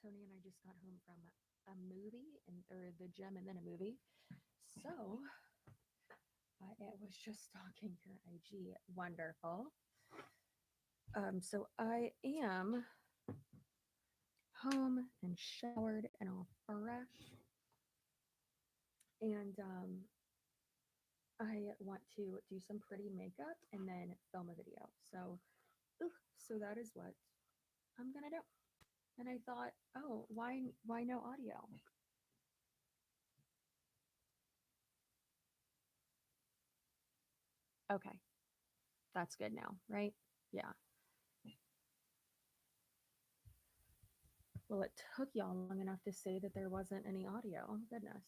Tony and I just got home from a movie or the gym and then a movie. So I was just stalking your IG. Wonderful. So I am home and showered and all fresh. And I want to do some pretty makeup and then film a video. So that is what I'm gonna do. And I thought, oh, why no audio? Okay, that's good now, right? Yeah. Well, it took y'all long enough to say that there wasn't any audio. Oh, goodness.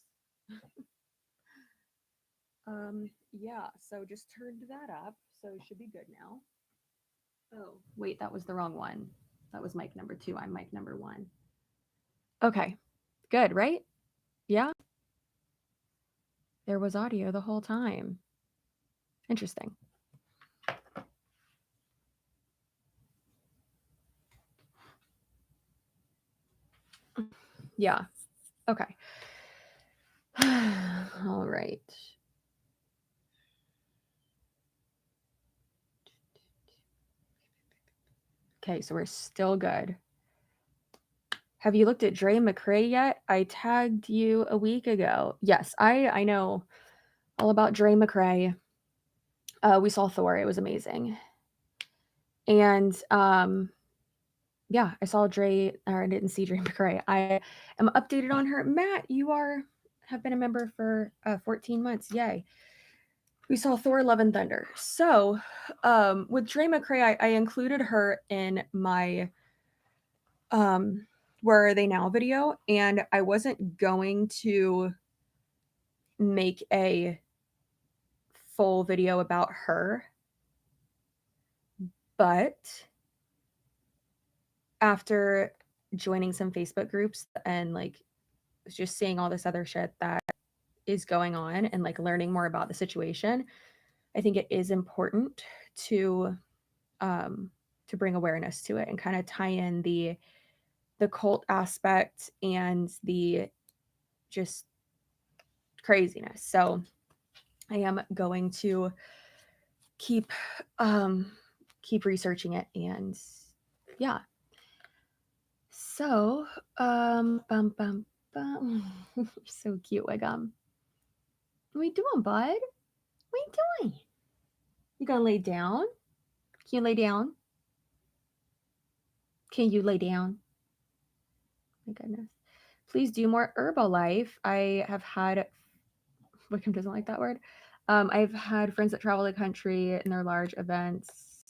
Yeah, so just turned that up, so it should be good now. Oh, wait, that was the wrong one. That was mic number 2. I'm mic number 1. Okay, good, right? Yeah, there was audio the whole time. Interesting. Yeah, okay. All right. Okay, so we're still good. Have you looked at Dre McRae yet? I tagged you a week ago. Yes, I know all about Dre McRae. We saw Thor. It was amazing. And yeah, I saw Dre, or I didn't see Dre McRae. I am updated on her. Matt, you have been a member for 14 months. Yay. We saw Thor Love and Thunder. So with Dre McRae, I included her in my Where Are They Now video, and I wasn't going to make a full video about her, but after joining some Facebook groups and like just seeing all this other shit that is going on and like learning more about the situation, I think it is important to bring awareness to it and kind of tie in the cult aspect and the just craziness. So I am going to keep researching it, and yeah. So bum bum bum. So cute, Wiggum. What are you doing, bud? What are you doing? You gonna lay down? Can you lay down? Can you lay down? My goodness. Please do more Herbalife. I have had, Wickham doesn't like that word. I've had friends that travel the country in their large events,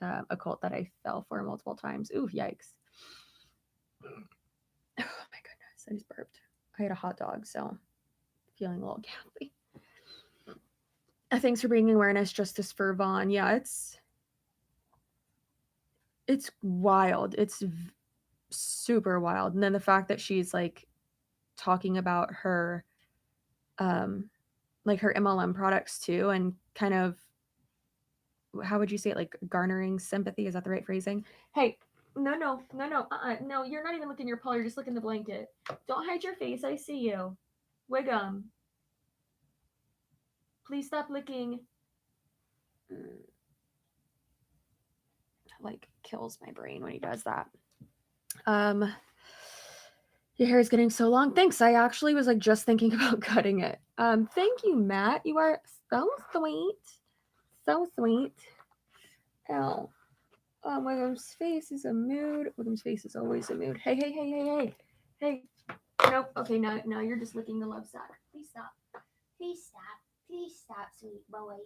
a cult that I fell for multiple times. Ooh, yikes. Oh my goodness, I just burped. I had a hot dog, so feeling a little gassy. Thanks for bringing awareness, Justice for Vaughn. Yeah, it's wild. It's super wild. And then the fact that she's like talking about her like her MLM products too, and kind of, how would you say it, like garnering sympathy, is that the right phrasing? Hey, no, you're not even looking your paw, you're just looking the blanket. Don't hide your face, I see you. Wiggum, please stop licking. Like kills my brain when he does that. Your hair is getting so long. Thanks. I actually was like just thinking about cutting it. Thank you, Matt. You are so sweet. So sweet. Ow. Oh, William's face is a mood. William's face is always a mood. Hey. Hey. Nope. Okay, now you're just licking the love sack. Please stop. Please stop. Please stop, sweet boy.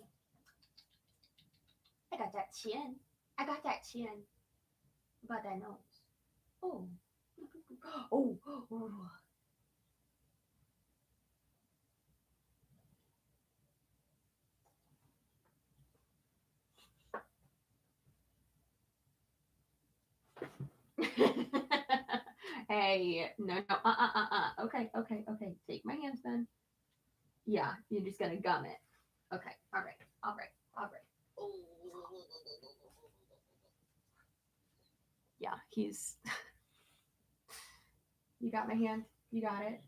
I got that chin. I got that chin. About that nose. Oh. Oh. Hey, no. Okay. Take my hands then. Yeah, you're just gonna gum it. Okay. All right. Oh. Yeah, he's You got my hand? You got it?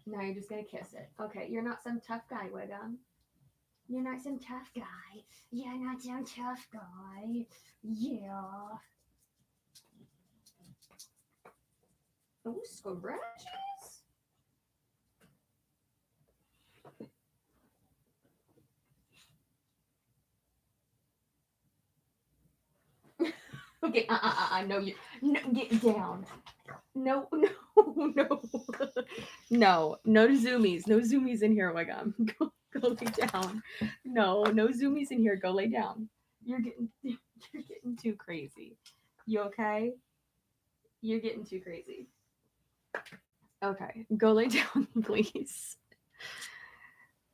Now you're just gonna kiss it. Okay, you're not some tough guy, Wiggum. You're not some tough guy. You're not some tough guy. Yeah. Oh, scratches. Okay, no, no, get down. No, no zoomies. No zoomies in here, Wiggum. Go lay down. No zoomies in here. Go lay down. You're getting too crazy. You okay? You're getting too crazy. Okay, go lay down, please.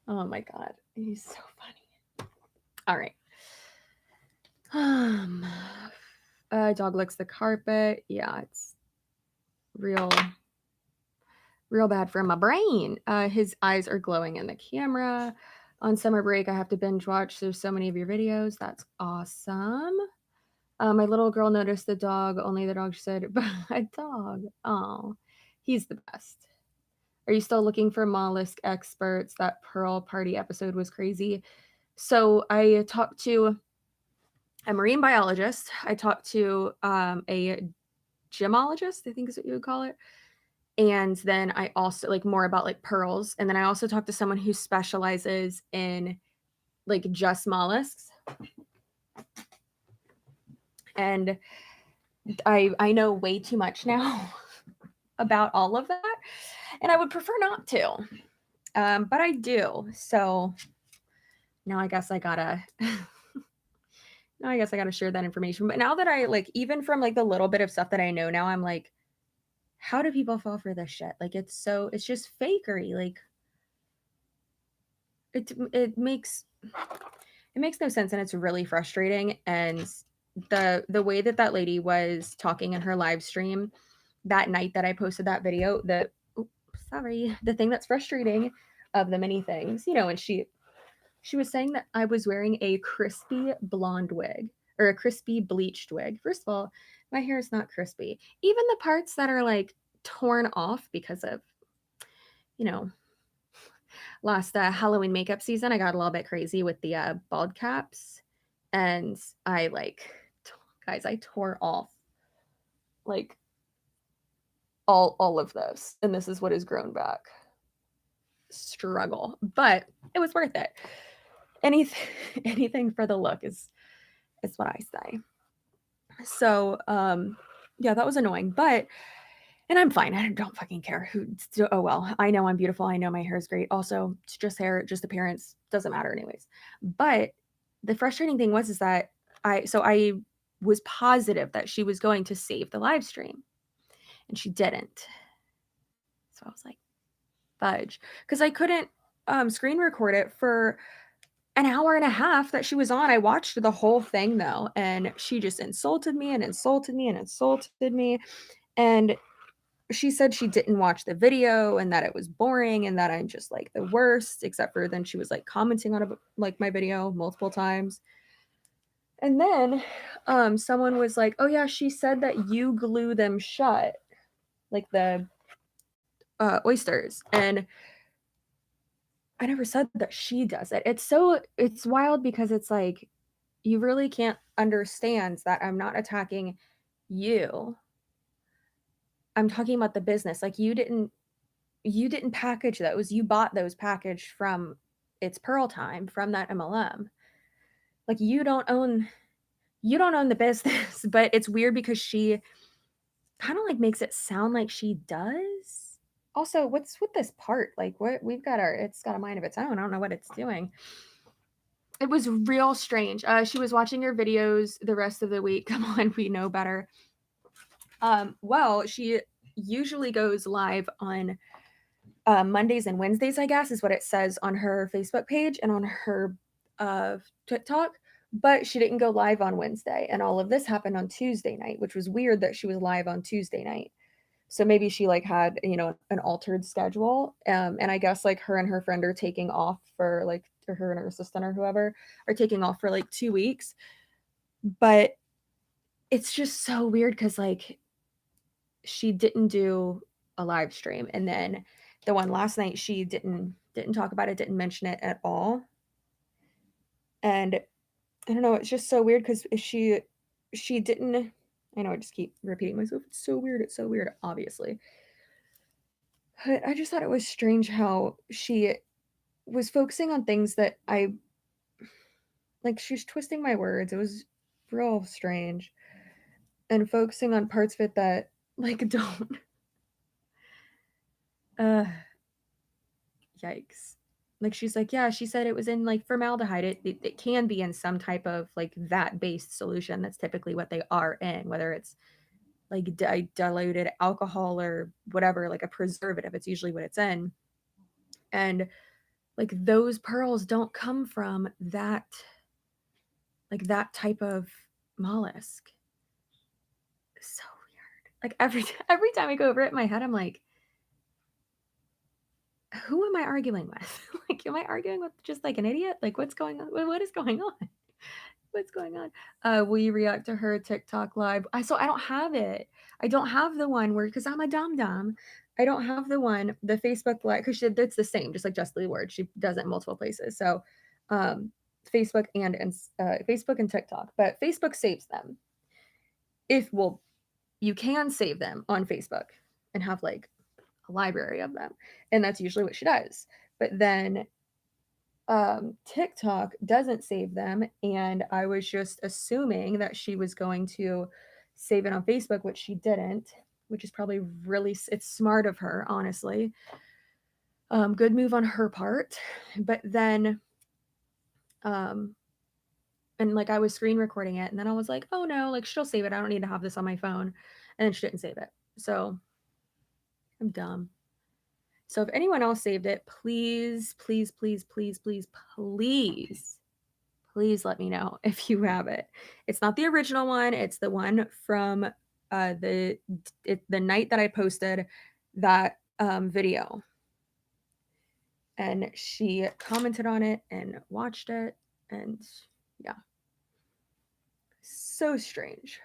Oh my god, he's so funny. All right. Dog licks the carpet. Yeah, it's real bad for my brain. His eyes are glowing in the camera. On summer break, I have to binge watch. There's so many of your videos. That's awesome. My little girl noticed the dog. Only the dog said, a dog. Oh, he's the best. Are you still looking for mollusk experts? That Pearl Party episode was crazy. So I talked to a marine biologist. I talked to a gemologist, I think is what you would call it. And then I also like more about like pearls. And then I also talked to someone who specializes in like just mollusks. And I know way too much now about all of that. And I would prefer not to. But I do. So now I guess I gotta share that information. But now that I like, even from like the little bit of stuff that I know now, I'm like, how do people fall for this shit? Like it's just fakery. Like it makes no sense, and it's really frustrating. And the way that lady was talking in her live stream that night that I posted that video, the thing that's frustrating of the many things, and she was saying that I was wearing a crispy blonde wig or a crispy bleached wig. First of all, my hair is not crispy. Even the parts that are like torn off because of, last Halloween makeup season, I got a little bit crazy with the bald caps. And I I tore off like all of this. And this is what has grown back. Struggle. But it was worth it. Anything for the look is what I say. So yeah, that was annoying, but and I'm fine. I don't fucking care oh well. I know I'm beautiful. I know my hair is great. Also, it's just hair, just appearance, doesn't matter anyways. But the frustrating thing was that I was positive that she was going to save the live stream, and she didn't. So I was like, fudge, because I couldn't screen record it for an hour and a half that she was on. I watched the whole thing though, and she just insulted me and insulted me and insulted me. And she said she didn't watch the video and that it was boring and that I'm just like the worst, except for then she was like commenting on like my video multiple times. And then someone was like, oh yeah, she said that you glue them shut, like the oysters. And I never said that she does it. It's wild because it's like, you really can't understand that I'm not attacking you. I'm talking about the business. Like you didn't package those. You bought those packaged from It's Pearl Time, from that MLM. Like you don't own the business. But it's weird because she kind of like makes it sound like she does. Also, what's with this part? Like what it's got a mind of its own. I don't know what it's doing. It was real strange. She was watching your videos the rest of the week. Come on, we know better. Well, she usually goes live on Mondays and Wednesdays, I guess, is what it says on her Facebook page and on her TikTok. But she didn't go live on Wednesday. And all of this happened on Tuesday night, which was weird that she was live on Tuesday night. So maybe she like had, an altered schedule. And I guess like her and her friend are taking off for like, or her and her assistant or whoever are taking off for like 2 weeks. But it's just so weird because like she didn't do a live stream. And then the one last night, she didn't talk about it, didn't mention it at all. And I don't know, it's just so weird because she didn't, I know I just keep repeating myself. It's so weird, obviously. But I just thought it was strange how she was focusing on things that she was twisting my words. It was real strange. And focusing on parts of it that, like, don't. Yikes. Like, she's like, yeah, she said it was in, like, formaldehyde. It can be in some type of, like, vat-based solution. That's typically what they are in, whether it's, like, diluted alcohol or whatever, like a preservative. It's usually what it's in. And, like, those pearls don't come from that, like, that type of mollusk. So weird. Like, every time I go over it in my head, I'm like, who am I arguing with? Like, am I arguing with just, like, an idiot? Like, what's going on? What is going on? What's going on? Will you react to her TikTok live? I don't have it. I don't have the one where, because I'm a dum-dum. I don't have the one, the Facebook live, because it's the same, just like Just Lee Ward. She does it in multiple places. So Facebook and TikTok. But Facebook saves them. You can save them on Facebook and have, like, a library of them. And that's usually what she does. But then TikTok doesn't save them, and I was just assuming that she was going to save it on Facebook, which she didn't, which is probably it's smart of her, honestly. Good move on her part. But then and, like, I was screen recording it, and then I was like, oh no, like, she'll save it. I don't need to have this on my phone. And then she didn't save it. So I'm dumb. So if anyone else saved it, please, please, please, please, please, please let me know if you have it. It's not the original one. It's the one from the night that I posted that video. And she commented on it and watched it. And yeah. So strange.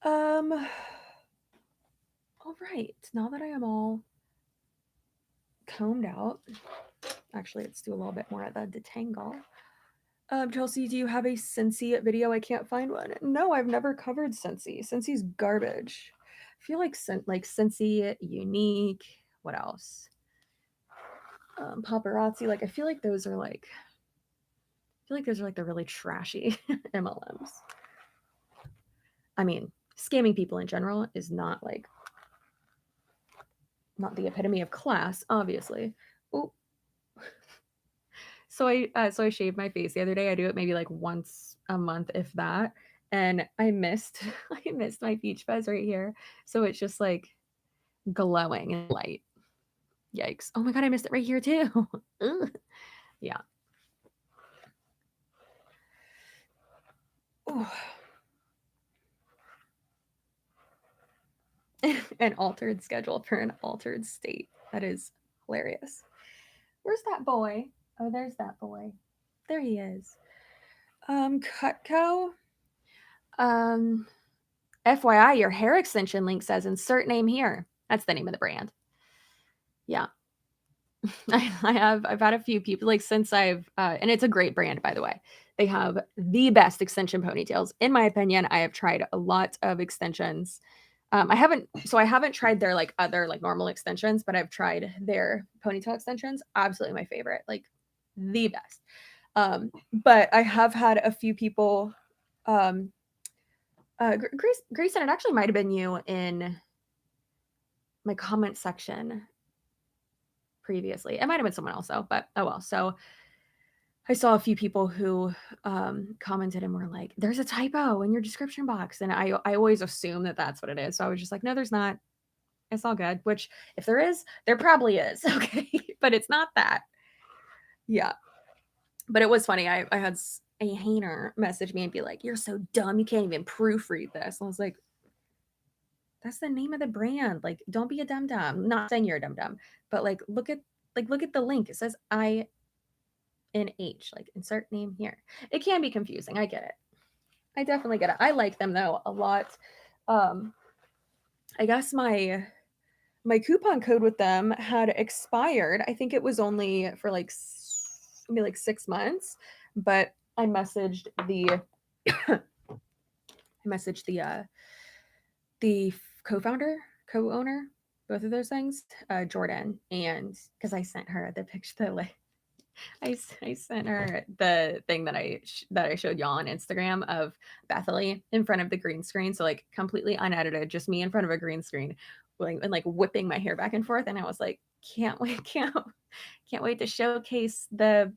All right. Now that I am all combed out, actually, let's do a little bit more of the detangle. Chelsea, do you have a Scentsy video? I can't find one. No, I've never covered Scentsy. Scensy's garbage. I feel like Scentsy, Unique. What else? Paparazzi. Like, I feel like those are like the really trashy MLMs. I mean, scamming people in general is not the epitome of class, obviously. Oh. So I shaved my face the other day. I do it maybe like once a month, if that. And I missed my peach fuzz right here. So it's just like glowing and light. Yikes. Oh my God, I missed it right here too. Yeah. An altered schedule for an altered state. That is hilarious. Where's that boy? Oh, there's that boy. There he is. Cutco. FYI, your hair extension link says insert name here. That's the name of the brand. Yeah. I've had a few people, like, since and it's a great brand, by the way. They have the best extension ponytails. In my opinion, I have tried a lot of extensions. I haven't tried their, like, other, like, normal extensions, but I've tried their ponytail extensions. Absolutely my favorite, like, the best. But I have had a few people, Grayson, it actually might have been you in my comment section previously. It might have been someone else though, but oh well. So I saw a few people who commented and were like, there's a typo in your description box. And I always assume that that's what it is. So I was just like, no, there's not. It's all good. Which, if there is, there probably is. Okay. But it's not that. Yeah. But it was funny. I had a hater message me and be like, you're so dumb. You can't even proofread this. And I was like, that's the name of the brand. Like, don't be a dum-dum. Not saying you're a dum-dum, but like, look at the link. It says INH, like, insert name here. It can be confusing. I get it. I definitely get it. I like them though a lot. I guess my my coupon code with them had expired. I think it was only for like maybe like 6 months, but I messaged the the co-founder, co-owner, both of those things, Jordan, and because I sent her the picture, I sent her the thing that I showed y'all on Instagram of Bethany in front of the green screen, so like completely unedited, just me in front of a green screen, and like whipping my hair back and forth, and I was like, can't wait to showcase the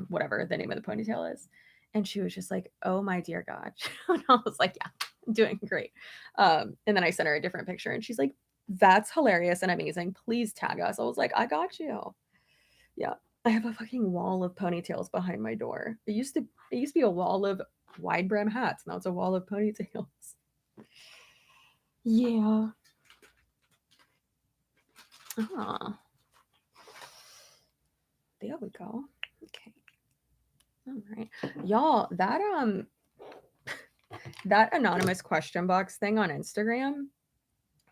whatever the name of the ponytail is, and she was just like, oh my dear God, and I was like, yeah, I'm doing great, and then I sent her a different picture, and she's like, that's hilarious and amazing. Please tag us. I was like, I got you. Yeah. I have a fucking wall of ponytails behind my door. It used to be a wall of wide brim hats. Now it's a wall of ponytails. Yeah. Ah. There we go. Okay. All right. Y'all, that anonymous question box thing on Instagram,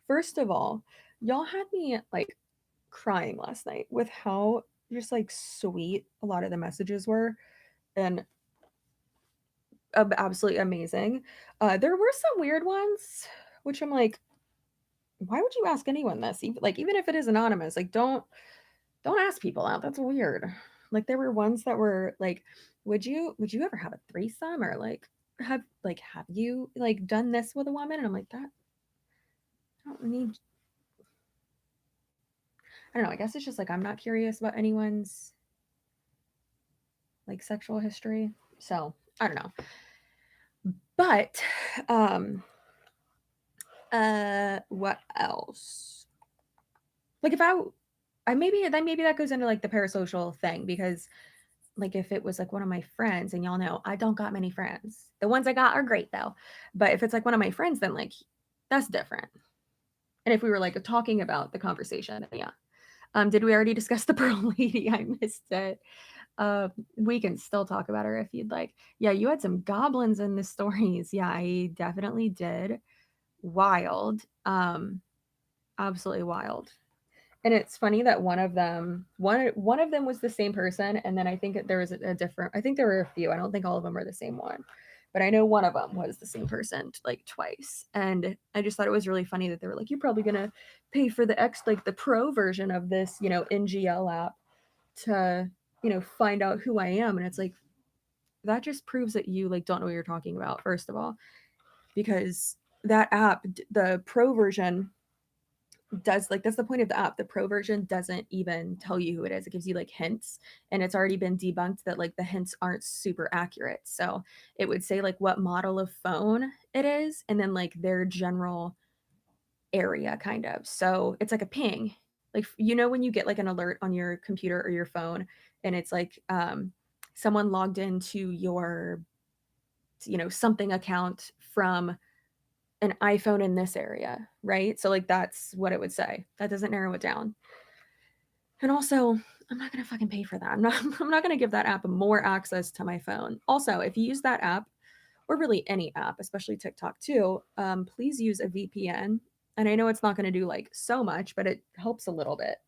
first of all, y'all had me like crying last night with how just like sweet a lot of the messages were, and absolutely amazing. There were some weird ones, which I'm like, why would you ask anyone this? Even if it is anonymous, like don't ask people out. That's weird. Like there were ones that were like, would you ever have a threesome, or have you like done this with a woman? And I'm like, that I don't need. I don't know. I guess it's just like I'm not curious about anyone's like sexual history. So I don't know. But what else? Like if I maybe that goes into like the parasocial thing, because like if it was like one of my friends, and y'all know I don't got many friends. The ones I got are great though. But if it's like one of my friends, then like that's different. And if we were like talking about the conversation, then yeah. Did we already discuss the pearl lady? I missed it. We can still talk about her if you'd like. Yeah, you had some goblins in the stories. Yeah, I definitely did. Wild. Absolutely wild. And it's funny that one of them was the same person, and then I think there was a different. I think there were a few. I don't think all of them are the same one, but I know one of them was the same person like twice. And I just thought it was really funny that they were like, "You're probably gonna pay for the pro version of this, NGL app to find out who I am." And it's like that just proves that you like don't know what you're talking about, first of all, because that app, the pro version does like that's the point of the app. The pro version doesn't even tell you who it is. It gives you like hints, and it's already been debunked that like the hints aren't super accurate. So it would say like what model of phone it is, and then like their general area kind of. So it's like a ping. Like when you get like an alert on your computer or your phone, and it's like someone logged into your something account from an iPhone in this area, right? So like that's what it would say. That doesn't narrow it down. And also, I'm not gonna fucking pay for that. I'm not gonna give that app more access to my phone. Also, if you use that app, or really any app, especially TikTok too, please use a VPN. And I know it's not gonna do like so much, but it helps a little bit.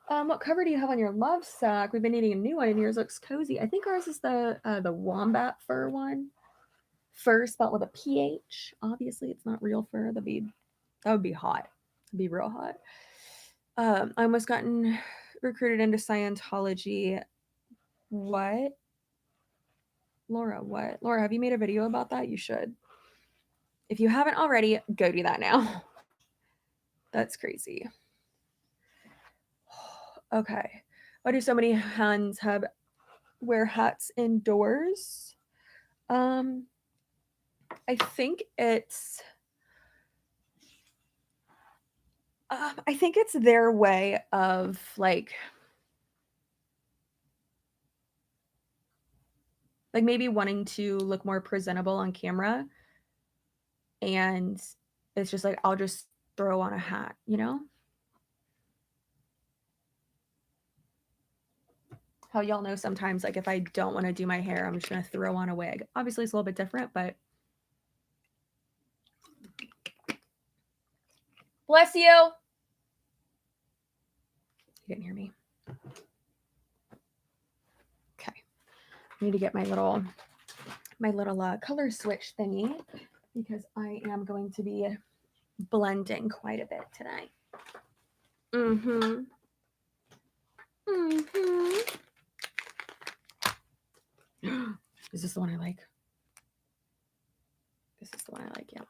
What cover do you have on your love sack? We've been needing a new one, and yours looks cozy. I think ours is the wombat fur one. Fur spelled with a PH. Obviously, it's not real fur. That would be hot. It'd be real hot. I almost gotten recruited into Scientology. What? Laura, what? Laura, have you made a video about that? You should. If you haven't already, go do that now. That's crazy. Okay. Why do so many hands wear hats indoors? I think it's their way of like maybe wanting to look more presentable on camera, and it's just like I'll just throw on a hat, How y'all know sometimes like if I don't want to do my hair, I'm just gonna throw on a wig. Obviously it's a little bit different, but Bless you. You didn't hear me. Okay. I need to get my little color switch thingy because I am going to be blending quite a bit today. Mm-hmm. Mm-hmm. Is this the one I like? This is the one I like, yeah.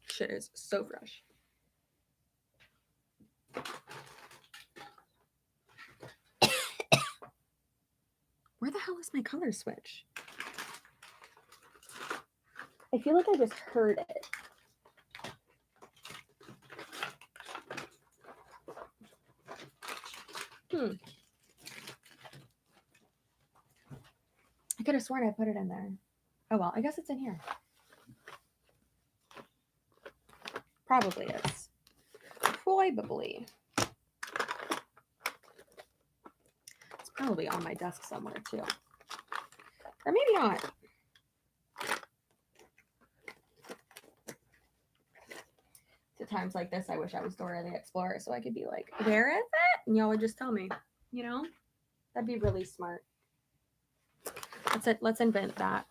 Shit is so fresh. Where the hell is my color switch? I feel like I just heard it. I could have sworn I put it in there. Oh well, I guess it's in here. Probably is. Probably. It's probably on my desk somewhere too. Or maybe not. At times like this, I wish I was Dora the Explorer so I could be like, where is it? And y'all would just tell me, you know? That'd be really smart. That's it. Let's invent that.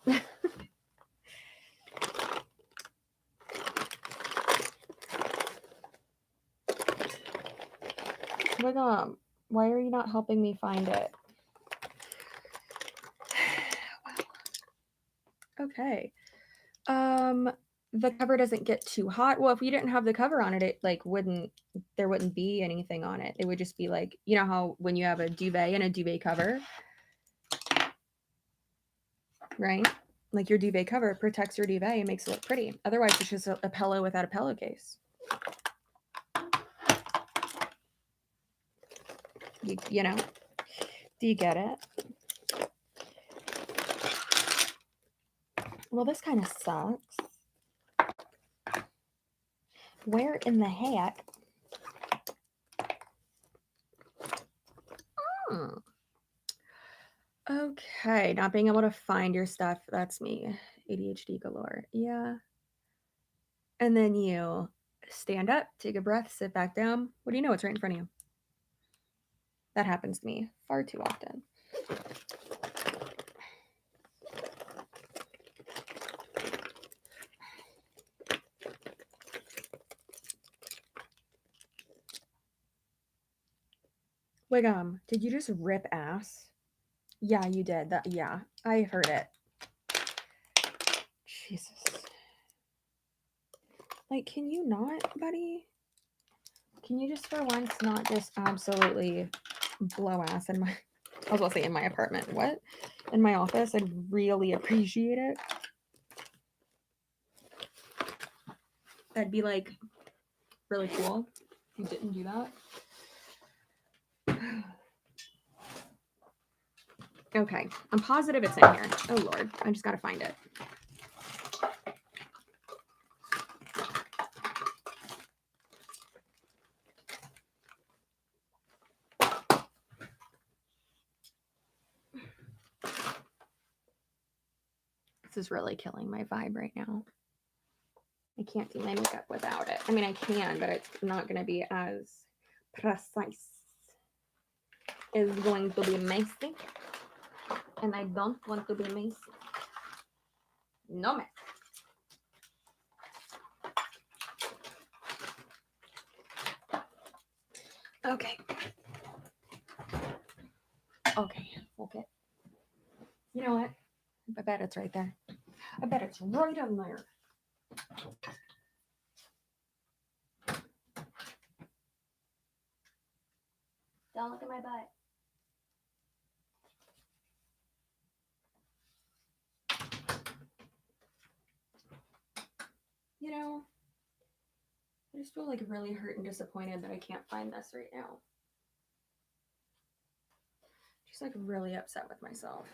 Why are you not helping me find it? Okay. The cover doesn't get too hot. Well, if we didn't have the cover on it, it like there wouldn't be anything on it. It would just be like, you know how when you have a duvet and a duvet cover, right? Like your duvet cover protects your duvet and makes it look pretty. Otherwise, it's just a pillow without a pillowcase. You know? Do you get it? Well, this kind of sucks. Where in the heck? Okay, not being able to find your stuff. That's me. ADHD galore. Yeah. And then you stand up, take a breath, sit back down. What do you know? It's right in front of you. That happens to me far too often. Wigum, did you just rip ass? Yeah, you did. Yeah, I heard it. Jesus. Like, can you not, buddy? Can you just for once not just absolutely blow ass in my, I was about to say in my apartment. What? In my office? I'd really appreciate it. That'd be like really cool if you didn't do that. Okay, I'm positive it's in here. Oh Lord, I just gotta find it. This is really killing my vibe right now. I can't do my makeup without it. I mean, I can, but it's not going to be as precise. It's going to be messy. And I don't want to be messy. No mess. Okay. Okay. You know what? I bet it's right there. I bet it's right on there. Don't look at my butt. You know, I just feel like really hurt and disappointed that I can't find this right now. Just like really upset with myself.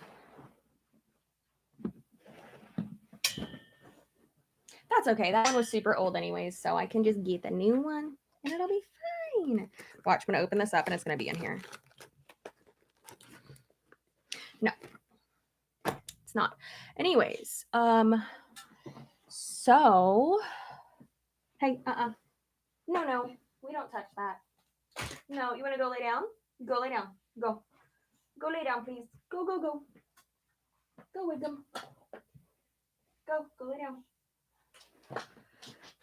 That's okay. That one was super old anyways, so I can just get the new one and it'll be fine. Watch, I'm going to open this up and it's going to be in here. No, it's not. Anyways, so Hey, no, we don't touch that. No, you want to go lay down? Go lay down. Go lay down, please. Go go Wiggum. Go lay down.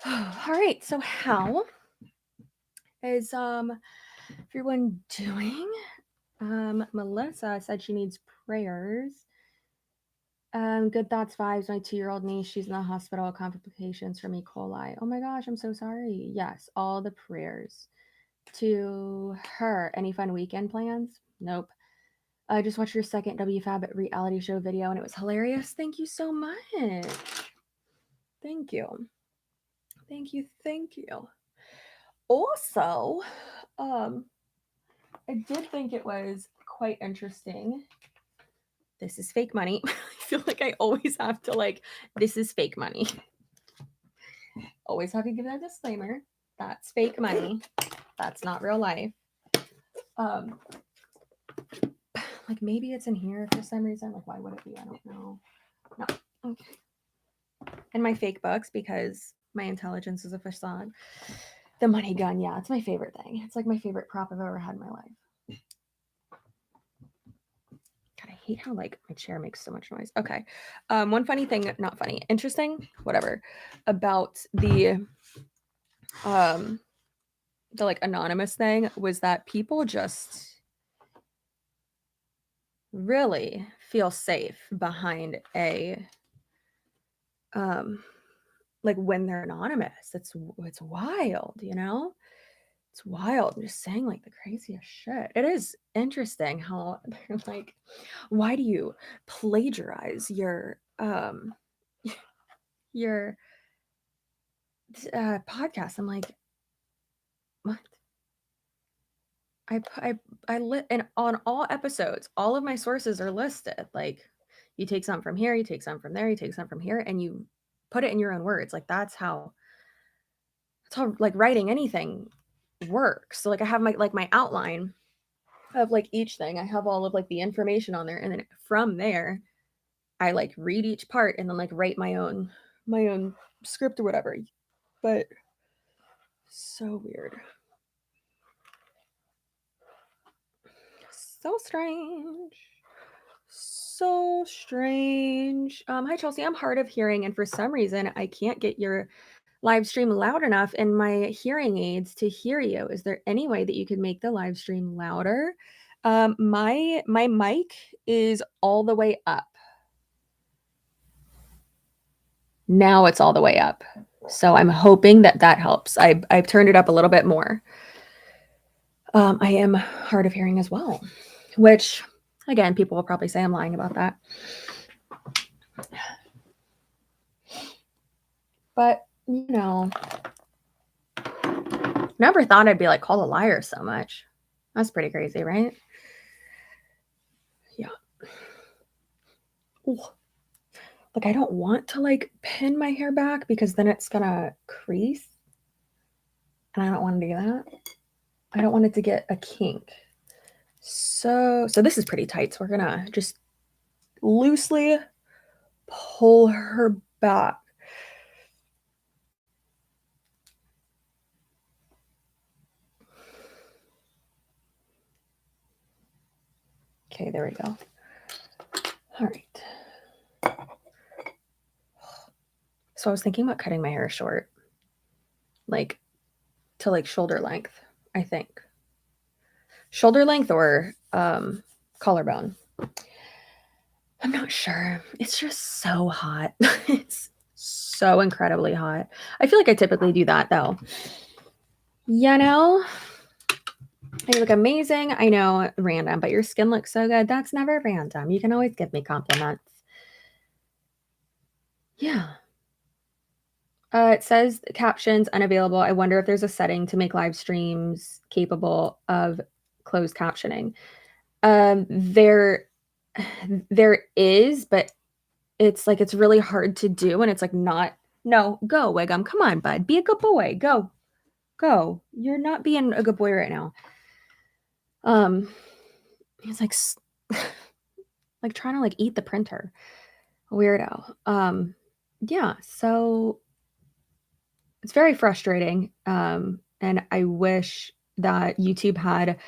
All right, so how is everyone doing? Melissa said she needs prayers. Good thoughts, vibes. My 2-year-old niece, she's in the hospital, complications from E. coli. Oh my gosh, I'm so sorry. Yes, all the prayers to her. Any fun weekend plans? Nope. I just watched your second WFAB reality show video and it was hilarious. Thank you so much. Thank you. Thank you. Also, I did think it was quite interesting. This is fake money. I feel like I always have to this is fake money. Always have to give that disclaimer. That's fake money. That's not real life. Maybe it's in here for some reason. Why would it be? I don't know. No. Okay. And my fake books, because my intelligence is a facade. The money gun, yeah, it's my favorite thing. It's my favorite prop I've ever had in my life. God, I hate how my chair makes so much noise. Okay. One funny thing, not funny, interesting, whatever, about the anonymous thing was that people just really feel safe behind a when they're anonymous. It's wild, It's wild. I'm just saying the craziest shit. It is interesting how they're why do you plagiarize your your podcast? I'm like, what? And on all episodes, all of my sources are listed. You take some from here, you take some from there, you take some from here, and you put it in your own words. That's how writing anything works. So I have my outline of each thing. I have all of the information on there, and then from there I read each part and then write my own script or whatever. But so weird. So strange. So strange. Hi Chelsea, I'm hard of hearing and for some reason I can't get your live stream loud enough in my hearing aids to hear you. Is there any way that you could make the live stream louder? My mic is all the way up. Now it's all the way up. So I'm hoping that helps. I've turned it up a little bit more. I am hard of hearing as well, which again, people will probably say I'm lying about that. But, never thought I'd be called a liar so much. That's pretty crazy, right? Yeah. Ooh. I don't want to pin my hair back because then it's gonna crease. And I don't want to do that. I don't want it to get a kink. So this is pretty tight. So we're gonna just loosely pull her back. Okay, there we go. All right. So I was thinking about cutting my hair short, to shoulder length, I think. Shoulder length or collarbone. I'm not sure. It's just so hot. It's so incredibly hot. I feel like I typically do that though. You look amazing. I know, random, but your skin looks so good. That's never random. You can always give me compliments. Yeah. It says captions unavailable. I wonder if there's a setting to make live streams capable of closed captioning. There is, but it's really hard to do, and it's not. No, go Wiggum. Come on, bud. Be a good boy. Go. You're not being a good boy right now. He's trying to eat the printer. Weirdo. Yeah. So It's very frustrating, and I wish that YouTube had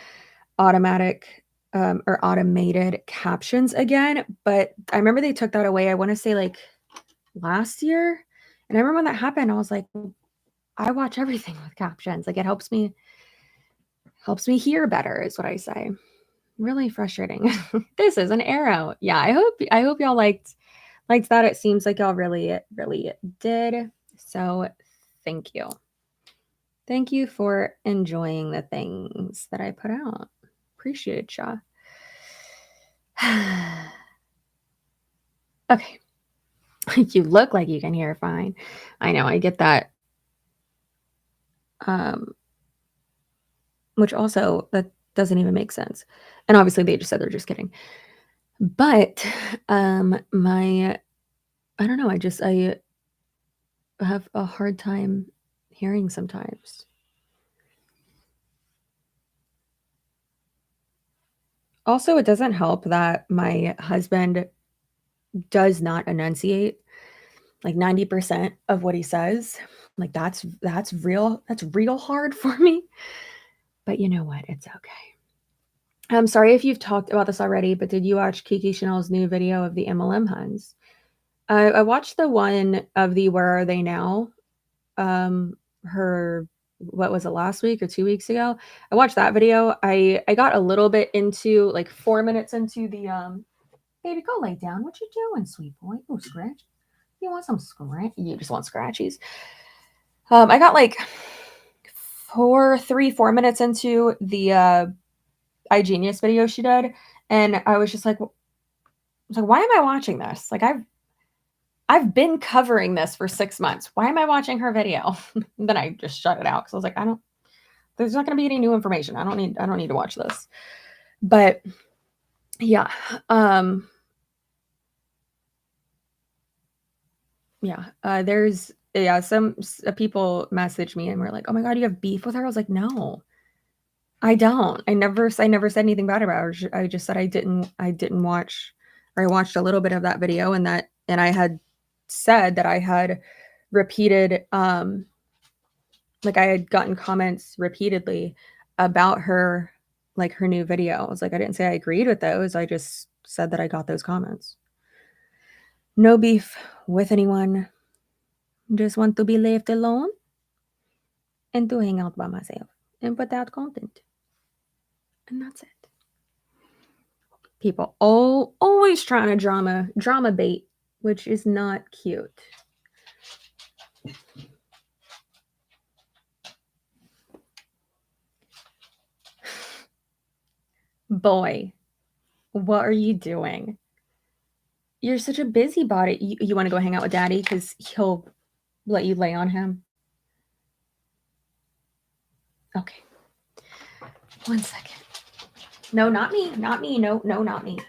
automatic, or automated captions again, but I remember they took that away, I wanna say, like, last year, and I remember when that happened, I was like, I watch everything with captions, like, it helps me hear better is what I say. Really frustrating. This is an arrow. Yeah, I hope y'all liked that. It seems like y'all really did. So, thank you. Thank you for enjoying the things that I put out. Appreciate ya. Okay. You look like you can hear fine. I know, I get that. Which also, that doesn't even make sense. And obviously they just said they're just kidding. But, my I don't know, I have a hard time hearing sometimes. Also, it doesn't help that my husband does not enunciate, like, 90% of what he says. Like, that's real hard for me, but you know what? It's okay. I'm sorry if you've talked about this already, but did you watch Kiki Chanel's new video of the MLM Huns? I watched the one of the Where Are They Now? Her what was it, last week or 2 weeks ago? I watched that video. I got a little bit into, like, 4 minutes into the, "Baby, go lay down. What you doing, sweet boy? Oh, scratch. You want some scratch? You just want scratchies." I got, like, 4 minutes into the, iGenius video she did, and I was just like, "Why am I watching this? Like, I've been covering this for 6 months. Why am I watching her video?" Then I just shut it out because I was like, "I don't there's not gonna be any new information. I don't need to watch this." But, yeah, um, yeah, there's yeah, some people messaged me and were like, "Oh my god, you have beef with her?" I was like, "No, I don't. I never said anything bad about her. I just said I didn't watch, or I watched a little bit of that video, and I had said that I had repeated, like, I had gotten comments repeatedly about her, like, her new video. I was like, I didn't say I agreed with those. I just said that I got those comments. No beef with anyone. Just want to be left alone and to hang out by myself and put out content. And that's it. People always trying to drama bait, which is not cute. Boy, what are you doing? You're such a busybody. You want to go hang out with daddy because he'll let you lay on him? Okay. 1 second. No, not me. Not me. No, not me.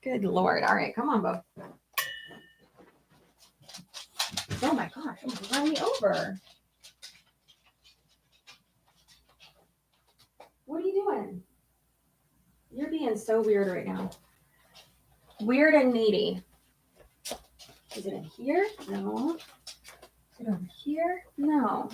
Good Lord. All right, come on, Bo. Oh my gosh, almost ran me over. What are you doing? You're being so weird right now. Weird and needy. Is it in here? No. Is it over here? No.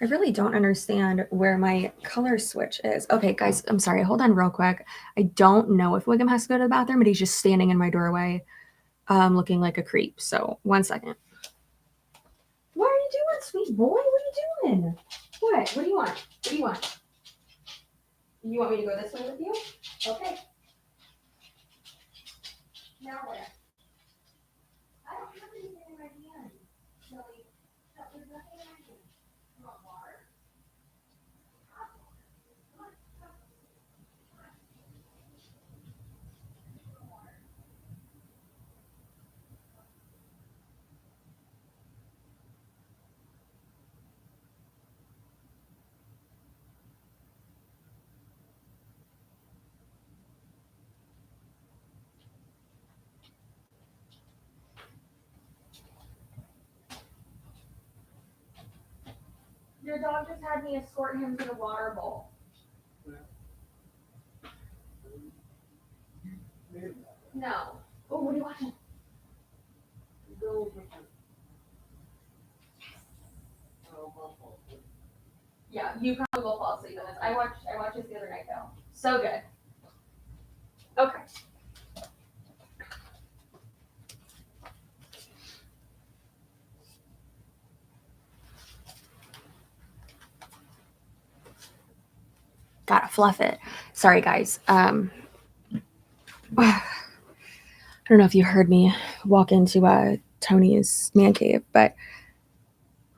I really don't understand where my color switch is. Okay, guys, I'm sorry. Hold on real quick. I don't know if Wiggum has to go to the bathroom, but he's just standing in my doorway, looking like a creep. So 1 second. What are you doing, sweet boy? What are you doing? What? What do you want? What do you want? You want me to go this way with you? Okay. Now where? I don't have anything in my hand. Really? No, there's nothing in my hand. You want water? Your dog just had me escort him to the water bowl. No. Oh, what do you want? Go with him. Yeah, you probably will fall asleep in this. I watched this the other night though. So good. Okay. Gotta fluff it. Sorry guys. I don't know if you heard me walk into Tony's man cave, but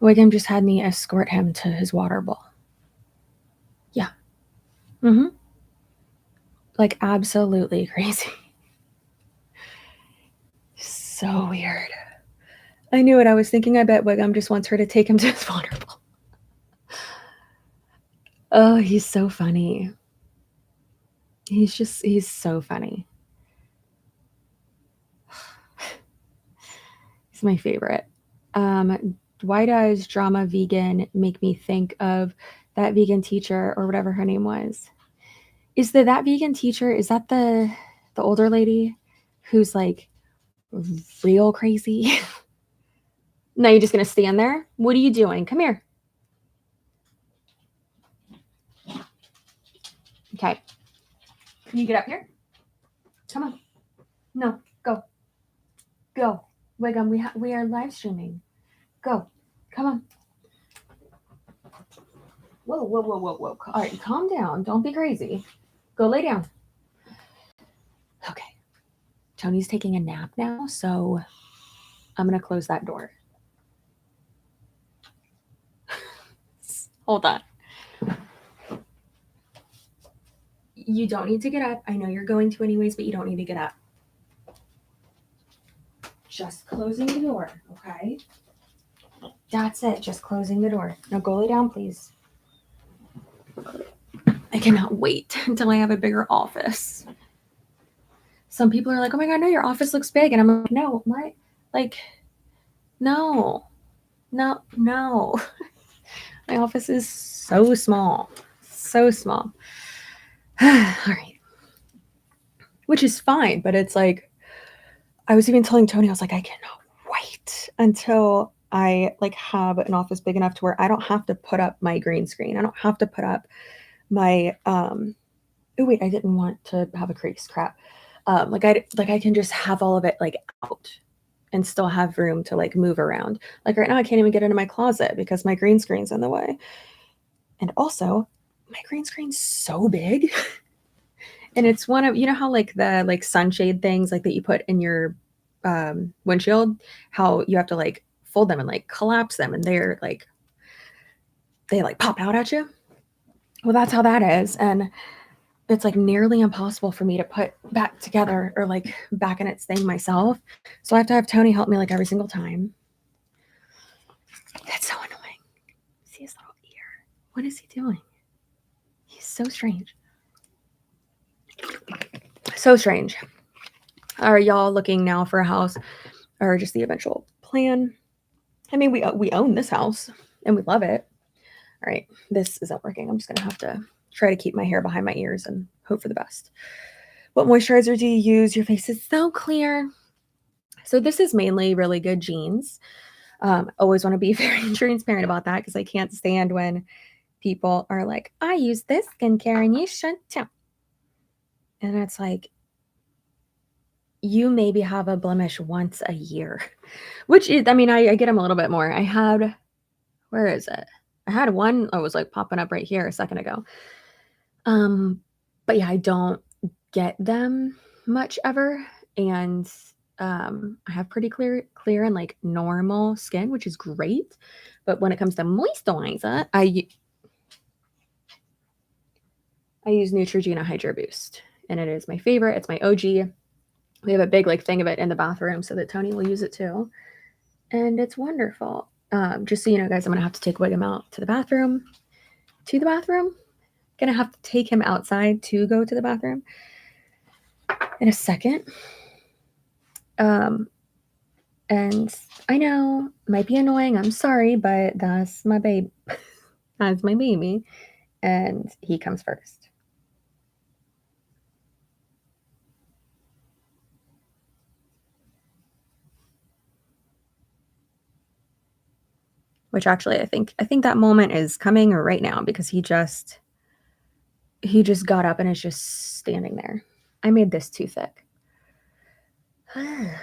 Wiggum just had me escort him to his water bowl. Yeah. Mm-hmm. Like absolutely crazy. So weird. I knew it. I was thinking I bet Wiggum just wants her to take him to his water bowl. Oh, he's so funny. He's so funny. He's my favorite. Why does drama vegan make me think of that vegan teacher or whatever her name was? Is that vegan teacher? Is that the older lady who's like real crazy? No, you're just gonna stand there? What are you doing? Come here. Okay. Can you get up here? Come on. No, go. Go. Wiggum, we are live streaming. Go. Come on. Whoa, whoa, whoa, whoa, whoa. All right, calm down. Don't be crazy. Go lay down. Okay. Tony's taking a nap now, so I'm going to close that door. Hold on. You don't need to get up. I know you're going to anyways, but you don't need to get up. Just closing the door, okay? That's it. Just closing the door. Now go lay down, please. I cannot wait until I have a bigger office. Some people are like, oh my God, no, your office looks big. And I'm like, no, no. My office is so small. So small. All right. Which is fine, but it's like, I was even telling Tony, I was like, I cannot wait until I like have an office big enough to where I don't have to put up my green screen. I don't have to put up my, oh wait, I didn't want to have a crease, crap. Like I can just have all of it like out and still have room to like move around. Like right now I can't even get into my closet because my green screen's in the way. And also my green screen's so big. And it's one of, you know how like the like sunshade things like that you put in your windshield, how you have to like fold them and like collapse them and they like pop out at you. Well, that's how that is. And it's like nearly impossible for me to put back together or like back in its thing myself. So I have to have Tony help me like every single time. That's so annoying. See his little ear. What is he doing? He's so strange. So strange. Are y'all looking now for a house or just the eventual plan? I mean, we own this house and we love it. All right, this isn't working. I'm just going to have to try to keep my hair behind my ears and hope for the best. What moisturizer do you use? Your face is so clear. So this is mainly Really Good Genes. Always want to be very transparent about that because I can't stand when people are like, I use this skincare and you shouldn't too. And it's like, you maybe have a blemish once a year, which is, I mean, I get them a little bit more. I had, where is it? I had one, I was like popping up right here a second ago. But yeah, I don't get them much ever. And I have pretty clear and like normal skin, which is great. But when it comes to moisturizer, I use Neutrogena Hydro Boost, and it is my favorite. It's my OG. We have a big like thing of it in the bathroom so that Tony will use it too. And it's wonderful. Just so you know, guys, I'm going to have to take Wiggum out to the bathroom. Gonna have to take him outside to go to the bathroom in a second. And I know might be annoying. I'm sorry, but that's my baby. That's my baby. And he comes first. which actually I think that moment is coming right now because he just got up and is just standing there. I made this too thick. I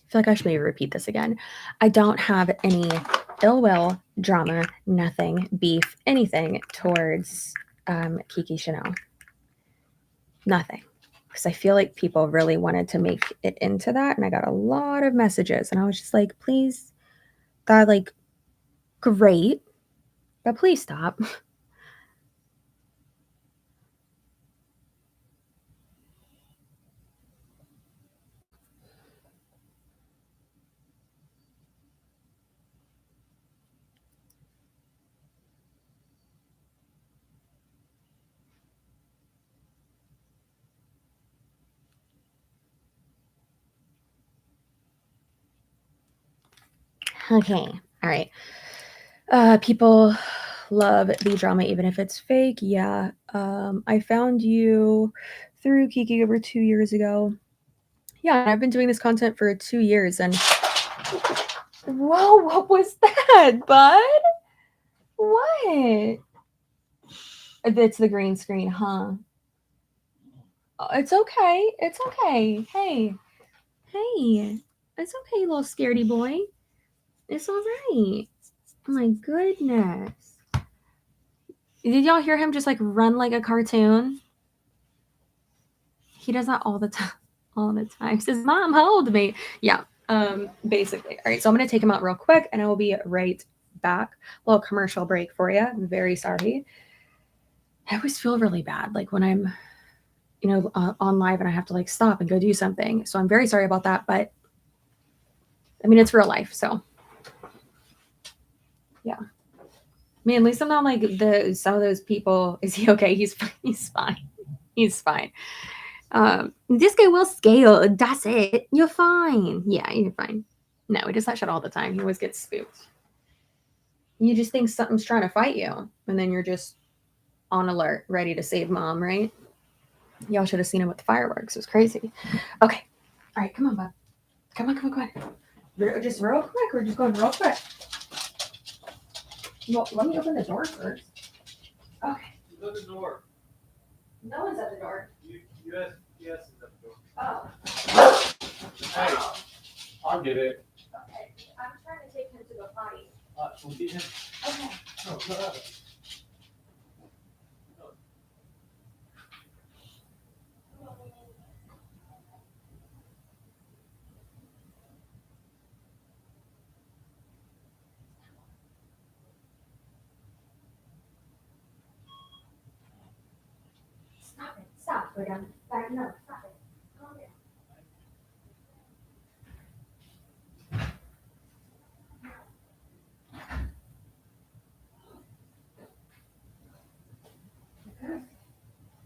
feel like I should maybe repeat this again. I don't have any ill will, drama, nothing, beef, anything towards Kiki Chanel. Nothing. Because I feel like people really wanted to make it into that, and I got a lot of messages, and I was just like, please, that, like, great, but please stop. Okay, all right. People love the drama, even if it's fake. Yeah. I found you through Kiki over 2 years ago. Yeah, I've been doing this content for 2 years, and whoa, what was that, bud? What? It's the green screen, huh? Oh, it's okay. It's okay. Hey, it's okay, little scaredy boy. It's all right. Oh my goodness. Did y'all hear him just like run like a cartoon? He does that all the time. All the time. He says, Mom, hold me. Yeah. Basically. All right. So I'm gonna take him out real quick and I will be right back. A little commercial break for you. I'm very sorry. I always feel really bad, like when I'm, on live and I have to like stop and go do something. So I'm very sorry about that, but I mean, it's real life. So yeah. I mean, at least I'm not like some of those people. Is he okay? He's fine. He's fine. This guy will scale. That's it. You're fine. Yeah, you're fine. No, he does that shit all the time. He always gets spooked. You just think something's trying to fight you, and then you're just on alert, ready to save mom, right? Y'all should have seen him with the fireworks. It was crazy. Okay. All right, come on, bud. Come on. Just real quick. We're just going real quick. Well, let me open the door first. Okay. Who's at the door? No one's at the door. Yes is at the door. Oh. Hey, I'll get it. Okay. I'm trying to take him to the potty. We'll get him. Okay. No, what happened? Stop. Go down. Back. No, stop it. Calm down.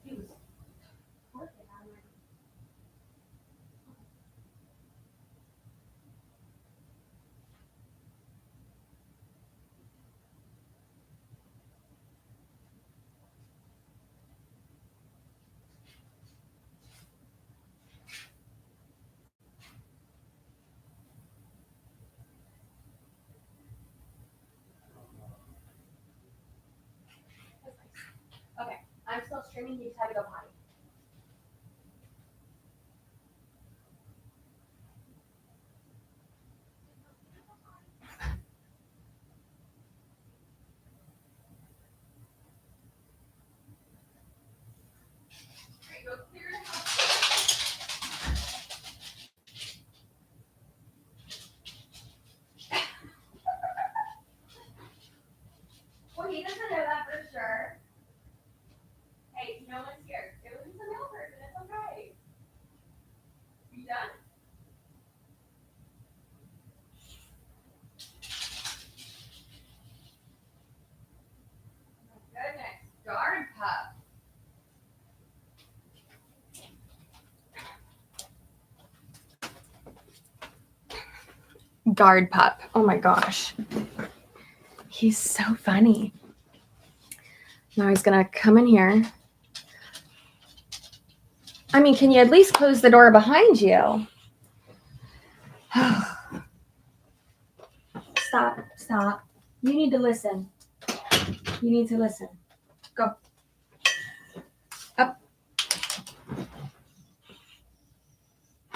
He was working on my. Okay. I'm still streaming. You just had to go potty. Well, he doesn't know that for sure. Hey, no one's here. It was just a male person. It's okay. You done? Goodness. Guard pup. Guard pup. Oh my gosh. He's so funny. Now he's gonna come in here. I mean, can you at least close the door behind you? Stop. Stop. You need to listen. You need to listen. Go. Up.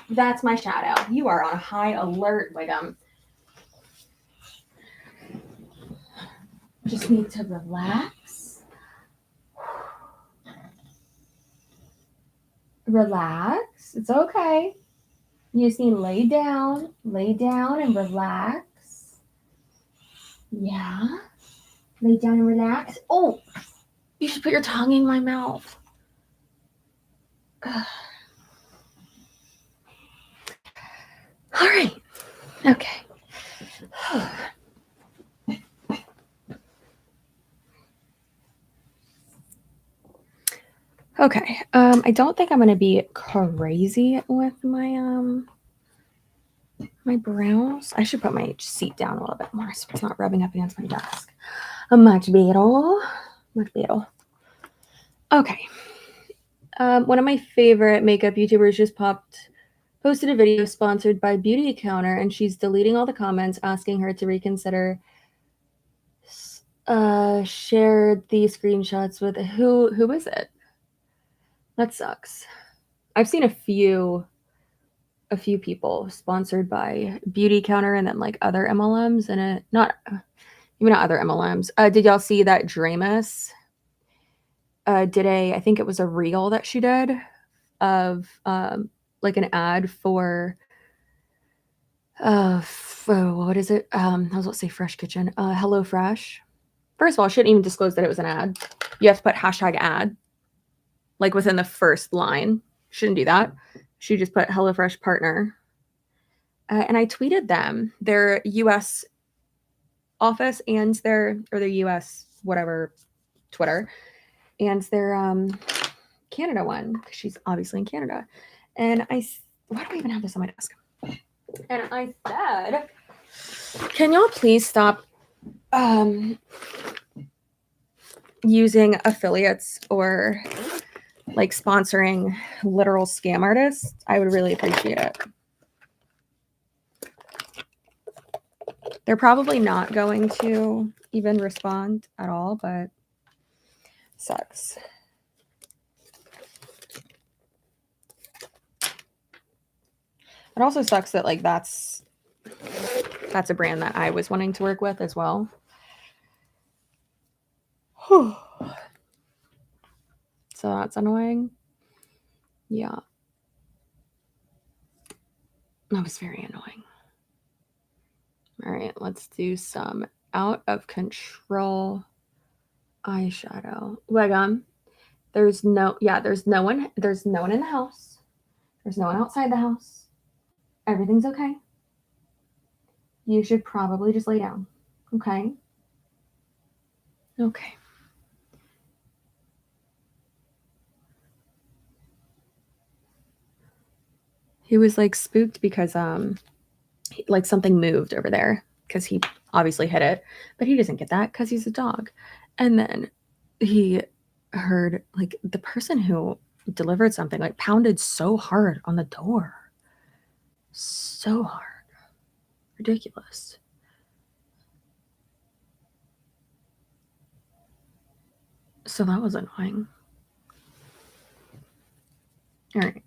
That's my shadow. You are on high alert, Wiggum. Just need to relax. Relax. It's okay. You just need to lay down and relax. Yeah. Lay down and relax. Oh, you should put your tongue in my mouth. All right. Okay. Okay. I don't think I'm going to be crazy with my my brows. I should put my seat down a little bit more so it's not rubbing up against my desk. Much better. Much better. Okay. One of my favorite makeup YouTubers just posted a video sponsored by Beauty Counter, and she's deleting all the comments asking her to reconsider. Shared the screenshots with who is it? That sucks. I've seen a few people sponsored by Beauty Counter and then like other MLMs, and it not other MLMs. Did y'all see that Dramus did I think it was a reel that she did of like an ad for what is it? I was about to say Fresh Kitchen. Hello Fresh. First of all, I shouldn't even disclose that it was an ad. You have to put #ad like within the first line. Shouldn't do that. She just put HelloFresh partner. And I tweeted them, their US office and their US whatever Twitter and their Canada one, because she's obviously in Canada. And why do I even have this on my desk? And I said, can y'all please stop using affiliates or like sponsoring literal scam artists? I would really appreciate it. They're probably not going to even respond at all, but sucks. It also sucks that like that's a brand that I was wanting to work with as well. So that's annoying. Yeah. That was very annoying. All right, let's do some out of control eyeshadow. Wiggum. There's no one in the house. There's no one outside the house. Everything's okay. You should probably just lay down. Okay? Okay. He was like spooked because like something moved over there because he obviously hit it, but he doesn't get that because he's a dog. And then he heard like the person who delivered something like pounded so hard on the door. So hard. Ridiculous. So that was annoying. All right.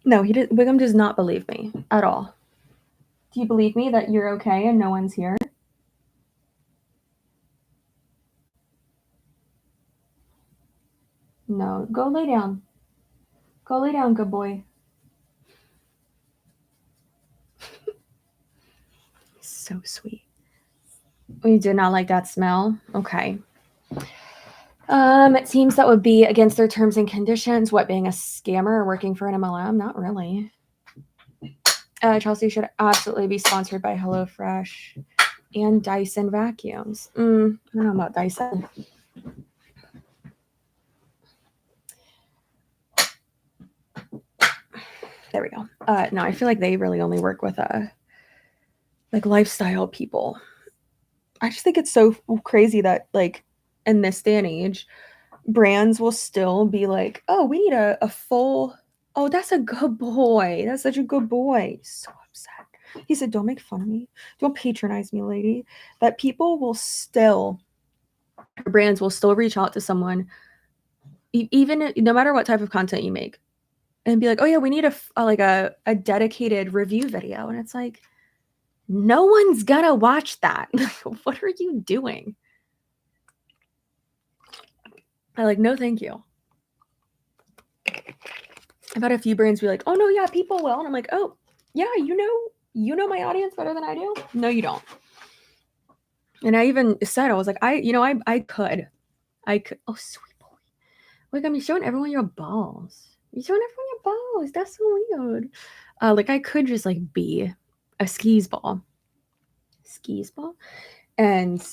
No, Wiggum does not believe me at all. Do you believe me that you're okay and no one's here? No. Go lay down. Go lay down, good boy. So sweet. You did not like that smell? Okay. It seems that would be against their terms and conditions. What, being a scammer or working for an MLM? Not really. Chelsea should absolutely be sponsored by HelloFresh and Dyson vacuums. I don't know about Dyson. There we go. No, I feel like they really only work with like lifestyle people. I just think it's so crazy that like in this day and age, brands will still be like, oh, we need a full, oh, that's a good boy. That's such a good boy. So upset. He said, don't make fun of me. Don't patronize me, lady. That people will still, brands will still reach out to someone, even no matter what type of content you make, and be like, oh yeah, we need a dedicated review video. And it's like, no one's gonna watch that. What are you doing? I like, no, thank you. I've had a few brands be like, oh no, yeah, people will. And I'm like, oh yeah, you know my audience better than I do. No, you don't. And I even said, I was like, I could. Oh, sweet boy. Like, I'm showing everyone your balls. You're showing everyone your balls. That's so weird. Like, I could just like be a skis ball, and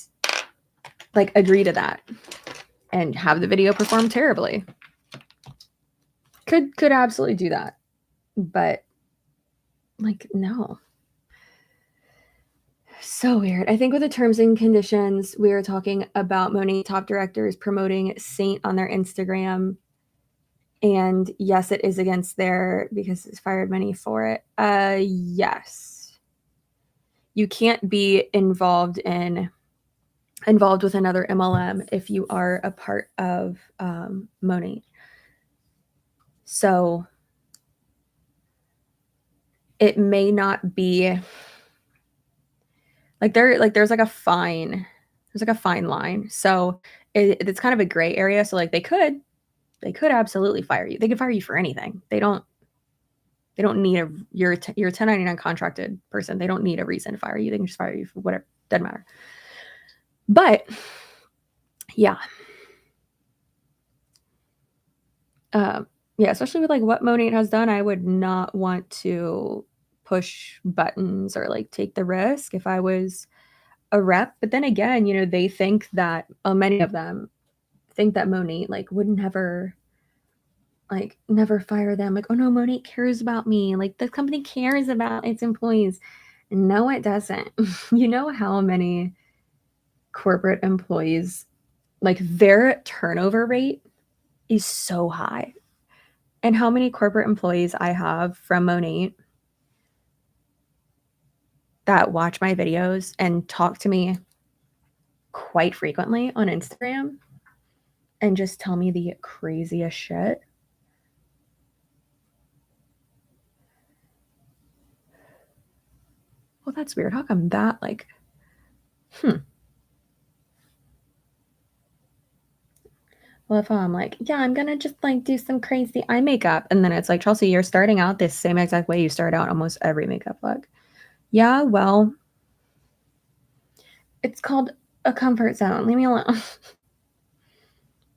like agree to that and have the video perform terribly. Could absolutely do that, but like, no. So weird. I think with the terms and conditions, we were talking about Monet top directors promoting Saint on their Instagram. And yes, it is against their, because it's fired money for it. Yes. You can't be involved with another MLM if you are a part of Monet. So it may not be like there's like a fine line. So it's kind of a gray area. So like they could absolutely fire you. They could fire you for anything. They don't need you're a 1099 contracted person. They don't need a reason to fire you. They can just fire you for whatever. Doesn't matter. But yeah. Yeah, especially with like what Monet has done, I would not want to push buttons or like take the risk if I was a rep. But then again, they think that many of them think that Monet like would never fire them. Like, oh no, Monet cares about me. Like the company cares about its employees. No, it doesn't. You know how many corporate employees, like their turnover rate is so high. And how many corporate employees I have from Monet that watch my videos and talk to me quite frequently on Instagram and just tell me the craziest shit. Well, that's weird. How come that Well, if I'm like, yeah, I'm gonna just like do some crazy eye makeup, and then it's like, Chelsea, you're starting out this same exact way you start out almost every makeup look. Yeah, well, it's called a comfort zone. Leave me alone.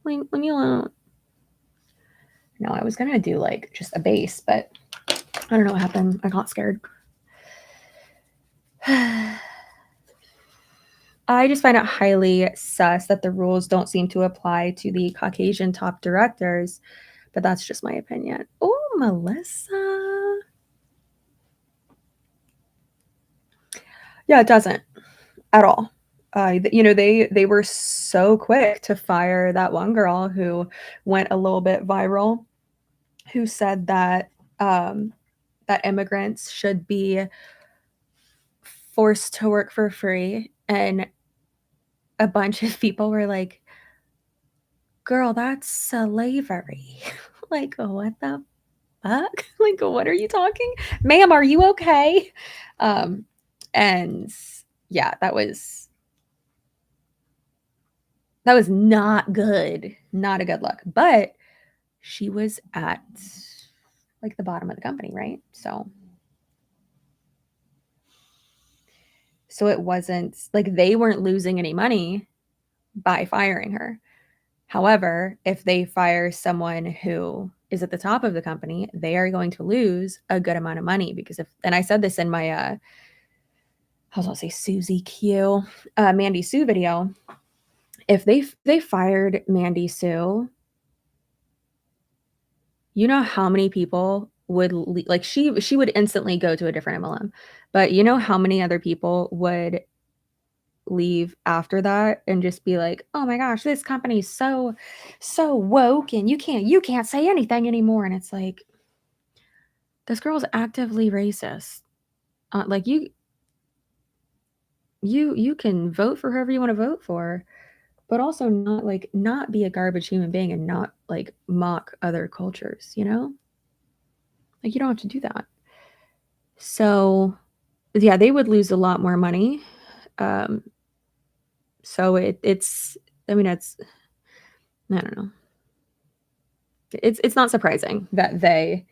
Leave me alone. No, I was gonna do like just a base, but I don't know what happened. I got scared. I just find it highly sus that the rules don't seem to apply to the Caucasian top directors, but that's just my opinion. Oh, Melissa. Yeah, it doesn't at all. They were so quick to fire that one girl who went a little bit viral, who said that that immigrants should be forced to work for free, and a bunch of people were like, girl, that's slavery. Like, what the fuck? Like, what are you talking? Ma'am, are you okay? And yeah, that was not good. Not a good look. But she was at like the bottom of the company, right? So it wasn't like they weren't losing any money by firing her. However, if they fire someone who is at the top of the company, they are going to lose a good amount of money because and I said this in my I was gonna say Susie Q, Mandy Sue video. If they fired Mandy Sue, you know how many people would like she would instantly go to a different MLM, but you know how many other people would leave after that and just be like, oh my gosh, this company's so woke and you can't say anything anymore. And it's like, this girl's actively racist. Like you can vote for whoever you want to vote for, but also not be a garbage human being and not like mock other cultures, you know? Like you don't have to do that. So yeah, they would lose a lot more money. So it's I mean, it's I don't know. It's not surprising that they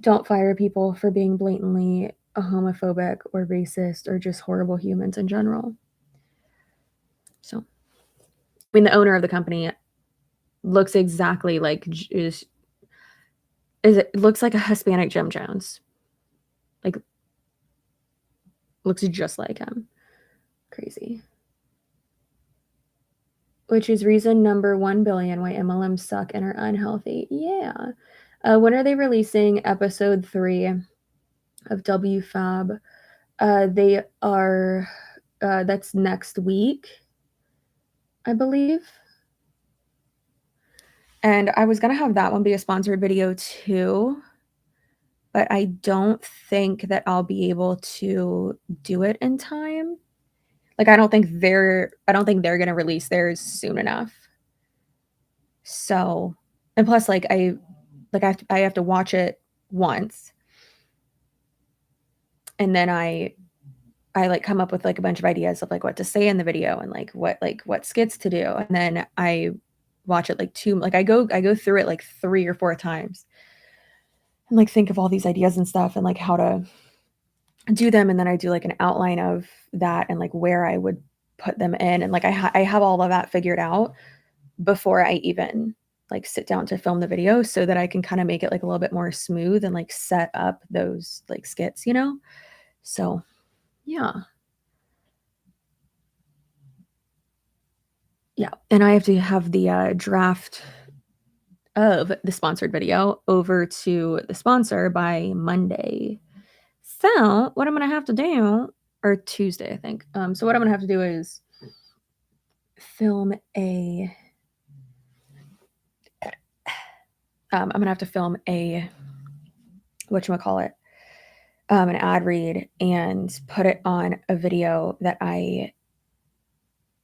don't fire people for being blatantly homophobic or racist or just horrible humans in general. So, I mean, the owner of the company looks exactly like it looks like a Hispanic Jim Jones. Like, looks just like him. Crazy. Which is reason number 1 billion why MLMs suck and are unhealthy. Yeah. When are they releasing episode 3 of WFAB? They are, that's next week, I believe. And I was going to have that one be a sponsored video too, but I don't think that I'll be able to do it in time. Like, I don't think they're going to release theirs soon enough. So, and plus like I have to watch it once. And then I like come up with like a bunch of ideas of like what to say in the video and like what skits to do. And then I watch it like I go through it like 3 or 4 times and like think of all these ideas and stuff and like how to do them. And then I do like an outline of that and like where I would put them in. And like I have all of that figured out before I even like sit down to film the video so that I can kind of make it like a little bit more smooth and like set up those like skits, you know? So yeah. Yeah. And I have to have the draft of the sponsored video over to the sponsor by Monday. So what I'm going to have to do, or Tuesday, I think. So what I'm going to have to do is film a, I'm going to have to film a, whatchamacallit, an ad read and put it on a video that I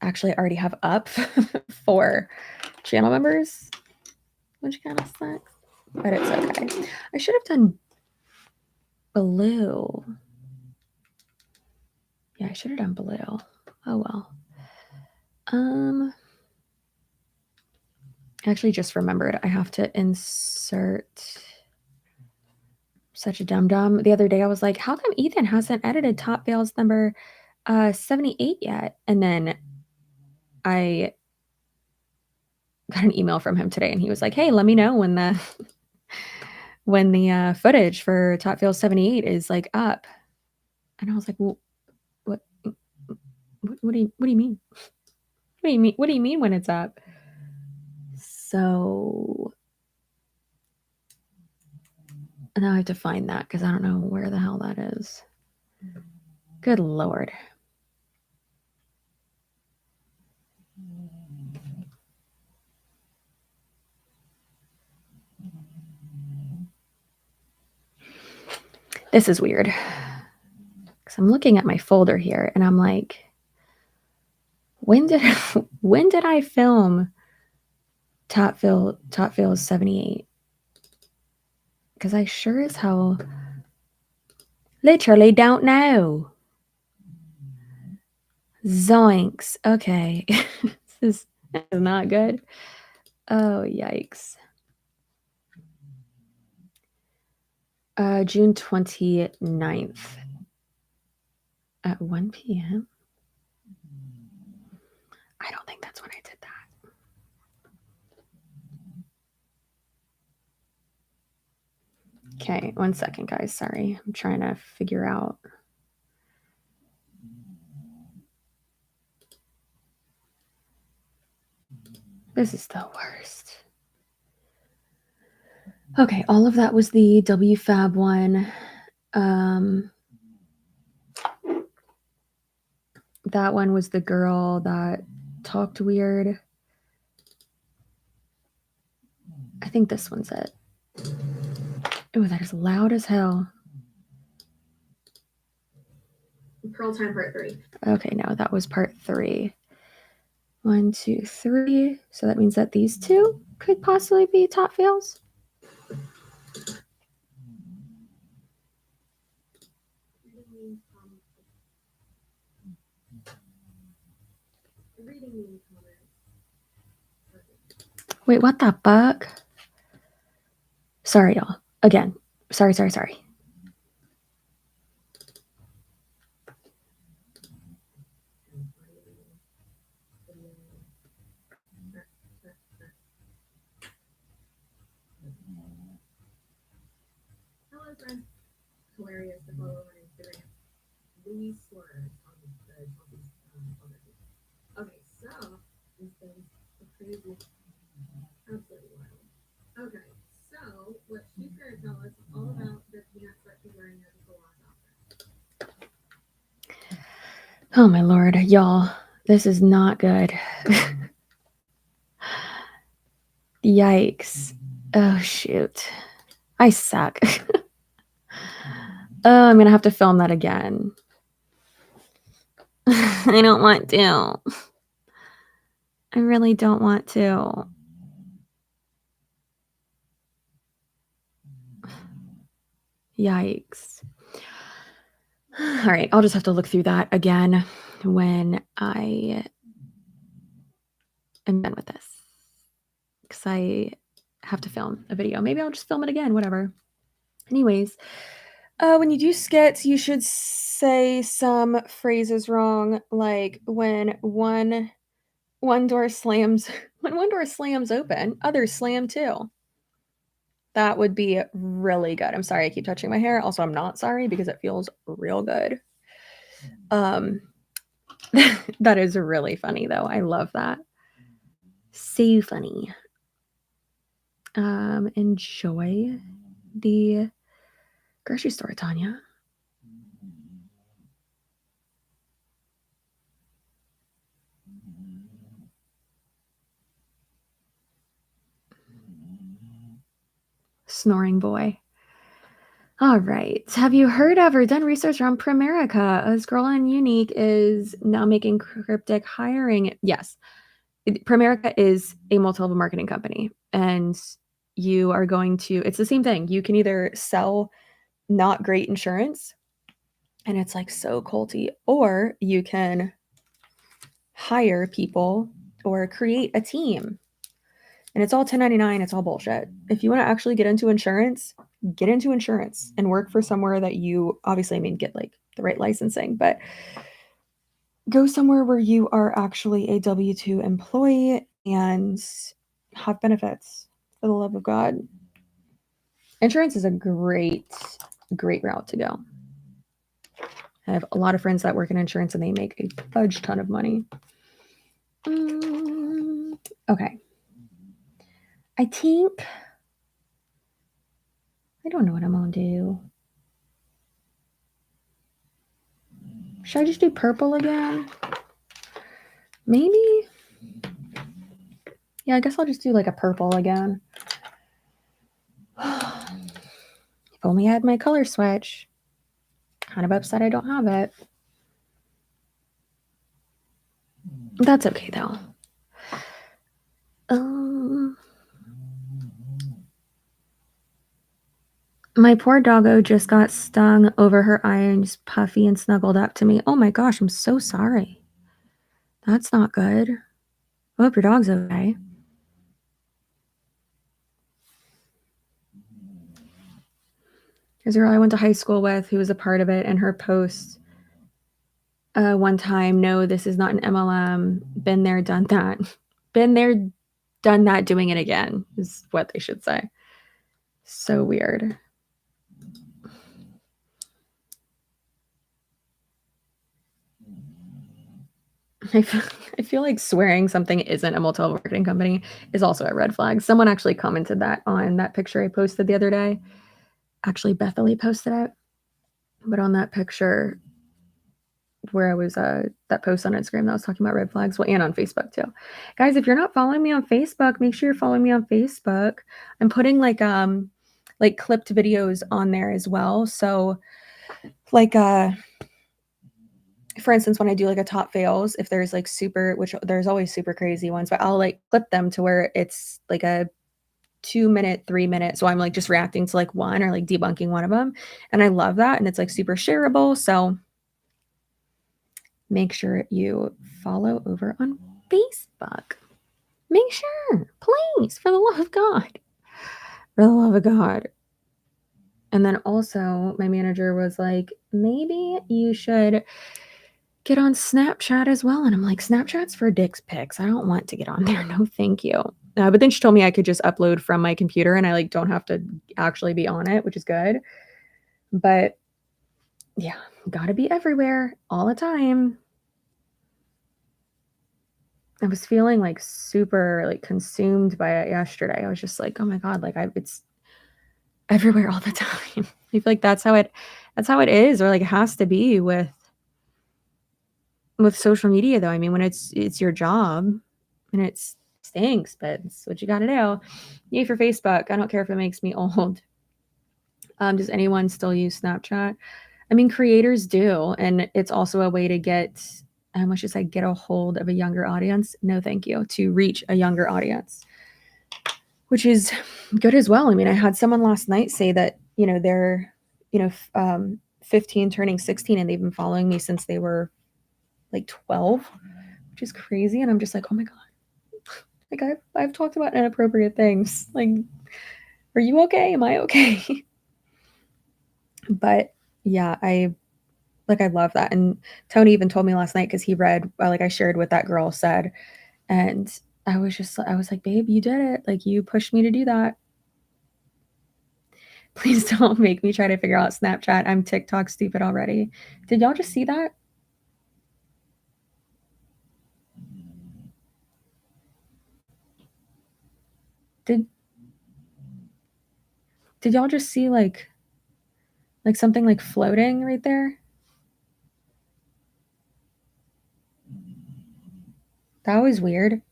actually already have up for channel members, which kind of sucks, but it's okay. I should have done blue. Yeah, I should have done blue. Oh well. I actually just remembered I have to insert. Such a dum-dum. The other day I was like, how come Ethan hasn't edited Top Fails number 78 yet? And then I got an email from him today and he was like, hey, let me know when the footage for Top Fails 78 is like up. And I was like, well, what do you mean? What do you mean when it's up? So now I have to find that because I don't know where the hell that is. Good Lord. This is weird. Because I'm looking at my folder here and I'm like, when did I film Top Fails 78? Because I sure as hell literally don't know. Zoinks. Okay. This is not good. Oh, yikes. June 29th at 1 p.m. I don't think that's when I did that. Okay, 1 second, guys. Sorry. I'm trying to figure out. This is the worst. Okay, all of that was the WFAB one. That one was the girl that talked weird. I think this one's it. Oh, that is loud as hell. Pearl time part 3. Okay, no, that was part 3. 1, 2, 3. So that means that these two could possibly be top fails. Wait, what the fuck? Sorry, y'all. Again. Sorry. Hello, friend. Hilarious to follow on Instagram. Suarez on the okay, so this thing's crazy, absolutely wild. Okay, so what she's gonna tell us all about the pants that she's wearing as a last outfit. Oh my lord, y'all. This is not good. Yikes. Oh shoot. I suck. Oh, I'm gonna have to film that again. I don't want to. I really don't want to. Yikes. All right, I'll just have to look through that again when I am done with this. Because I have to film a video. Maybe I'll just film it again, whatever. Anyways, when you do skits, you should say some phrases wrong, like when one door slams open, others slam too. That would be really good. I'm sorry I keep touching my hair. Also, I'm not sorry because it feels real good. That is really funny though. I love that. So funny. Enjoy the grocery store, Tanya. Snoring boy. All right. Have you heard of or done research on Primerica? A Scroll and Unique is now making cryptic hiring. Yes. Primerica is a multi-level marketing company, and you are going to, it's the same thing. You can either sell not great insurance, and it's like so culty, or you can hire people or create a team. And it's all 1099. It's all bullshit. If you want to actually get into insurance and work for somewhere that you obviously, get like the right licensing, but go somewhere where you are actually a W-2 employee and have benefits, for the love of God. Insurance is a great route to go. I have a lot of friends that work in insurance and they make a fudge ton of money. Okay. I think, I don't know what I'm gonna do. Should I just do purple again? Maybe? Yeah, I guess I'll just do like a purple again. If only I had my color switch. Kind of upset I don't have it. That's okay though. My poor doggo just got stung over her eye and just puffy and snuggled up to me. Oh my gosh, I'm so sorry. That's not good. I hope your dog's okay. There's a girl I went to high school with who was a part of it, and her post one time, no, this is not an MLM. Been there, done that. Been there, done that, doing it again is what they should say. So weird. I feel like swearing something isn't a multi-level marketing company is also a red flag. Someone actually commented that on that picture I posted the other day. Actually, Bethany posted it. But on that picture, where I was that post on Instagram that was talking about red flags. Well, and on Facebook too. Guys, if you're not following me on Facebook, make sure you're following me on Facebook. I'm putting like clipped videos on there as well. So like for instance, when I do like a top fails, if there's like super, which there's always super crazy ones, but I'll like clip them to where it's like a 2-minute, 3-minute. So I'm like just reacting to like one or like debunking one of them. And I love that. And it's like super shareable. So make sure you follow over on Facebook. Make sure, please, for the love of God. For the love of God. And then also my manager was like, maybe you should get on Snapchat as well. And I'm like, Snapchat's for dick pics. I don't want to get on there. No, thank you. But then she told me I could just upload from my computer and I like don't have to actually be on it, which is good. But yeah, gotta be everywhere all the time. I was feeling like super like consumed by it yesterday. I was just like, oh my God, like it's everywhere all the time. I feel like that's how it is, or like it has to be with social media though. I mean, when it's your job and it stinks, but it's what you gotta do. Yay for Facebook. I don't care if it makes me old. Does anyone still use Snapchat? I mean, creators do, and it's also a way to get, I wish I said get a hold of a younger audience. No, thank you. To reach a younger audience, which is good as well. I mean, I had someone last night say that, you know, they're, 15 turning 16 and they've been following me since they were like 12, which is crazy. And I'm just like, oh my God. Like I've talked about inappropriate things. Like, are you okay? Am I okay? But yeah, I love that. And Tony even told me last night because he read, like I shared what that girl said. And I was like, babe, you did it. Like you pushed me to do that. Please don't make me try to figure out Snapchat. I'm TikTok stupid already. Did y'all just see that? Did y'all just see like something like floating right there? That was weird.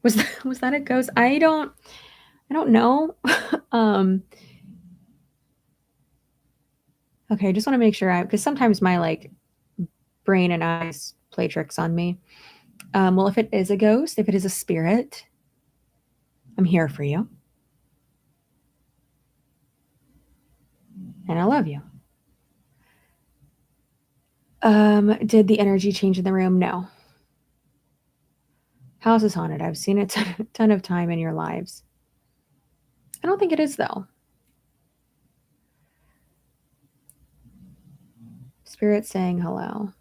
Was that a ghost? I don't know. Okay, I just want to make sure because sometimes my like brain and eyes play tricks on me. Well, if it is a ghost, if it is a spirit, I'm here for you. And I love you. Did the energy change in the room? No. House is haunted. I've seen it a ton of time in your lives. I don't think it is, though. Spirit saying hello.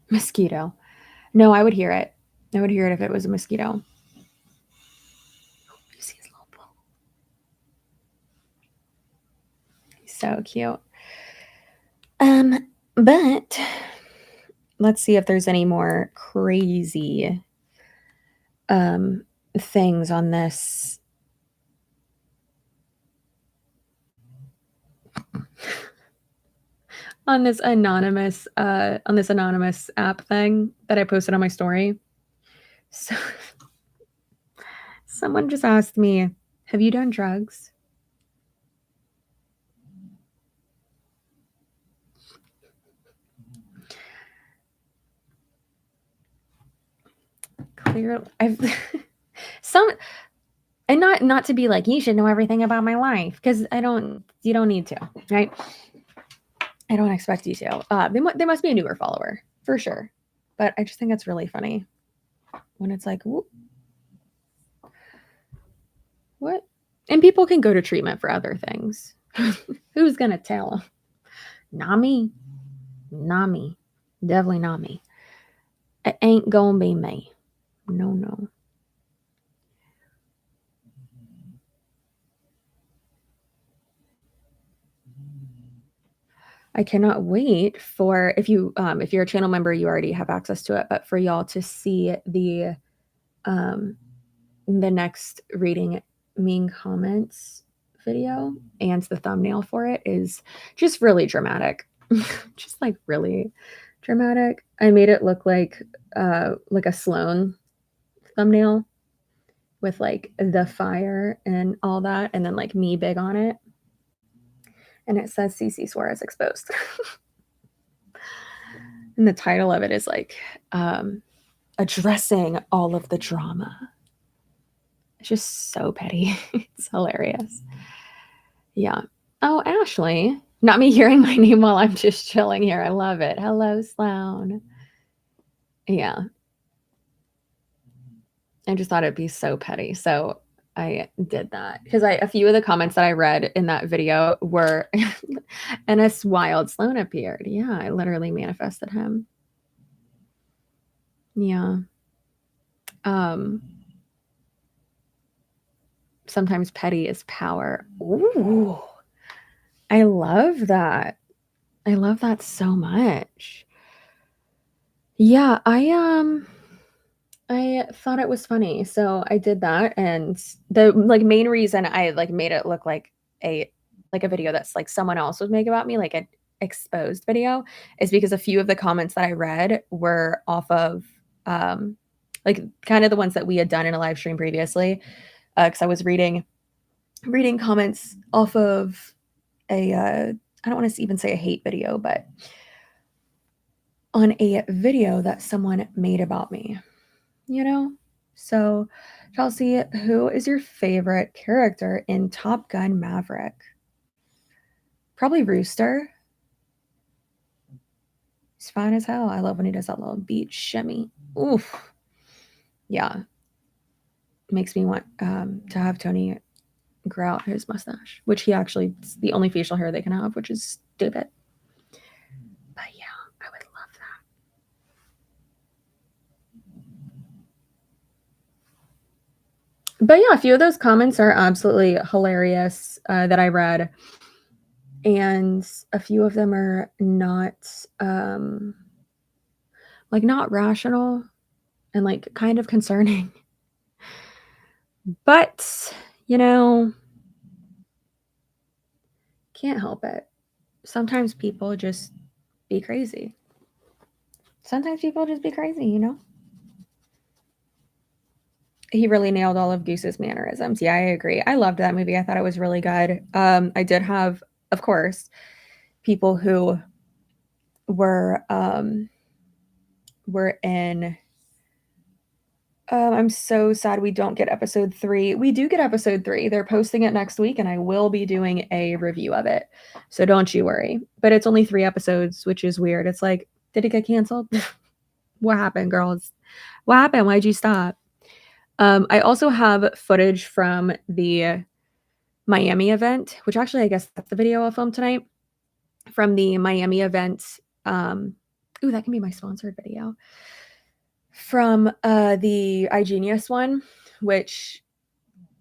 Mosquito. No, I would hear it. I would hear it if it was a mosquito. You see his little ball. He's so cute. But let's see if there's any more crazy things on this. On this anonymous app thing that I posted on my story. So someone just asked me, have you done drugs? Clearly, I've and not to be like, you should know everything about my life, because you don't need to, right? I don't expect you to. They must be a newer follower for sure, but I just think it's really funny when it's like, whoop, what? And people can go to treatment for other things. Who's gonna tell them? Not me. Not me. Definitely not me. It ain't gonna be me. No. I cannot wait for if you're a channel member, you already have access to it, but for y'all to see the the next reading mean comments video, and the thumbnail for it is just really dramatic. Just like really dramatic. I made it look like a Sloan thumbnail with like the fire and all that, and then like me big on it. And it says CCsuarez exposed. And the title of it is like addressing all of the drama. It's just so petty. It's hilarious. Yeah. Oh, Ashley. Not me hearing my name while I'm just chilling here. I love it. Hello, Sloan. Yeah. I just thought it'd be so petty. So I did that because a few of the comments that I read in that video were, and a wild Sloan appeared. Yeah, I literally manifested him. Yeah. Sometimes petty is power. Ooh, I love that. I love that so much. Yeah, I thought it was funny, so I did that, and the like main reason I like made it look like a video that's like someone else would make about me, like an exposed video, is because a few of the comments that I read were off of like kind of the ones that we had done in a live stream previously, because I was reading comments off of a I don't want to even say a hate video, but on a video that someone made about me, you know? So, Chelsea, who is your favorite character in Top Gun Maverick? Probably Rooster. He's fine as hell. I love when he does that little beat shimmy. Oof. Yeah. Makes me want to have Tony grow out his mustache, which he actually, it's the only facial hair they can have, which is stupid. But yeah, I would love that. But yeah, a few of those comments are absolutely hilarious that I read. And a few of them are not like not rational and like kind of concerning. But, you know, can't help it. Sometimes people just be crazy. Sometimes people just be crazy, you know? He really nailed all of Goose's mannerisms. Yeah, I agree. I loved that movie. I thought it was really good. I did have, of course, people who were in I'm so sad we don't get episode 3. We do get episode 3. They're posting it next week, and I will be doing a review of it. So don't you worry. But it's only 3 episodes, which is weird. It's like, did it get canceled? What happened, girls? What happened? Why'd you stop? I also have footage from the Miami event, which actually I guess that's the video I'll film tonight. From the Miami event. Ooh, that can be my sponsored video. From the iGenius one, which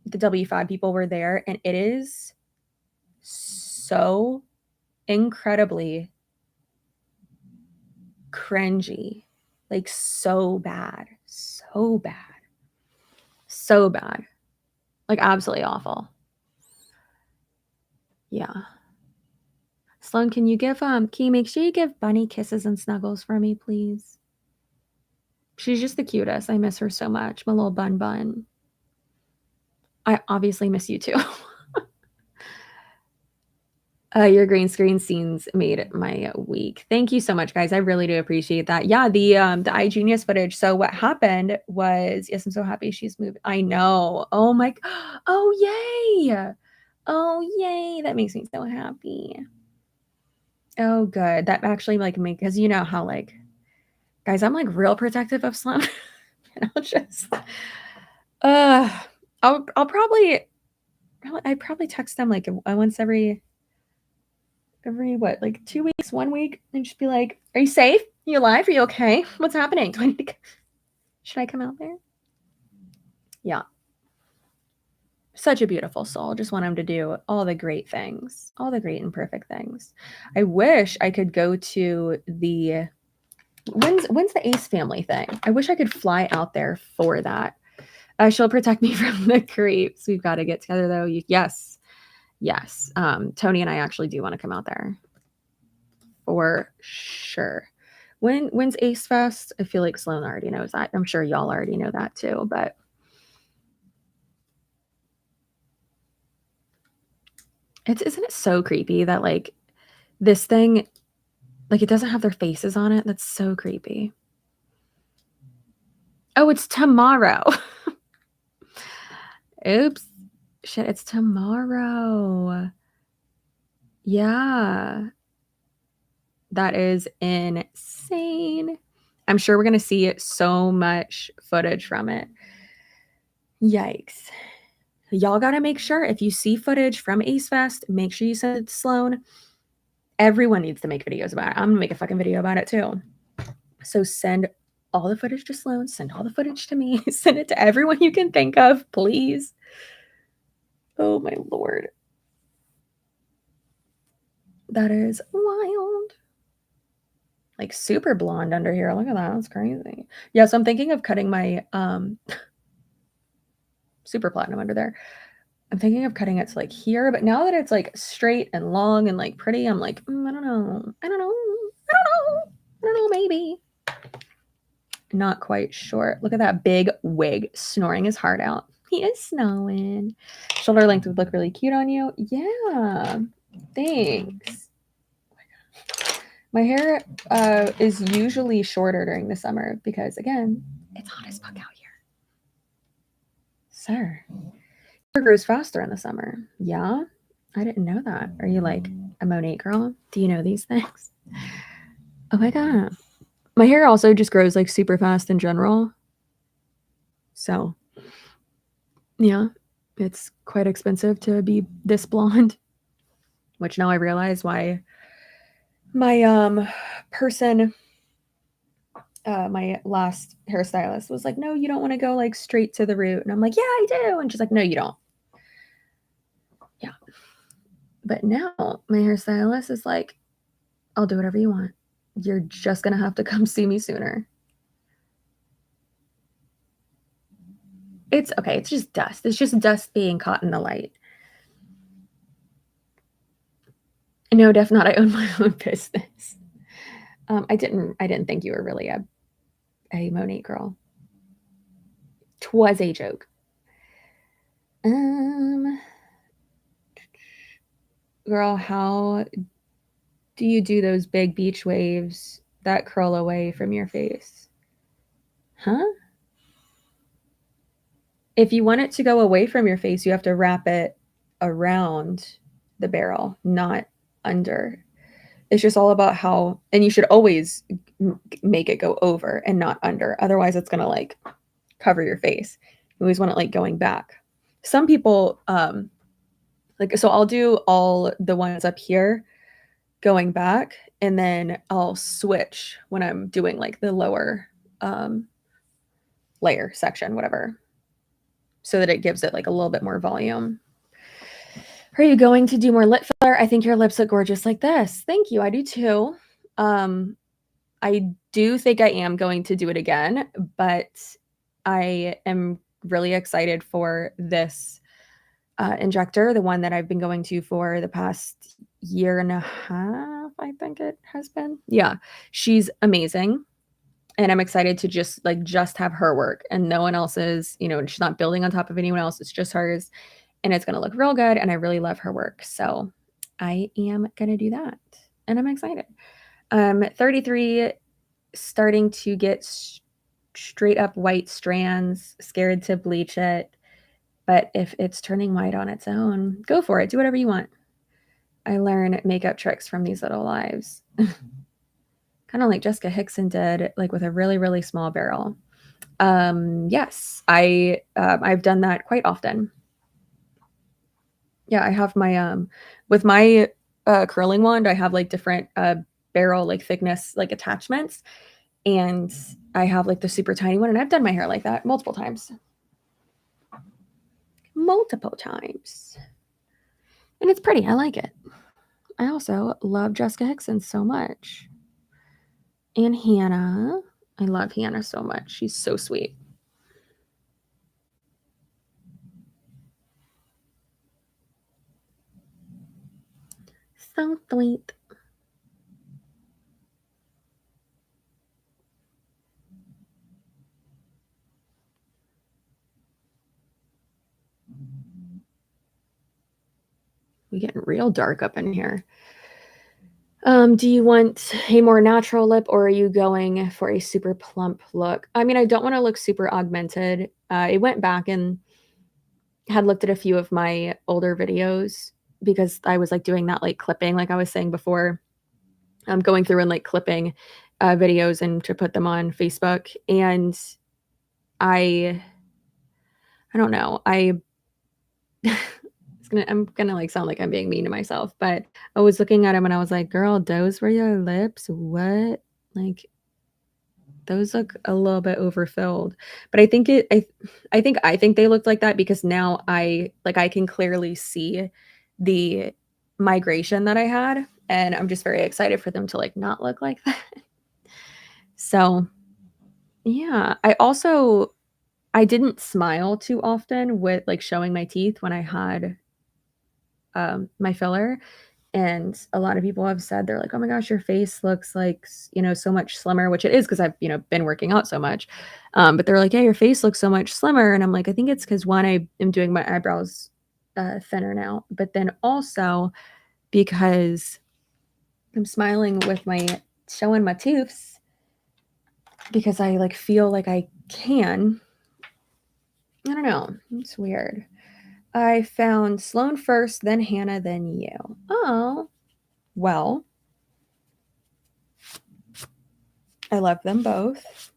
the W5 people were there, and it is so incredibly cringy, like so bad, like absolutely awful. Yeah. Sloan, can you make sure you give Bunny kisses and snuggles for me, please? She's just the cutest. I miss her so much. My little bun. I obviously miss you too. Your green screen scenes made my week. Thank you so much, guys. I really do appreciate that. Yeah, the iGenius footage. So what happened was, yes, I'm so happy she's moved. I know. Oh my, oh yay. Oh yay. That makes me so happy. Oh good. That actually like because you know how like, guys, I'm like real protective of Sloan. And I'll just, I'll probably text them like once every what, like 2 weeks, 1 week, and just be like, are you safe? Are you alive? Are you okay? What's happening? Should I come out there? Yeah. Such a beautiful soul. Just want him to do all the great things, all the great and perfect things. I wish I could go to the, when's the Ace family thing? I wish I could fly out there for that. She'll protect me from the creeps. We've got to get together though. Yes. Yes. Tony and I actually do want to come out there. For sure. When's Ace Fest? I feel like Sloan already knows that. I'm sure y'all already know that too, but isn't it so creepy that like this thing, like it doesn't have their faces on it? That's so creepy. Oh, it's tomorrow. Oops. Shit, it's tomorrow. Yeah. That is insane. I'm sure we're going to see so much footage from it. Yikes. Y'all got to make sure if you see footage from Ace Fest, make sure you send it to Sloan. Everyone needs to make videos about it. I'm going to make a fucking video about it too. So send all the footage to Sloan. Send all the footage to me. Send it to everyone you can think of, please. Oh my Lord. That is wild. Like super blonde under here. Look at that. That's crazy. Yeah, so I'm thinking of cutting my super platinum under there. I'm thinking of cutting it to like here, but now that it's like straight and long and like pretty, I'm like, I don't know. I don't know, maybe. Not quite sure. Look at that big wig snoring his heart out. He is snowing. Shoulder length would look really cute on you. Yeah. Thanks. My hair is usually shorter during the summer because, again, it's hot as fuck out here. Sir. Hair grows faster in the summer. Yeah? I didn't know that. Are you like a Monate girl? Do you know these things? Oh my God. My hair also just grows like super fast in general. So, yeah, it's quite expensive to be this blonde, which now I realize why my person, my last hairstylist was like, no, you don't want to go like straight to the root. And I'm like, yeah, I do. And she's like, no, you don't. Yeah. But now my hairstylist is like, I'll do whatever you want. You're just going to have to come see me sooner. It's okay. It's just dust. It's just dust being caught in the light. No, def not. I own my own business. I didn't think you were really a Monate girl. 'Twas a joke. Girl, how do you do those big beach waves that curl away from your face? Huh? If you want it to go away from your face, you have to wrap it around the barrel, not under. It's just all about how, and you should always make it go over and not under. Otherwise, it's going to like cover your face. You always want it like going back. Some people, like, so I'll do all the ones up here going back, and then I'll switch when I'm doing like the lower layer section, whatever, so that it gives it like a little bit more volume. Are you going to do more lip filler? I think your lips look gorgeous like this. Thank you. I do too. I do think I am going to do it again, but I am really excited for this injector, the one that I've been going to for the past year and a half, I think it has been. Yeah, she's amazing. And I'm excited to just have her work and no one else's, she's not building on top of anyone else. It's just hers and it's going to look real good. And I really love her work. So I am going to do that and I'm excited. 33, starting to get straight up white strands, scared to bleach it. But if it's turning white on its own, go for it. Do whatever you want. I learn makeup tricks from these little lives. Kind of like Jessica Hickson did, like with a really, really small barrel. Yes, I've done that quite often. Yeah, I have my, with my curling wand, I have like different barrel, like thickness, like attachments. And I have like the super tiny one and I've done my hair like that multiple times. And it's pretty. I like it. I also love Jessica Hickson so much. And Hannah. I love Hannah so much. She's so sweet. So sweet. We getting real dark up in here. Do you want a more natural lip or are you going for a super plump look? I mean, I don't want to look super augmented. I went back and had looked at a few of my older videos because I was like doing that like clipping, like I was saying before. I'm going through and like clipping videos and to put them on Facebook. And I don't know. I'm gonna like sound like I'm being mean to myself, but I was looking at him and I was like, girl, those were your lips? What? Like those look a little bit overfilled. But I think I think they looked like that because now I can clearly see the migration that I had. And I'm just very excited for them to like not look like that. So yeah. I didn't smile too often with like showing my teeth when I had my filler. And a lot of people have said, they're like, oh my gosh, your face looks like, so much slimmer, which it is because I've, been working out so much. But they're like, yeah, your face looks so much slimmer. And I'm like, I think it's because one, I am doing my eyebrows thinner now, but then also because I'm smiling with showing my teeths because I like feel like I can. I don't know. It's weird. I found Sloan first, then Hannah, then you. Oh, well, I love them both.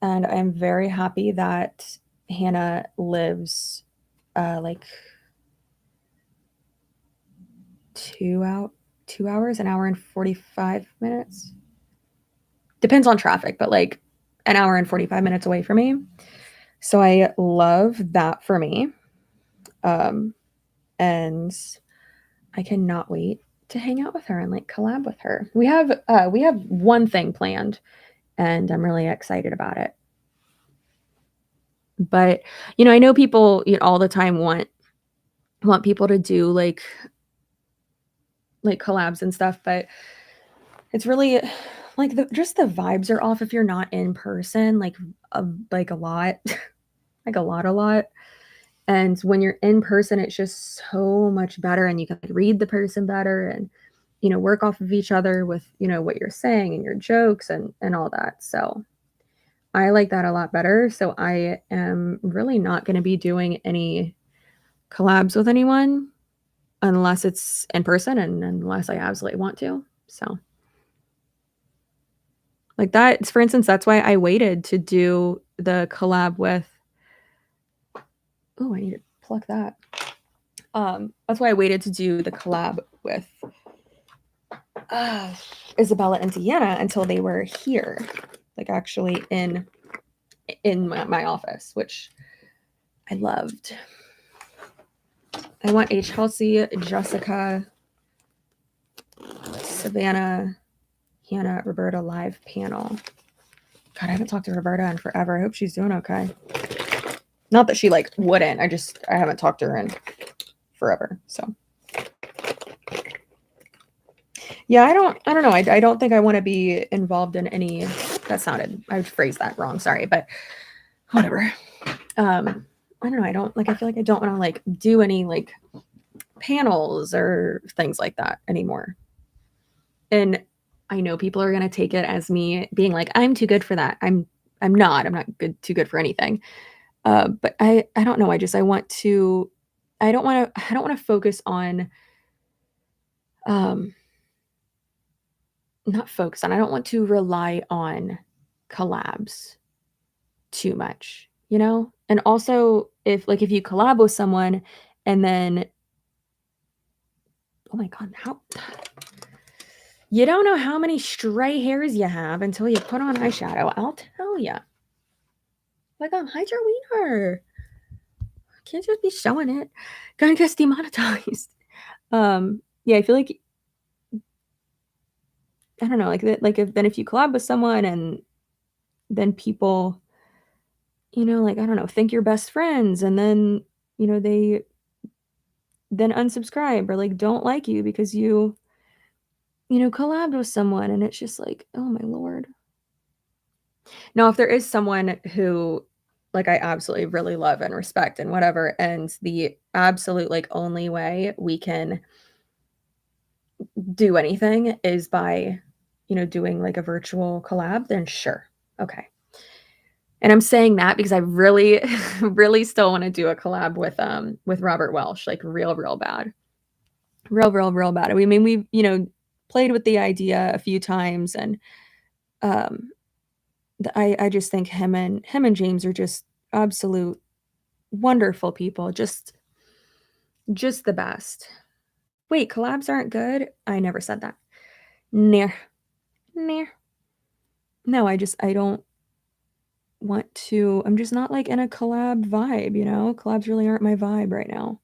And I'm very happy that Hannah lives like 2 hours, an hour and 45 minutes. Depends on traffic, but like an hour and 45 minutes away from me. So I love that for me. And I cannot wait to hang out with her and like collab with her. We have one thing planned and I'm really excited about it. But I know people all the time want people to do like collabs and stuff, but it's really like just the vibes are off if you're not in person like a lot like a lot. And when you're in person it's just so much better and you can like read the person better and work off of each other with what you're saying and your jokes and all that. So I like that a lot better. So I am really not going to be doing any collabs with anyone unless it's in person and unless I absolutely want to. So like that, for instance, that's why I waited to do the collab with, oh, I need to pluck that. That's why I waited to do the collab with Isabella and Deanna until they were here, like actually in my office, which I loved. I want a Chelsea, Jessica, Savannah, Hannah, Roberta live panel. God, I haven't talked to Roberta in forever. I hope she's doing okay. Not that she like wouldn't. I haven't talked to her in forever. So yeah, I don't know. I don't think I want to be involved in any. I phrased that wrong. Sorry, but whatever. I don't know. I feel like I don't want to like do any like panels or things like that anymore. And I know people are going to take it as me being like, I'm too good for that. I'm not too good for anything. But I don't know. I don't want to focus on, not focus on, I don't want to rely on collabs too much, And also if you collab with someone and then, oh my God, you don't know how many stray hairs you have until you put on eyeshadow. I'll tell you. Like, hide your wiener. Can't just be showing it. Gonna get demonetized. Yeah, I feel like I don't know, if you collab with someone and then people, I don't know, think you're best friends and then, they then unsubscribe or like don't like you because you collabed with someone, and it's just like, oh my Lord. Now, if there is someone who like I absolutely really love and respect and whatever, and the absolute like only way we can do anything is by, doing like a virtual collab, then sure. Okay. And I'm saying that because I really, really still want to do a collab with Robert Welsh, like real bad. Real bad. I mean, we've, played with the idea a few times, and um I just think him and James are just absolute wonderful people. Just the best. Wait, collabs aren't good? I never said that. Nah. Nah. No, I don't want to. I'm just not like in a collab vibe, Collabs really aren't my vibe right now.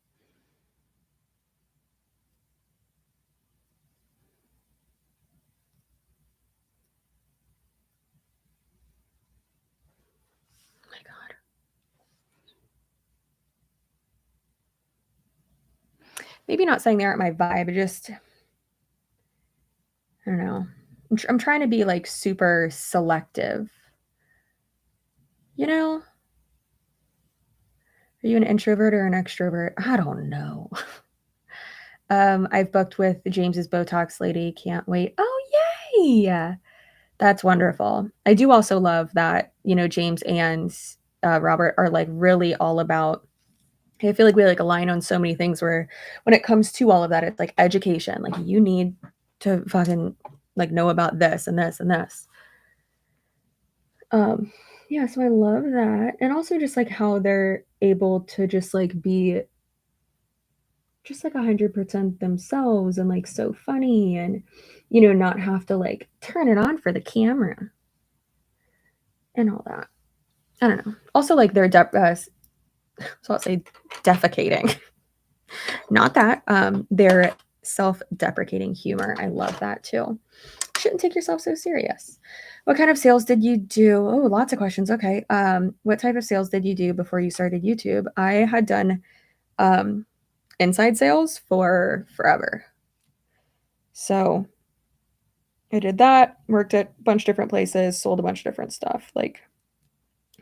Oh my God. Maybe not saying they aren't my vibe, just I don't know. I'm trying to be like super selective. Are you an introvert or an extrovert? I don't know. I've booked with James's Botox lady. Can't wait. Oh, yay! That's wonderful. I do also love that, James and Robert are like really all about. I feel like we like align on so many things where when it comes to all of that, it's like education. Like you need to fucking like know about this and this and this. Yeah, so I love that. And also just like how they're able to just like be just like 100% themselves and like so funny and not have to like turn it on for the camera and all that. I don't know. Also like they're so I'll say defecating. Not that. Their self-deprecating humor. I love that too. Shouldn't take yourself so serious. What kind of sales did you do? Oh, lots of questions. Okay. What type of sales did you do before you started YouTube? I had done inside sales for forever. So I did that, worked at a bunch of different places, sold a bunch of different stuff, like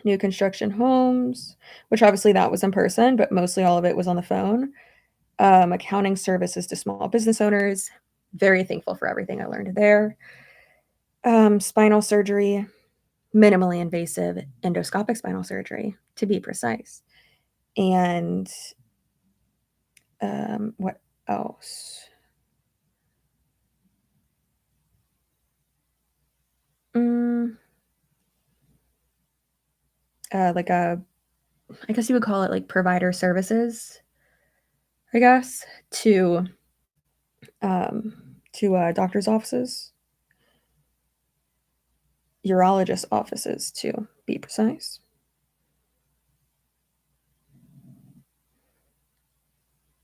new construction homes, which obviously that was in person, but mostly all of it was on the phone. Accounting services to small business owners. Very thankful for everything I learned there. Spinal surgery, minimally invasive endoscopic spinal surgery, to be precise. And what else? Like I guess you would call it like provider services, I guess, to doctor's offices, urologist offices, to be precise.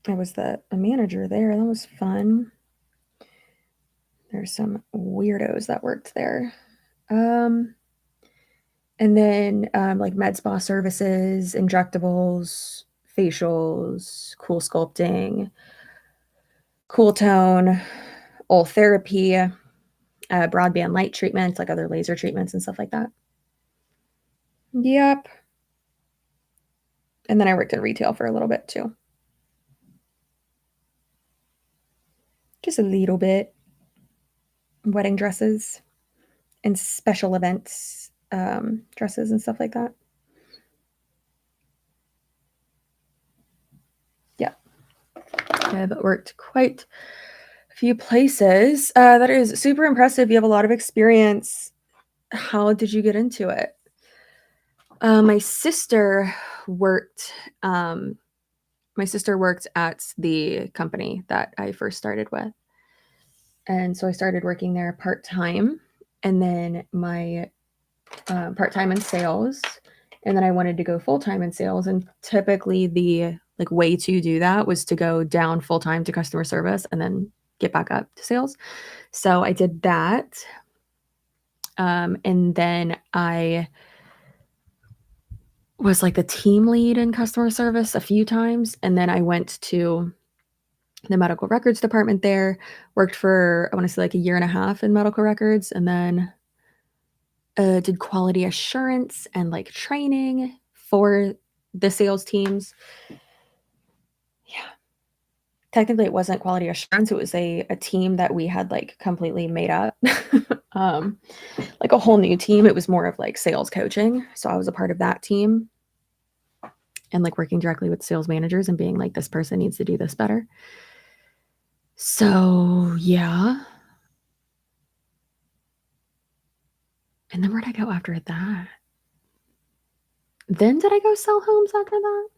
I was a manager there. That was fun. There's some weirdos that worked there. And then like med spa services, injectables, facials, cool sculpting, cool tone, oil therapy, broadband light treatments, like other laser treatments and stuff like that. Yep. And then I worked in retail for a little bit too. Just a little bit. Wedding dresses and special events dresses and stuff like that. Yeah. I've worked quite a few places. That is super impressive. You have a lot of experience. How did you get into it? My sister worked at the company that I first started with. And so I started working there part-time, and then my part-time in sales, and then I wanted to go full-time in sales. And typically the like way to do that was to go down full-time to customer service and then get back up to sales. So I did that. And then I was like the team lead in customer service a few times. And then I went to the medical records department there, worked for, I want to say like a year and a half in medical records, and then did quality assurance and like training for the sales teams. Yeah. Technically, it wasn't quality assurance. It was a team that we had like completely made up, like a whole new team. It was more of like sales coaching. So I was a part of that team and like working directly with sales managers and being like, this person needs to do this better. So yeah. And then where'd I go after that? Then did I go sell homes after that?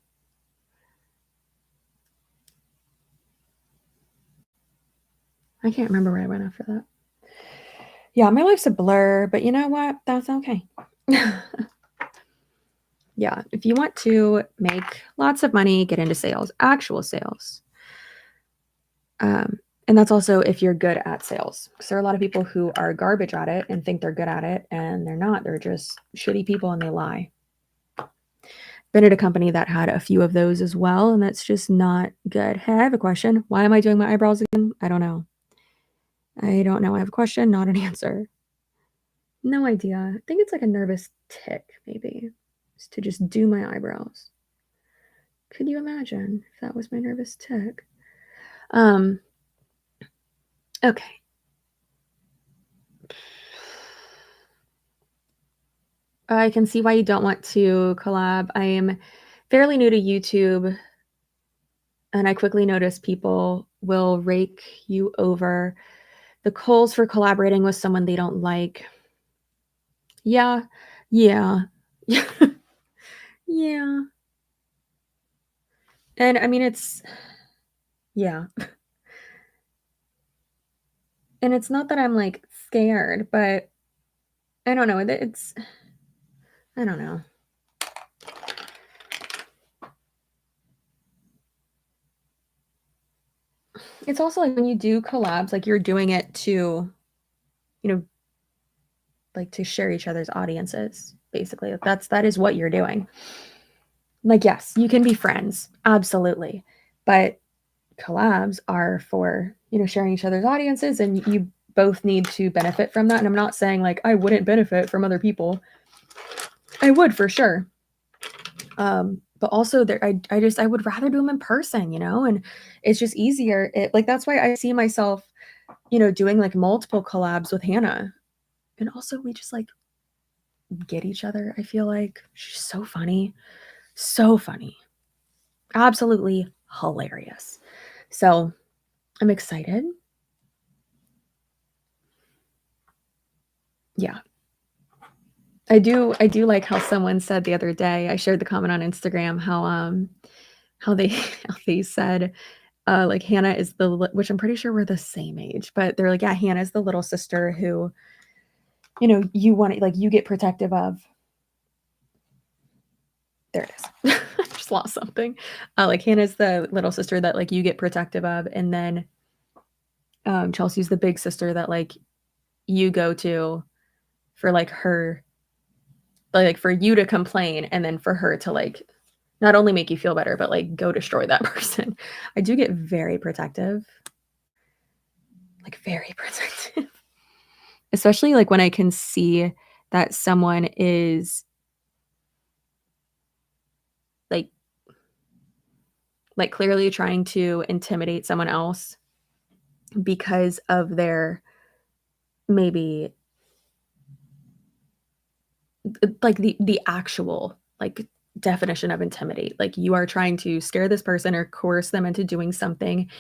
I can't remember where I went after that. Yeah, my life's a blur, but you know what? That's okay. Yeah, if you want to make lots of money, get into sales, actual sales. And that's also if you're good at sales. Because there are a lot of people who are garbage at it and think they're good at it, and they're not. They're just shitty people and they lie. Been at a company that had a few of those as well, and that's just not good. Hey, I have a question. Why am I doing my eyebrows again? I don't know. I have a question, not an answer. No idea. I think it's like a nervous tick, maybe. Just to just do my eyebrows. Could you imagine if that was my nervous tick? Okay. I can see why you don't want to collab. I am fairly new to YouTube, and I quickly notice people will rake you over the coals for collaborating with someone they don't like. Yeah. Yeah. Yeah. And I mean, yeah. And it's not that I'm like scared, but I don't know. I don't know. It's also like when you do collabs, like you're doing it to, like to share each other's audiences, basically. That is what you're doing. Like, yes, you can be friends, absolutely. But collabs are for, sharing each other's audiences, and you both need to benefit from that. And I'm not saying like I wouldn't benefit from other people. I would for sure. But also I would rather do them in person, and it's just easier. That's why I see myself, doing like multiple collabs with Hannah. And also we just like get each other. I feel like she's so funny. So funny. Absolutely hilarious. So I'm excited. Yeah. I do like how someone said the other day, I shared the comment on Instagram, how they said, like Hannah is which I'm pretty sure we're the same age, but they're like, yeah, Hannah is the little sister who, you want like you get protective of. There it is. I just lost something. Like Hannah's the little sister that like you get protective of, and then Chelsea's the big sister that like you go to for like her, like for you to complain, and then for her to like not only make you feel better, but like go destroy that person. I do get very protective. Like very protective. Especially like when I can see that someone is like clearly trying to intimidate someone else because of their maybe like the actual like definition of intimidate. Like you are trying to scare this person or coerce them into doing something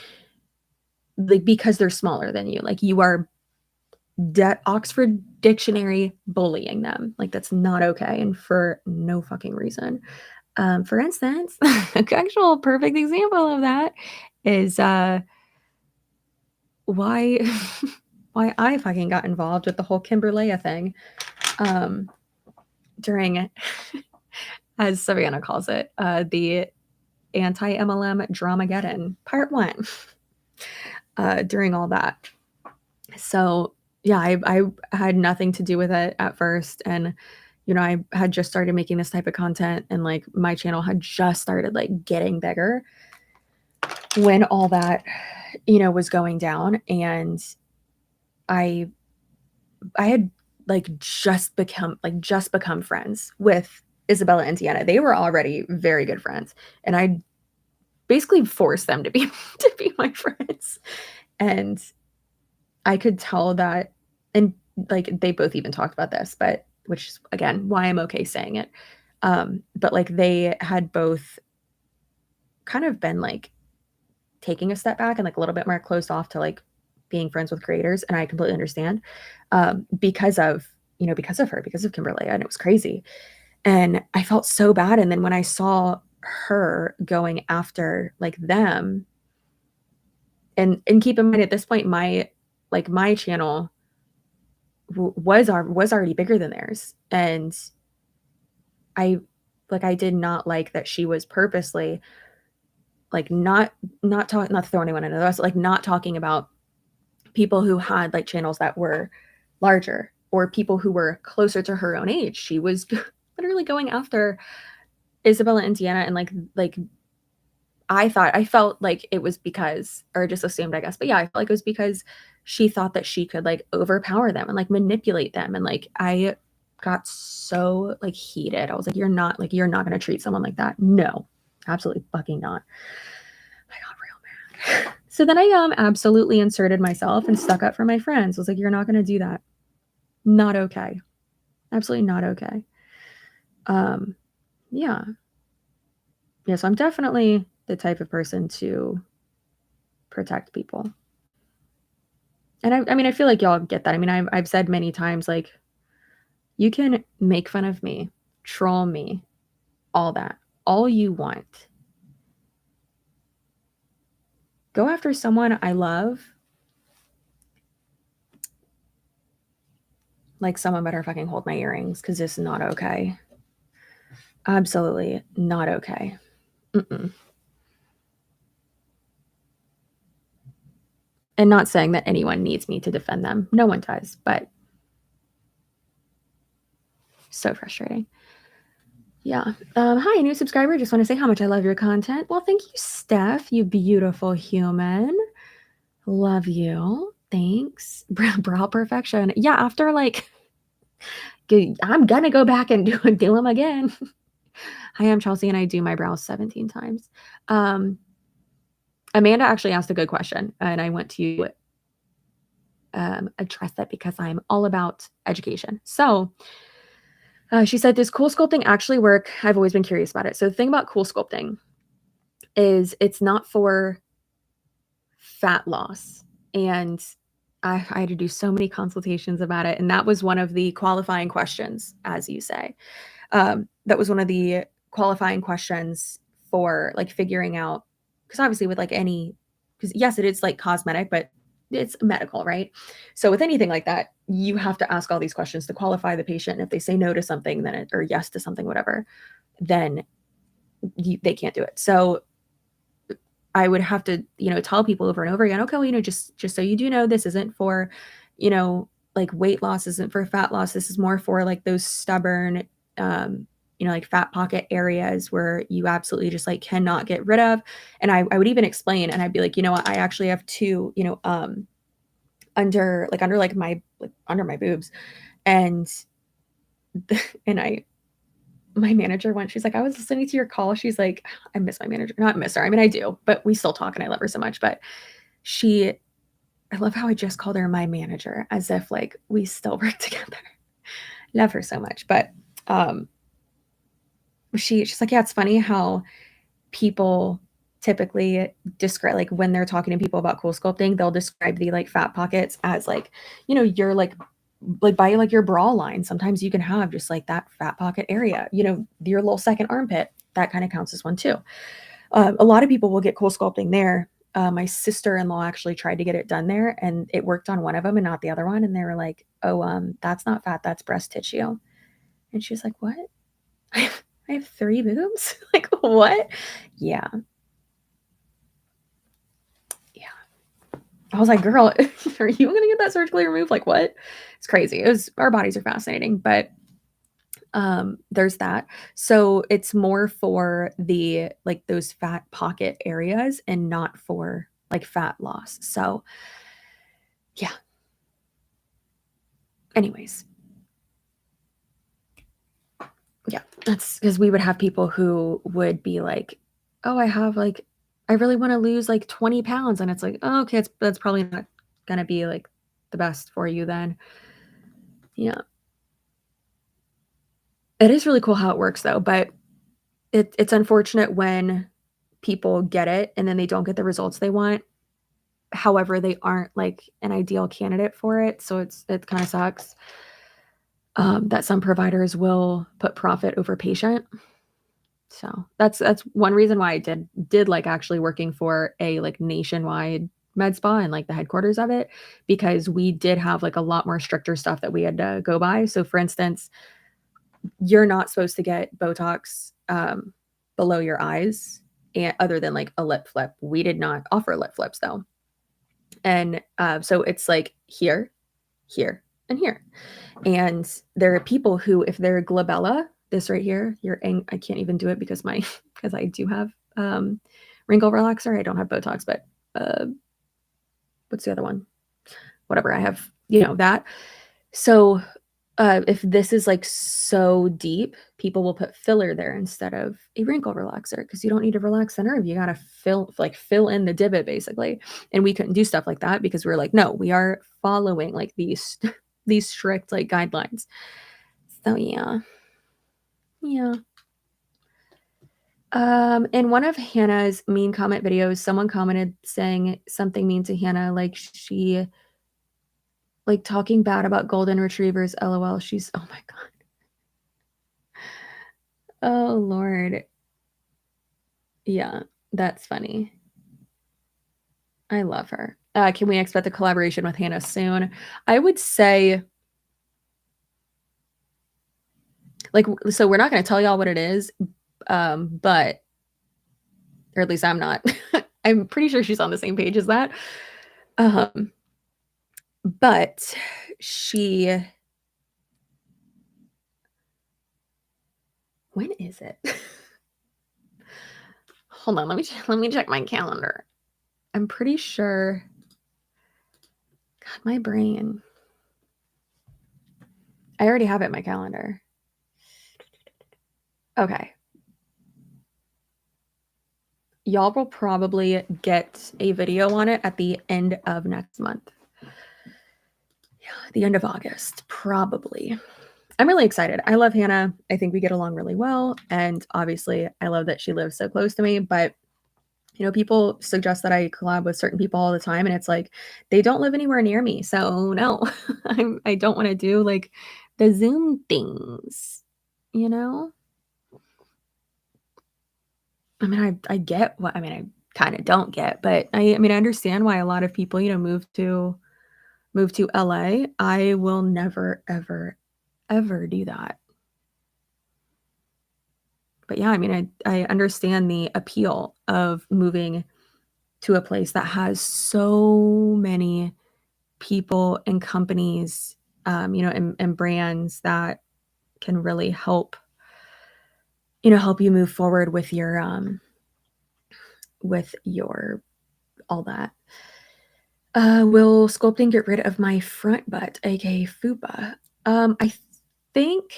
like because they're smaller than you. Like you are Oxford Dictionary bullying them. Like that's not okay, and for no fucking reason. For instance, an actual perfect example of that is why why I fucking got involved with the whole Kimberlea thing during, as Savannah calls it, the Anti-MLM Dramageddon Part 1 during all that. So yeah, I had nothing to do with it at first, and I had just started making this type of content, and like my channel had just started like getting bigger. when all that, you know, was going down, and I had just become friends with Isabella and Tiana. They were already very good friends, and I basically forced them to be my friends. And I could tell that, and like they both even talked about this, but which is again why I'm okay saying it. But like they had both kind of been like taking a step back and like a little bit more closed off to like being friends with creators, and I completely understand, because of, you know, because of her, because of Kimberly, and it was crazy, and I felt so bad. And then when I saw her going after like them, and keep in mind at this point my channel was already bigger than theirs, and I did not like that she was purposely like not to throw anyone under the bus, like not talking about people who had like channels that were larger or people who were closer to her own age. She was literally going after Isabella and Deanna, and I felt like it was because, or just assumed, I guess, but yeah, I felt like it was because she thought that she could like overpower them and like manipulate them. And like I got so like heated. I was like, you're not going to treat someone like that. No, absolutely fucking not. I got real mad. So then I absolutely inserted myself and stuck up for my friends. I was like, you're not going to do that. Not okay. Absolutely not okay. Yeah. Yeah, so I'm definitely the type of person to protect people. And I mean, I feel like y'all get that. I mean, I've said many times, like, you can make fun of me, troll me, all that, all you want. Go after someone I love. Like, someone better fucking hold my earrings, because this is not okay. Absolutely not okay. Mm-mm. And not saying that anyone needs me to defend them. No one does, but so frustrating. Yeah. Hi, new subscriber. Just want to say how much I love your content. Well, thank you, Steph, you beautiful human. Love you. Thanks. Brow perfection. Yeah, after like, I'm gonna go back and do them again. Hi, I'm Chelsea, and I do my brows 17 times. Amanda actually asked a good question, and I want to address that because I'm all about education. So she said, does cool sculpting actually work? I've always been curious about it. So the thing about cool sculpting is it's not for fat loss. And I had to do so many consultations about it. And that was one of the qualifying questions, as you say. That was one of the qualifying questions for like figuring out, because obviously with like any, because yes, it is like cosmetic, but it's medical, right? So with anything like that, you have to ask all these questions to qualify the patient. And if they say no to something, then or yes to something, whatever, then they can't do it. So I would have to, you know, tell people over and over again, okay, well, you know, just so you do know, this isn't for, you know, like weight loss, isn't for fat loss. This is more for like those stubborn, you know, like fat pocket areas where you absolutely just like cannot get rid of. And I would even explain, and I'd be like, you know what, I actually have two, you know, under my boobs. And my manager went, she's like, I was listening to your call. She's like, I miss my manager. Not miss her. I mean, I do, but we still talk and I love her so much. But I love how I just called her my manager as if like we still work together. Love her so much. But she's like, yeah, it's funny how people typically describe, like when they're talking to people about cool sculpting, they'll describe the like fat pockets as like, you know, you're like by like your bra line. Sometimes you can have just like that fat pocket area, you know, your little second armpit, that kind of counts as one too. A lot of people will get cool sculpting there. My sister-in-law actually tried to get it done there, and it worked on one of them and not the other one. And they were like, oh, that's not fat, that's breast tissue. And she's like, what? I have 3 boobs? Like, what? Yeah. I was like, girl, are you going to get that surgically removed? Like, what? It's crazy. Our bodies are fascinating. But There's that. So it's more for the like those fat pocket areas and not for like fat loss. So yeah. Anyways. Yeah, that's because we would have people who would be like, "Oh, I really want to lose like 20 pounds." And it's like, "Oh, okay, that's probably not gonna be like the best for you then." Yeah. It is really cool how it works though, but it's unfortunate when people get it and then they don't get the results they want. However, they aren't like an ideal candidate for it. So it kind of sucks that some providers will put profit over patient. So that's one reason why I did like actually working for a like nationwide med spa and like the headquarters of it, because we did have like a lot more stricter stuff that we had to go by. So for instance, you're not supposed to get Botox below your eyes, and other than like a lip flip. We did not offer lip flips though. And so it's like here, here, and here. And there are people who, if they're glabella, this right here, I can't even do it because because I do have wrinkle relaxer. I don't have Botox, but what's the other one? Whatever. I have, that. So if this is like so deep, people will put filler there instead of a wrinkle relaxer because you don't need to relax the nerve. You got to fill in the divot basically. And we couldn't do stuff like that because we were like, no, we are following like these these strict like guidelines. So yeah. Yeah. In one of Hannah's mean comment videos, someone commented saying something mean to Hannah, like she like talking bad about golden retrievers. LOL. She's oh my god. Oh Lord. Yeah, that's funny. I love her. Can we expect a collaboration with Hannah soon? I would say like so we're not going to tell y'all what it is, but or at least I'm not. I'm pretty sure she's on the same page as that. But when is it? Hold on, let me check my calendar. I'm pretty sure. God, my brain. I already have it in my calendar. Okay. Y'all will probably get a video on it at the end of next month. Yeah, the end of August, probably. I'm really excited. I love Hannah. I think we get along really well. And obviously, I love that she lives so close to me. But, people suggest that I collab with certain people all the time. And it's like, they don't live anywhere near me. So, no, I don't want to do like the Zoom things, you know? I mean, I get what, I kind of don't get, but I understand why a lot of people, move to LA. I will never, ever, ever do that. But yeah, I understand the appeal of moving to a place that has so many people and companies, and brands that can really help you move forward with your all that. Will sculpting get rid of my front butt, aka fupa? I think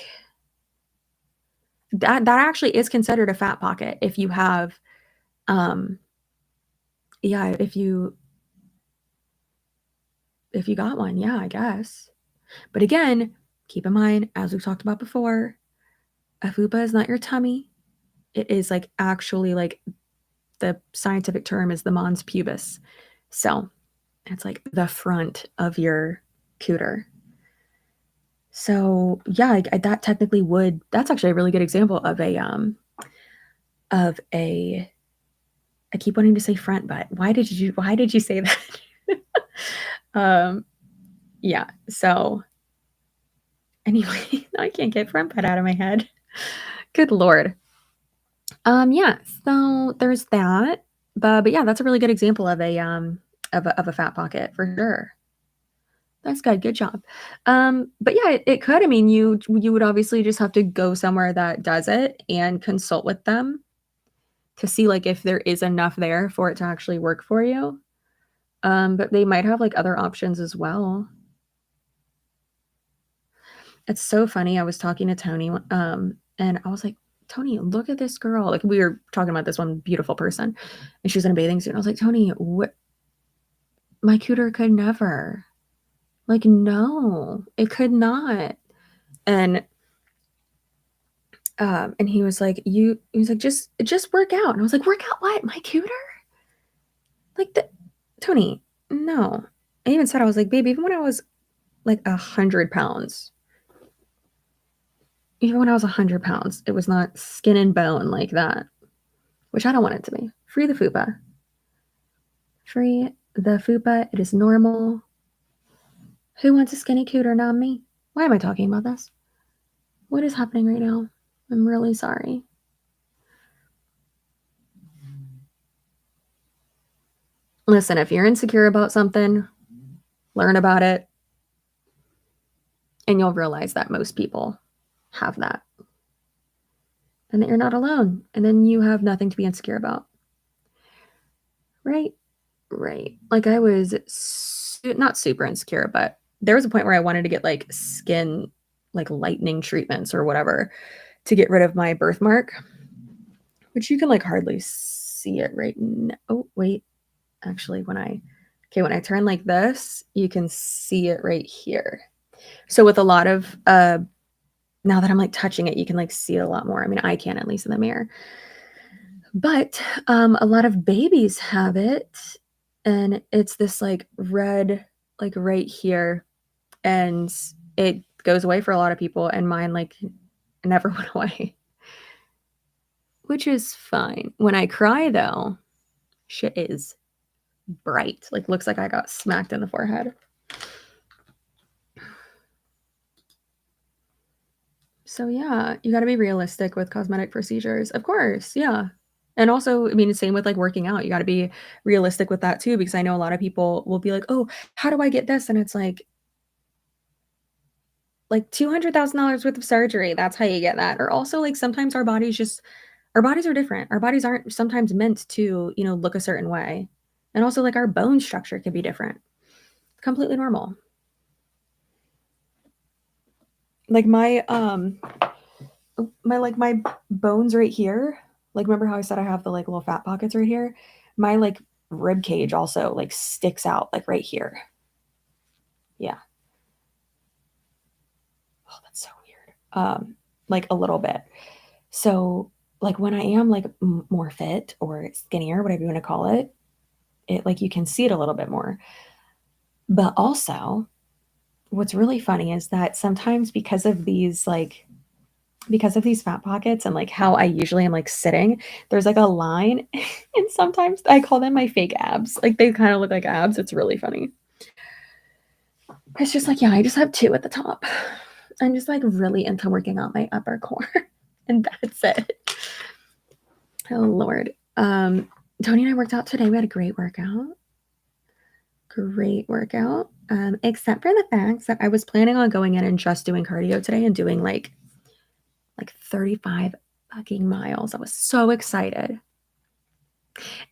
that actually is considered a fat pocket if you have, yeah, if you got one, yeah, I guess. But again, keep in mind, as we've talked about before, a fupa is not your tummy. It is like actually like the scientific term is the mons pubis. So it's like the front of your cooter. So yeah, that technically that's actually a really good example of a I keep wanting to say front butt. Why did you say that? Yeah. So anyway, I can't get front butt out of my head. Good Lord. Yeah, so there's that. But yeah, that's a really good example of a fat pocket for sure. That's good. Good job. But yeah, it could. I mean, you would obviously just have to go somewhere that does it and consult with them to see like if there is enough there for it to actually work for you. But they might have like other options as well. It's so funny. I was talking to Tony, and I was like, Tony, look at this girl. Like we were talking about this one beautiful person, and she was in a bathing suit. And I was like, Tony, what? My cooter could never. Like, no, it could not. And he was like, just work out. And I was like, work out what? My cooter? Like Tony, no. I even said, I was like, babe, even when I was like 100 pounds, even when I was 100 pounds, it was not skin and bone like that, which I don't want it to be. Free the fupa. Free the fupa. It is normal. Who wants a skinny cooter? Not me. Why am I talking about this? What is happening right now? I'm really sorry. Listen, if you're insecure about something, learn about it, and you'll realize that most people have that. And that you're not alone. And then you have nothing to be insecure about. Right? Right. Like I was not super insecure, but there was a point where I wanted to get like skin, like lightening treatments or whatever to get rid of my birthmark, which you can like hardly see it right now. Oh, wait. Actually, when I turn like this, you can see it right here. So with a lot of, now that I'm like touching it, you can like see it a lot more. I mean, I can, at least in the mirror. But a lot of babies have it, and it's this like red, like right here, and it goes away for a lot of people, and mine like never went away, which is fine. When I cry though, shit is bright, like looks like I got smacked in the forehead. So yeah, you got to be realistic with cosmetic procedures, of course. Yeah. And also, I mean, same with like working out. You got to be realistic with that too, because I know a lot of people will be like, "Oh, how do I get this?" And it's like $200,000 worth of surgery. That's how you get that. Or also like sometimes our bodies are different. Our bodies aren't sometimes meant to, look a certain way. And also like our bone structure can be different. Completely normal. Like my my bones right here, like remember how I said I have the like little fat pockets right here? My like rib cage also like sticks out like right here. Yeah. Oh, that's so weird. Like a little bit. So like when I am like more fit or skinnier, whatever you want to call it, it like you can see it a little bit more. But also, what's really funny is that sometimes because of these fat pockets and like how I usually am like sitting, there's like a line and sometimes I call them my fake abs. Like they kind of look like abs. It's really funny. It's just like, yeah, I just have two at the top. I'm just like really into working out my upper core and that's it. Oh Lord. Tony and I worked out today. We had a great workout. Except for the fact that I was planning on going in and just doing cardio today and doing like 35 fucking miles. I was so excited.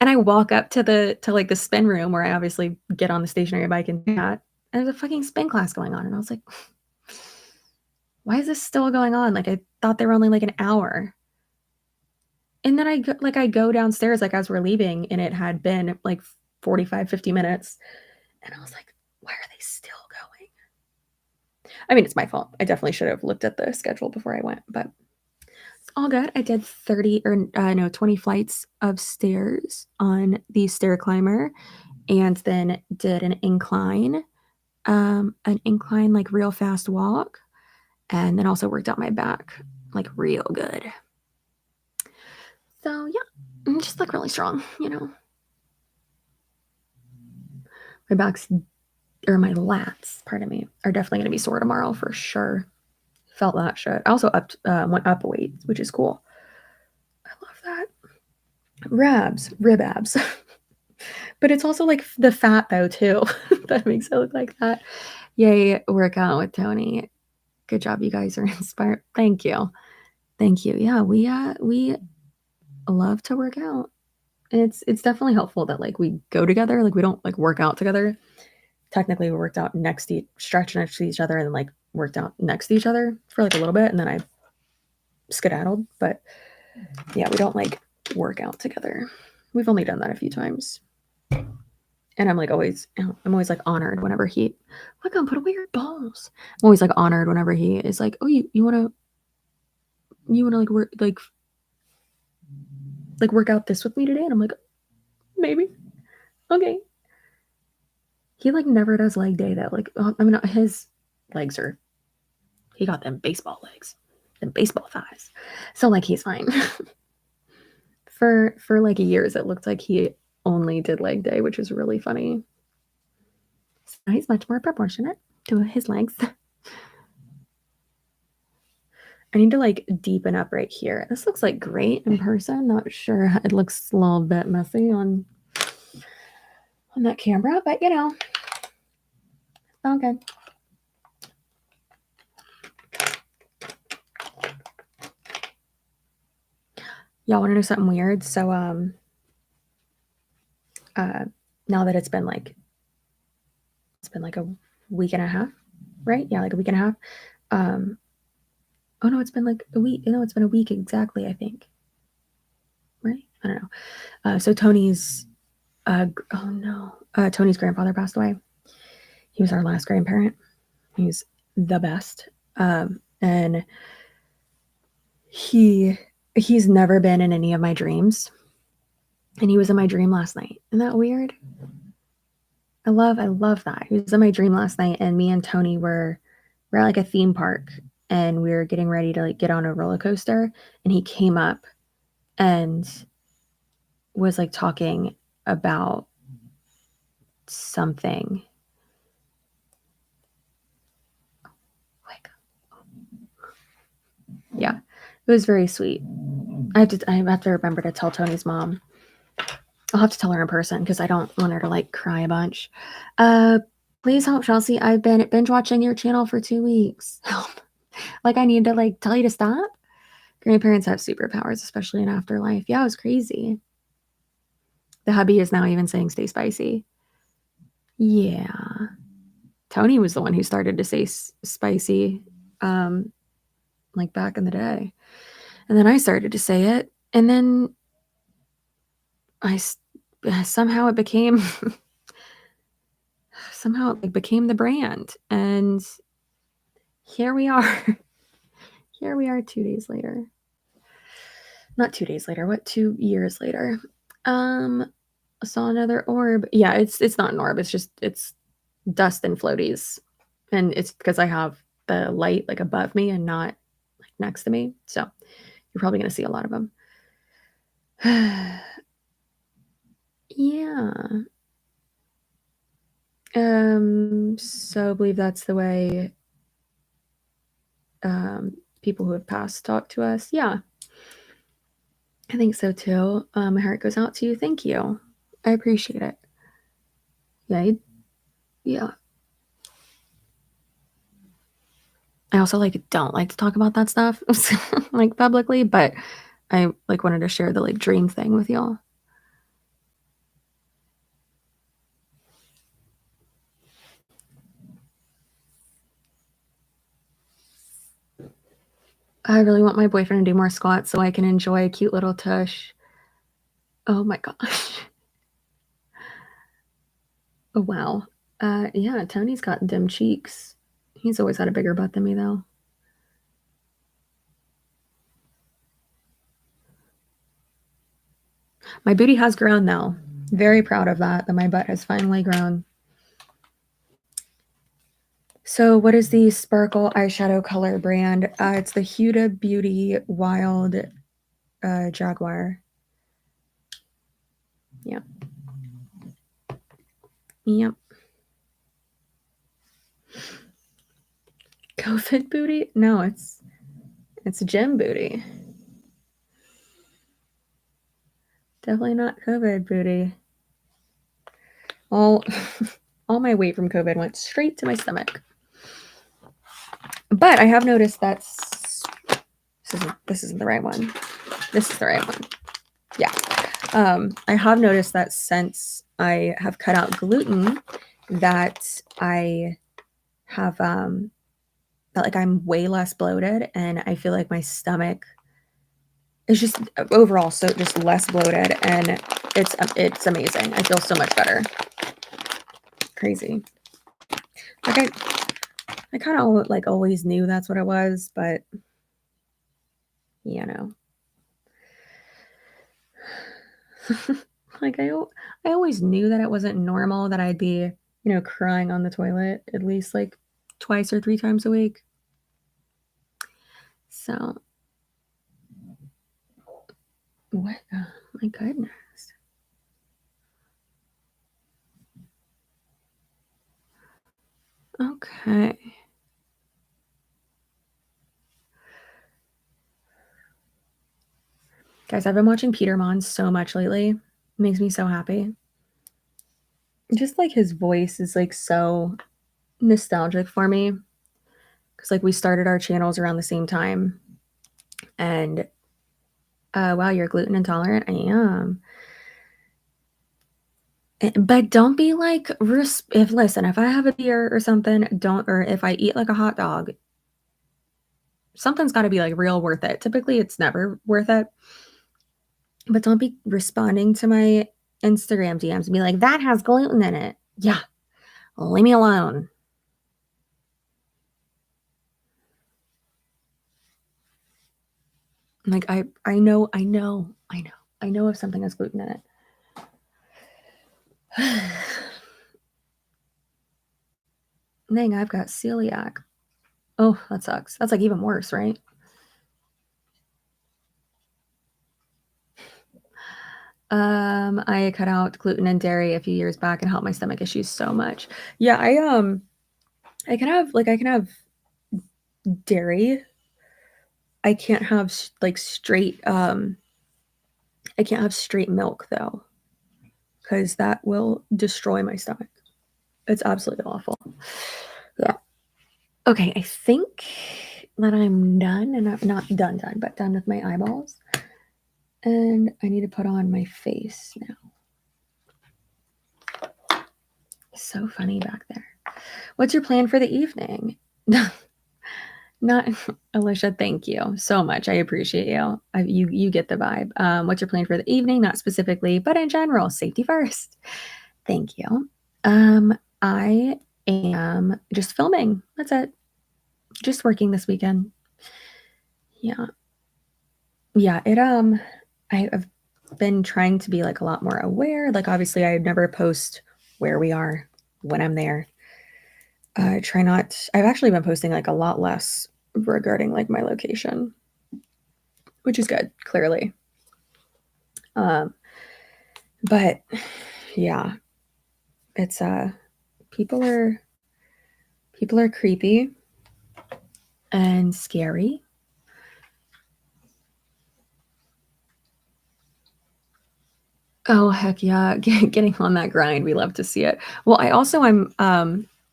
And I walk up to like the spin room where I obviously get on the stationary bike and do that. And there's a fucking spin class going on. And I was like, why is this still going on? Like I thought they were only like an hour. And then I go downstairs like as we're leaving and it had been like 45, 50 minutes. And I was like, why are they still going? I mean, it's my fault. I definitely should have looked at the schedule before I went, but it's all good. I did 20 flights of stairs on the stair climber and then did an incline like real fast walk, and then also worked out my back like real good. So yeah, I'm just like really strong, My back's or my lats, pardon me, are definitely going to be sore tomorrow for sure. Felt that shit. I also went up a weight, which is cool. I love that. Rib abs. But it's also like the fat though too that makes it look like that. Yay, workout with Tony. Good job, you guys are inspired. Thank you. Thank you. Yeah, we love to work out. And it's definitely helpful that like we go together. Like we don't like work out together. Technically we worked out stretched next to each other and then like worked out next to each other for like a little bit and then I skedaddled. But yeah, we don't like work out together. We've only done that a few times. And I'm always like honored whenever he like put away your balls. I'm always like honored whenever he is like, oh, you wanna like work out this with me today? And I'm like, maybe. Okay. He like never does leg day though. Like I mean his legs are he got them baseball legs, them baseball thighs. So like he's fine. for like years it looked like he only did leg day, which is really funny. So he's much more proportionate to his legs. I need to like deepen up right here. This looks like great in person. Not sure. It looks a little bit messy on that camera, but you know, it's all good. Y'all want to know something weird? So now that it's been like a week and a half, right? Yeah, like a week and a half. Oh no, it's been like a week. No, it's been a week exactly, I think. Right? I don't know. So Tony's Tony's grandfather passed away. He was our last grandparent. He's the best. And he's never been in any of my dreams. And he was in my dream last night. Isn't that weird? I love that. He was in my dream last night and me and Tony we're at like a theme park and we were getting ready to like get on a roller coaster and he came up and was like talking about something. Yeah, it was very sweet. I have to remember to tell Tony's mom. I'll have to tell her in person because I don't want her to like cry a bunch. Please help, Chelsea. I've been binge watching your channel for 2 weeks. Help. Like I need to like tell you to stop. Grandparents have superpowers, especially in afterlife. Yeah, it was crazy. The hubby is now even saying stay spicy. Yeah. Tony was the one who started to say spicy like back in the day. And then I started to say it and then somehow it became the brand and here we are. Here we are 2 days later. Not 2 days later, what 2 years later. I saw another orb. Yeah, it's not an orb, it's dust and floaties. And it's because I have the light like above me and not like next to me. So you're probably gonna see a lot of them. Yeah. So I believe that's the way people who have passed talk to us. Yeah. I think so too. My heart goes out to you. Thank you. I appreciate it. Yeah. I also like don't like to talk about that stuff like publicly, but I like wanted to share the like dream thing with y'all. I really want my boyfriend to do more squats so I can enjoy a cute little tush. Oh my gosh. Oh wow. Yeah, Tony's got dim cheeks. He's always had a bigger butt than me though. My booty has grown though. Very proud of that my butt has finally grown. So what is the sparkle eyeshadow color brand? It's the Huda Beauty Wild Jaguar. Yep. COVID booty? No, it's gym booty. Definitely not COVID booty. Well, all my weight from COVID went straight to my stomach. But I have noticed that's this isn't the right one. This is the right one. Yeah. I have noticed that since I have cut out gluten, that I have that like I'm way less bloated, and I feel like my stomach is just overall so just less bloated, and it's amazing. I feel so much better. Crazy. Like I kind of like always knew that's what it was, but you know. Like I always knew that it wasn't normal that I'd be, you know, crying on the toilet at least like twice or 3 times a week. So what? Oh my goodness. Okay. Guys, I've been watching Peter Mon so much lately. It makes me so happy. Just like his voice is like so nostalgic for me. Cause like we started our channels around the same time. And wow, you're gluten intolerant? I am. But don't be like, listen, if I have a beer or something, or if I eat like a hot dog, something's got to be like real worth it. Typically, it's never worth it. But don't be responding to my Instagram DMs and be like, that has gluten in it. Yeah, leave me alone. Like, I know if something has gluten in it. Dang, I've got celiac. Oh, that sucks. That's like even worse, right? I cut out gluten and dairy a few years back and helped my stomach issues so much. Yeah, I can have dairy. I can't have like straight I can't have straight milk though, because that will destroy my stomach. It's absolutely awful. Yeah. Okay, I think that I'm done, and I'm not done, but done with my eyeballs. And I need to put on my face now. So funny back there. What's your plan for the evening? Not Alicia, thank you so much. I appreciate you. You get the vibe. What's your plan for the evening? Not specifically, but in general, safety first. Thank you. I am just filming. That's it. Just working this weekend. Yeah. Yeah, I've been trying to be like a lot more aware. Like obviously I never post where we are when I'm there. I've actually been posting like a lot less regarding like my location, which is good, clearly. But yeah, it's people are creepy and scary. Oh heck yeah, getting on that grind. We love to see it. Well,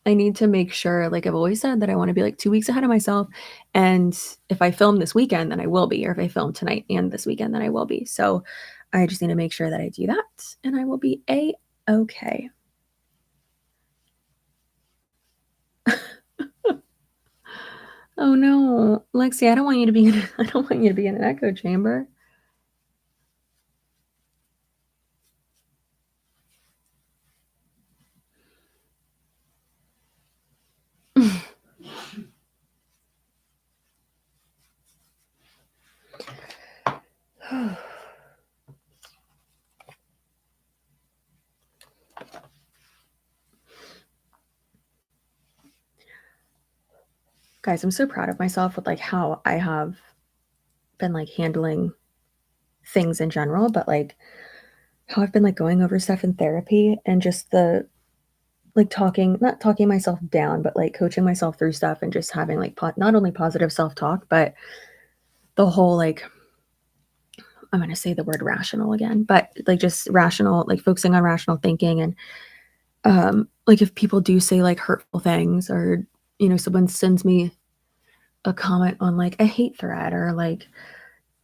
I need to make sure, like I've always said, that I want to be like 2 weeks ahead of myself. And if I film this weekend, then I will be, or if I film tonight and this weekend, then I will be. So I just need to make sure that I do that, and I will be okay. Oh no, Lexi, I don't want you to be in an echo chamber. Guys, I'm so proud of myself with like how I have been like handling things in general, but like how I've been like going over stuff in therapy, and just the like not talking myself down, but like coaching myself through stuff, and just having like not only positive self-talk, but the whole like, I'm going to say the word rational again, but like just rational, like focusing on rational thinking, and like if people do say like hurtful things, or someone sends me a comment on like a hate thread, or like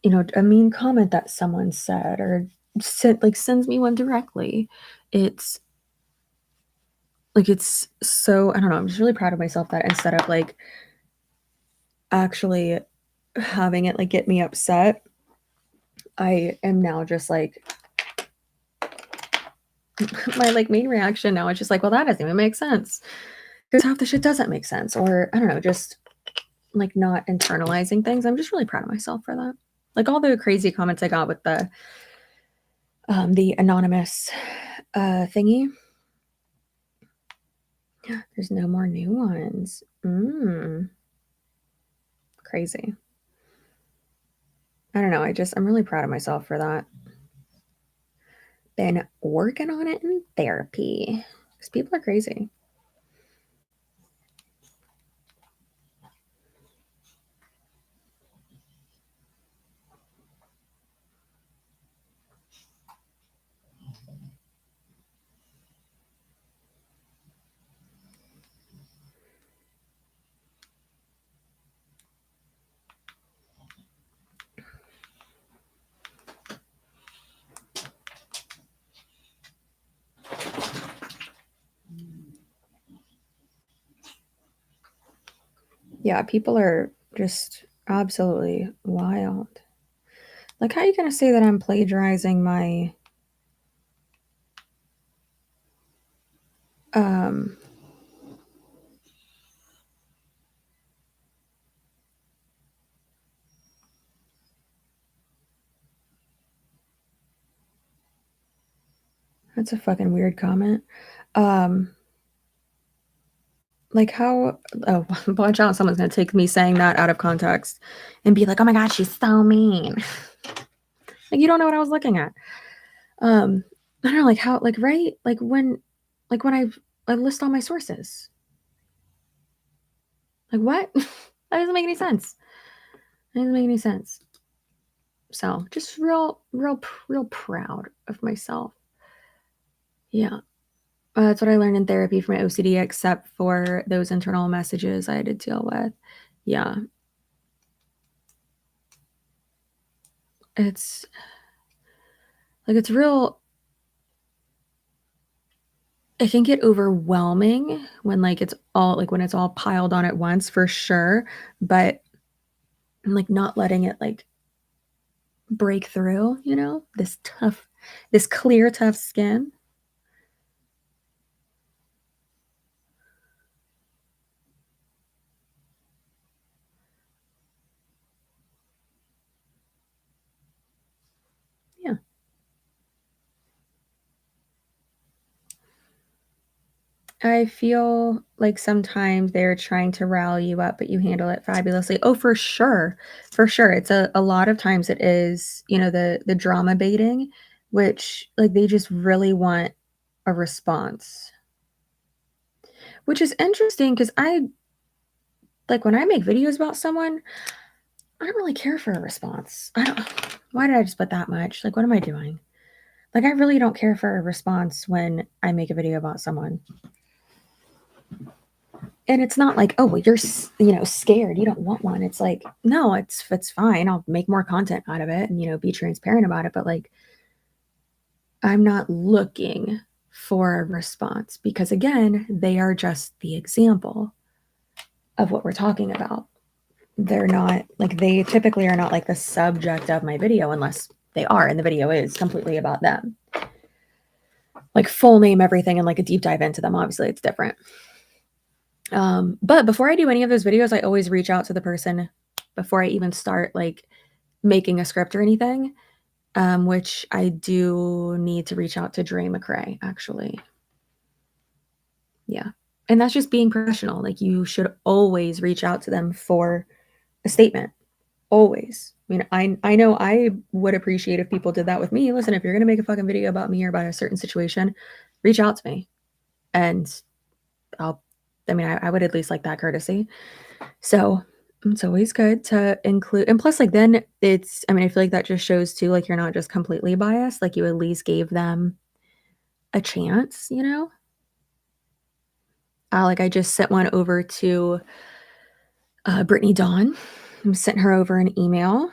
a mean comment that someone said, or sends me one directly, it's like, it's so, I don't know, I'm just really proud of myself that instead of like actually having it like get me upset, I am now just like my like main reaction now is just like, well, that doesn't even make sense, because half the shit doesn't make sense, or I don't know, just like not internalizing things. I'm just really proud of myself for that. Like all the crazy comments I got with the anonymous thingy. There's no more new ones. Crazy. I don't know. I'm really proud of myself for that. Been working on it in therapy because people are crazy. Yeah, people are just absolutely wild. Like, how are you going to say that I'm plagiarizing my that's a fucking weird comment. Like how, oh, watch out, someone's going to take me saying that out of context and be like, oh my God, she's so mean. Like, you don't know what I was looking at. I don't know, like how, like, right? Like when I list all my sources. Like what? That doesn't make any sense. That doesn't make any sense. So just real proud of myself. Yeah. That's what I learned in therapy for my OCD, except for those internal messages I had to deal with. Yeah. It's like, it's real. It can get overwhelming when like it's all piled on at once, for sure. But like not letting it like break through, this clear, tough skin. Yeah. I feel like sometimes they're trying to rally you up, but you handle it fabulously. Oh, for sure. For sure. It's a lot of times it is, the drama baiting, which like they just really want a response. Which is interesting because I like when I make videos about someone, I don't really care for a response. Why did I just put that much? Like, what am I doing? Like, I really don't care for a response when I make a video about someone. And it's not like, oh, well, you're, scared. You don't want one. It's like, no, it's fine. I'll make more content out of it and, be transparent about it. But like, I'm not looking for a response because again, they are just the example of what we're talking about. They're not like, they typically are not like the subject of my video unless they are, and the video is completely about them. Like full name, everything, and like a deep dive into them. Obviously it's different. But before I do any of those videos, I always reach out to the person before I even start like making a script or anything. Which I do need to reach out to Dre McRae, actually. Yeah. And that's just being professional. Like you should always reach out to them for a statement. Always. I mean, I know I would appreciate if people did that with me. Listen, if you're going to make a fucking video about me or about a certain situation, reach out to me. And I would at least like that courtesy. So it's always good to include. And plus, like, then I feel like that just shows too, like, you're not just completely biased. Like, you at least gave them a chance, Like I just sent one over to Brittany Dawn. I sent her over an email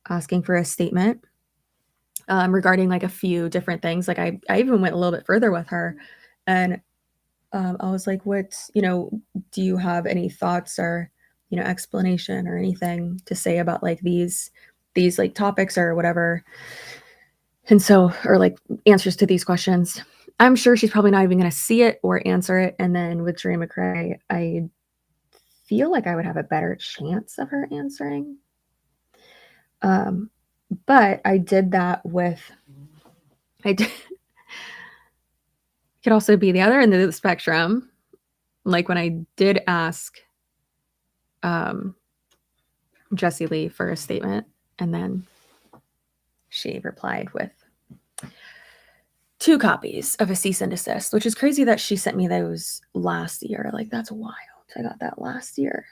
asking for a statement regarding like a few different things. Like I even went a little bit further with her, and I was like, what, do you have any thoughts or, explanation or anything to say about like these like topics or whatever? And so, or like answers to these questions. I'm sure she's probably not even going to see it or answer it. And then with Dre McCrae, I feel like I would have a better chance of her answering. But I did that with, I did, could also be the other end of the spectrum. Like when I did ask Jessie Lee for a statement, and then she replied with 2 copies of a cease and desist, which is crazy that she sent me those last year. Like, that's wild. I got that last year.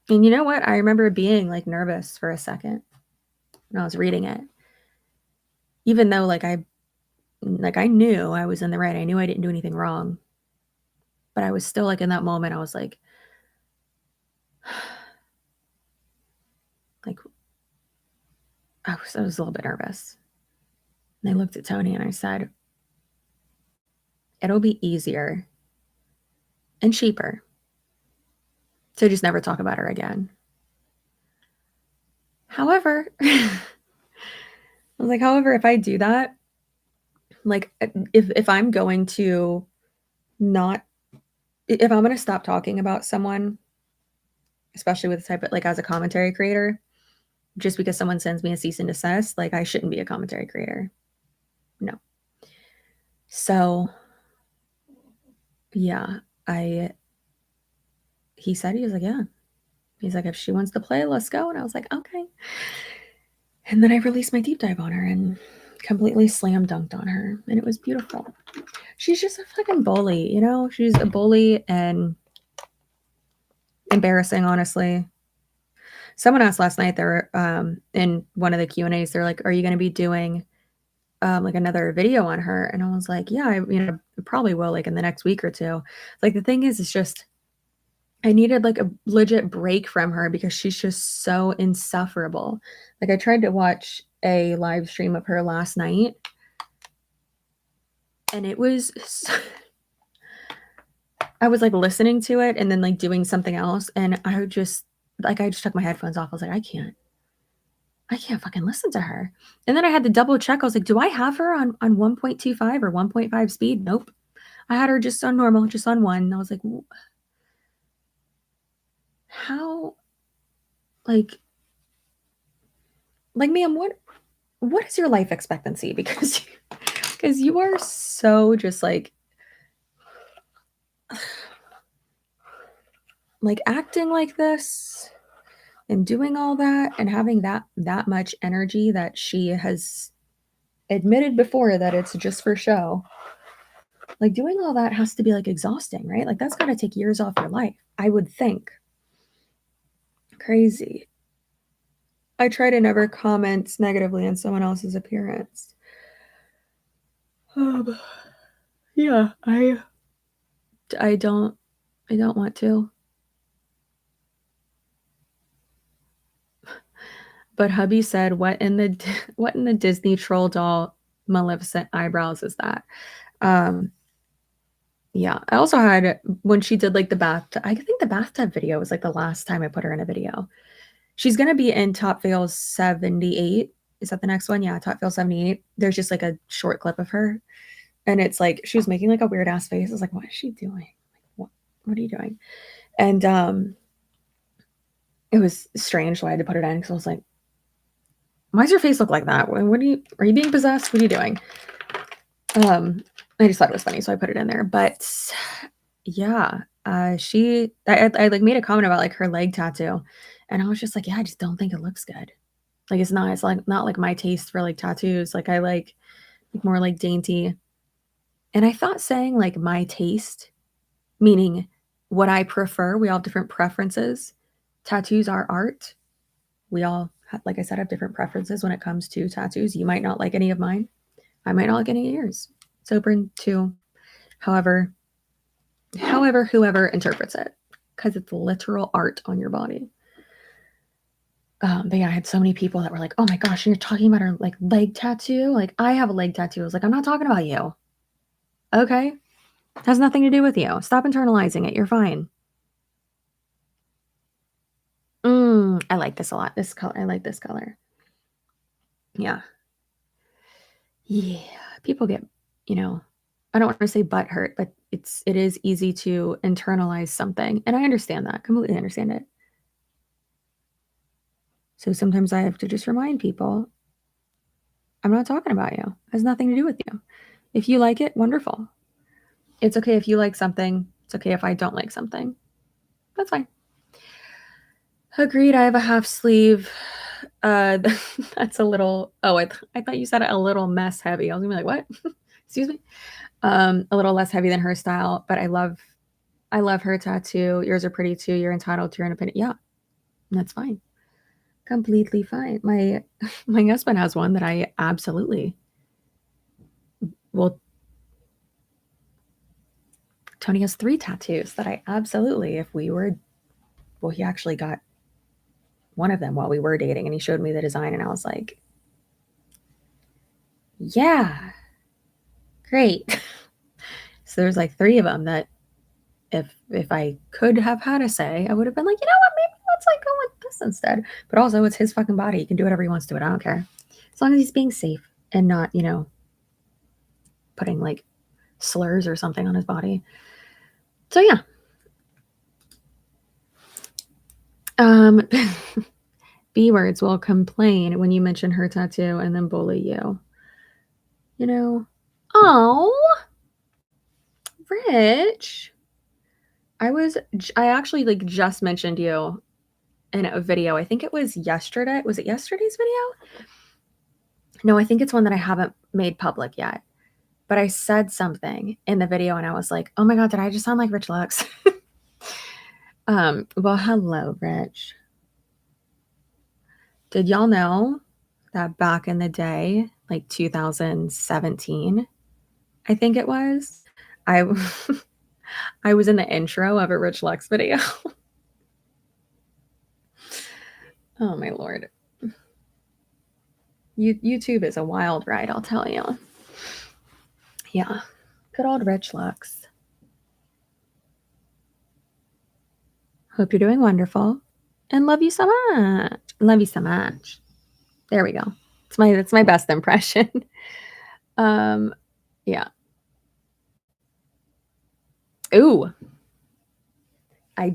And you know what? I remember being like nervous for a second when I was reading it. Even though I knew I was in the right. I knew I didn't do anything wrong. But I was still like in that moment, I was like I was a little bit nervous. And I looked at Tony and I said, it'll be easier and cheaper to just never talk about her again. However, I was like, however, if I do that, like if I'm going to not, if I'm going to stop talking about someone, especially with the type of, like as a commentary creator, just because someone sends me a cease and desist, like I shouldn't be a commentary creator. No. So yeah, he said, he was like, yeah. He's like, if she wants to play, let's go. And I was like, okay. And then I released my deep dive on her and completely slam dunked on her. And it was beautiful. She's just a fucking bully, She's a bully and embarrassing, honestly. Someone asked last night, they're in one of the Q&As, they're like, are you going to be doing like another video on her? And I was like, yeah, I probably will, like in the next week or two. Like the thing is, it's just, I needed like a legit break from her because she's just so insufferable. Like I tried to watch a live stream of her last night and it was, I was like listening to it and then like doing something else. And I just took my headphones off. I was like, I can't fucking listen to her. And then I had to double check. I was like, do I have her on 1.25 or 1.5 speed? Nope. I had her just on normal, just on 1. And I was like, how, like ma'am, what is your life expectancy? Because you are so just like acting like this and doing all that and having that much energy that she has admitted before that it's just for show. Like doing all that has to be like exhausting, right? Like that's got to take years off your life, I would think. Crazy. I try to never comment negatively on someone else's appearance. Yeah, I don't want to. But hubby said, what in the Disney troll doll Maleficent eyebrows is that? Yeah, I also had, when she did like the bathtub, I think the bathtub video was like the last time I put her in a video. She's going to be in Top Fail 78. Is that the next one? Yeah, Top Fail 78. There's just like a short clip of her. And it's like, she was making like a weird ass face. I was like, what is she doing? Like, what are you doing? And it was strange. So I had to put it in because I was like, why does your face look like that? Are you being possessed? What are you doing? I just thought it was funny, so I put it in there. But yeah, I like made a comment about like her leg tattoo, and I was just like, yeah, I just don't think it looks good. Like it's like not like my taste for like tattoos. Like I like more like dainty. And I thought saying like my taste, meaning what I prefer, we all have different preferences. Tattoos are art. We all, like I said, have different preferences when it comes to tattoos. You might not like any of mine. I might not like any of yours. It's open to however whoever interprets it, because it's literal art on your body. But yeah, I had so many people that were like, oh my gosh, you're talking about her like leg tattoo? Like, I have a leg tattoo. I was like, I'm not talking about you. Okay. Has nothing to do with you. Stop internalizing it. You're fine. I like this a lot. This color. I like this color. Yeah. Yeah. People get, you know, I don't want to say butt hurt, but it is easy to internalize something. And I understand that. Completely understand it. So sometimes I have to just remind people, I'm not talking about you. It has nothing to do with you. If you like it, wonderful. It's okay if you like something. It's okay if I don't like something. That's fine. Agreed. I have a half sleeve. That's a little, oh, I thought you said a little mess heavy. I was gonna be like, what? Excuse me. A little less heavy than her style, but I love her tattoo. Yours are pretty too. You're entitled to your own opinion. Yeah, that's fine. Completely fine. My husband has one that I absolutely will. Tony has 3 tattoos that I absolutely, if we were, well, he actually got one of them while we were dating, and he showed me the design, and I was like, yeah, great. So there's like 3 of them that if I could have had a say, I would have been like, you know what, maybe let's like go with this instead. But also, it's his fucking body. He can do whatever he wants to it. I don't care. As long as he's being safe and not, putting like slurs or something on his body. So yeah. B words will complain when you mention her tattoo and then bully you. Oh, Rich. I actually like just mentioned you in a video. I think it was yesterday. Was it yesterday's video? No, I think it's one that I haven't made public yet. But I said something in the video and I was like, oh my God, did I just sound like Rich Lux? Well, hello, Rich. Did y'all know that back in the day, like 2017, I think it was, I was in the intro of a Rich Lux video. Oh my Lord. YouTube is a wild ride, I'll tell you. Yeah. Good old Rich Lux. Hope you're doing wonderful and love you so much. Love you so much. There we go. It's my best impression. Yeah. Ooh. I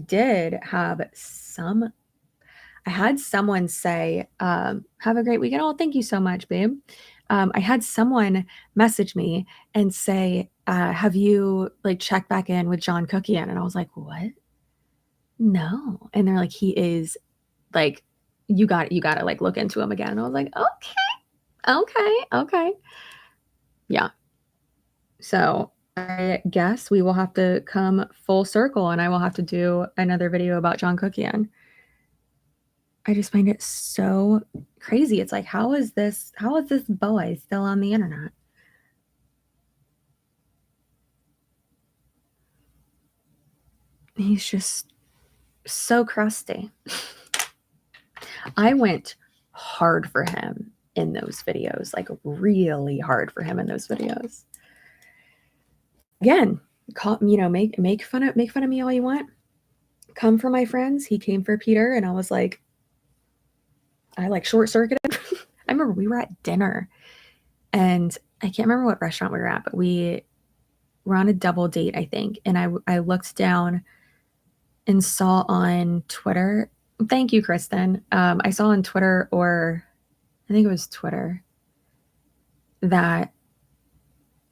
had someone say, have a great weekend. Oh, thank you so much, babe. I had someone message me and say, have you like checked back in with John Cookian? And I was like, what? No. And they're like, he is like, you got to like look into him again. And I was like, okay. Yeah. So I guess we will have to come full circle and I will have to do another video about John Cookian. I just find it so crazy. It's like, how is this boy still on the internet? He's just so crusty. I went hard for him in those videos, like really hard for him in those videos. Again, make fun of me all you want. Come for my friends. He came for Peter, and I was like, I like short circuited. I remember we were at dinner, and I can't remember what restaurant we were at, but we were on a double date, I think. And I looked down and saw on Twitter. Thank you, Kristen. I saw on Twitter, or I think it was Twitter, that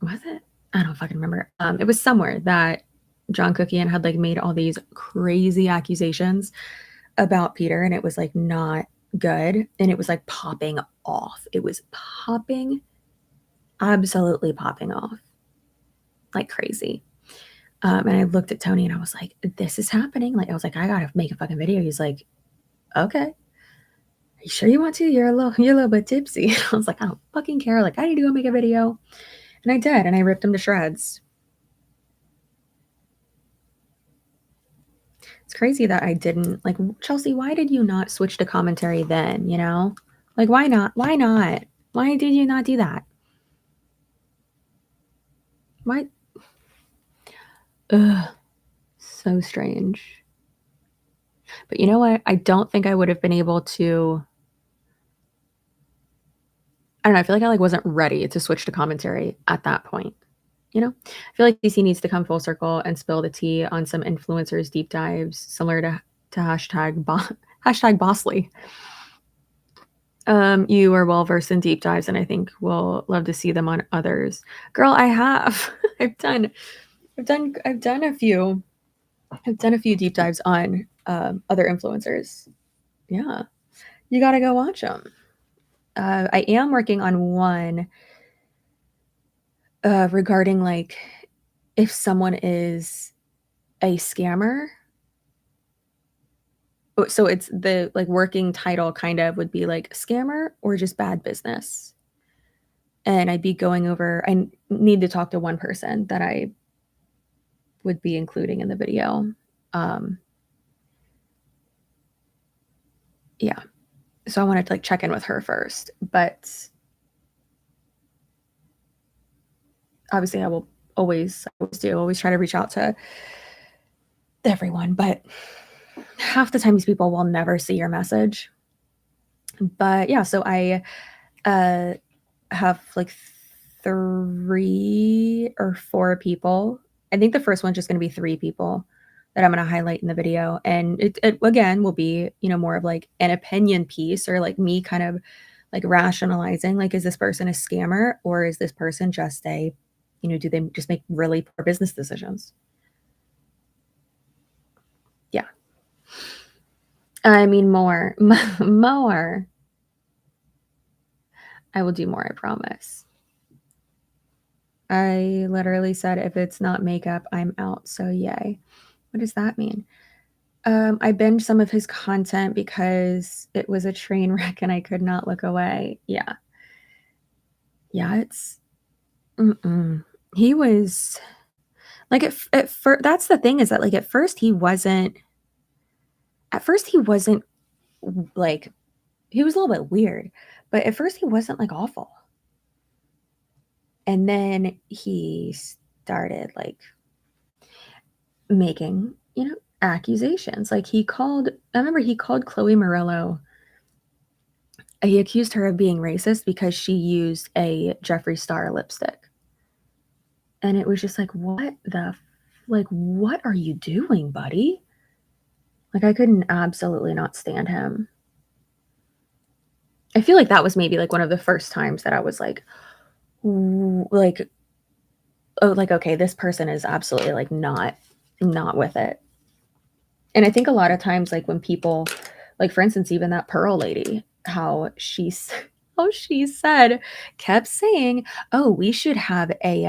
was it? I don't fucking remember. It was somewhere that John Cookian had like made all these crazy accusations about Peter, and it was like not good, and it was like popping off. It was absolutely popping off like crazy. And I looked at Tony and I was like, this is happening. Like, I was like, I gotta make a fucking video. He's like, okay. Are you sure you want to? You're a little bit tipsy. I was like, I don't fucking care. Like, I need to go make a video. And I did, and I ripped him to shreds. It's crazy that I didn't, like, Chelsea, why did you not switch to commentary then, you know? Like, why not? Why not? Why did you not do that? Why? Ugh, so strange. But you know what? I don't think I would have been able to. I don't know. I feel like I wasn't ready to switch to commentary at that point. You know, I feel like DC needs to come full circle and spill the tea on some influencers deep dives, similar to hashtag Bossly. You are well versed in deep dives, and I think we'll love to see them on others. Girl, I have. I've done a few deep dives on other influencers. Yeah, you got to go watch them. I am working on one regarding like if someone is a scammer. So it's the like working title kind of would be like scammer or just bad business. And I'd be going over, I need to talk to one person that I would be including in the video. Yeah. So I wanted to like check in with her first, but obviously I will always try to reach out to everyone, but half the time these people will never see your message. But yeah, so I have like 3 or 4 people. I think the first one's just going to be 3 people that I'm going to highlight in the video. And it again will be, you know, more of like an opinion piece or like me kind of like rationalizing, like, is this person a scammer or is this person just a, you know, do they just make really poor business decisions? Yeah. I mean, more. I will do more, I promise. I literally said, if it's not makeup, I'm out. So yay. What does that mean? I binged some of his content because it was a train wreck and I could not look away. Yeah. Yeah, it's he was like at first, that's the thing is that like at first he wasn't like, he was a little bit weird, but at first he wasn't like awful. And then he started like making, you know, accusations. Like I remember he called Chloe Morello. He accused her of being racist because she used a Jeffree Star lipstick. And it was just like, what are you doing, buddy? Like, I couldn't absolutely not stand him. I feel like that was maybe like one of the first times that I was like, like, oh, like, okay, this person is absolutely like not with it. And I think a lot of times, like when people, like for instance, even that Pearl lady, how she said, kept saying, oh, we should have a,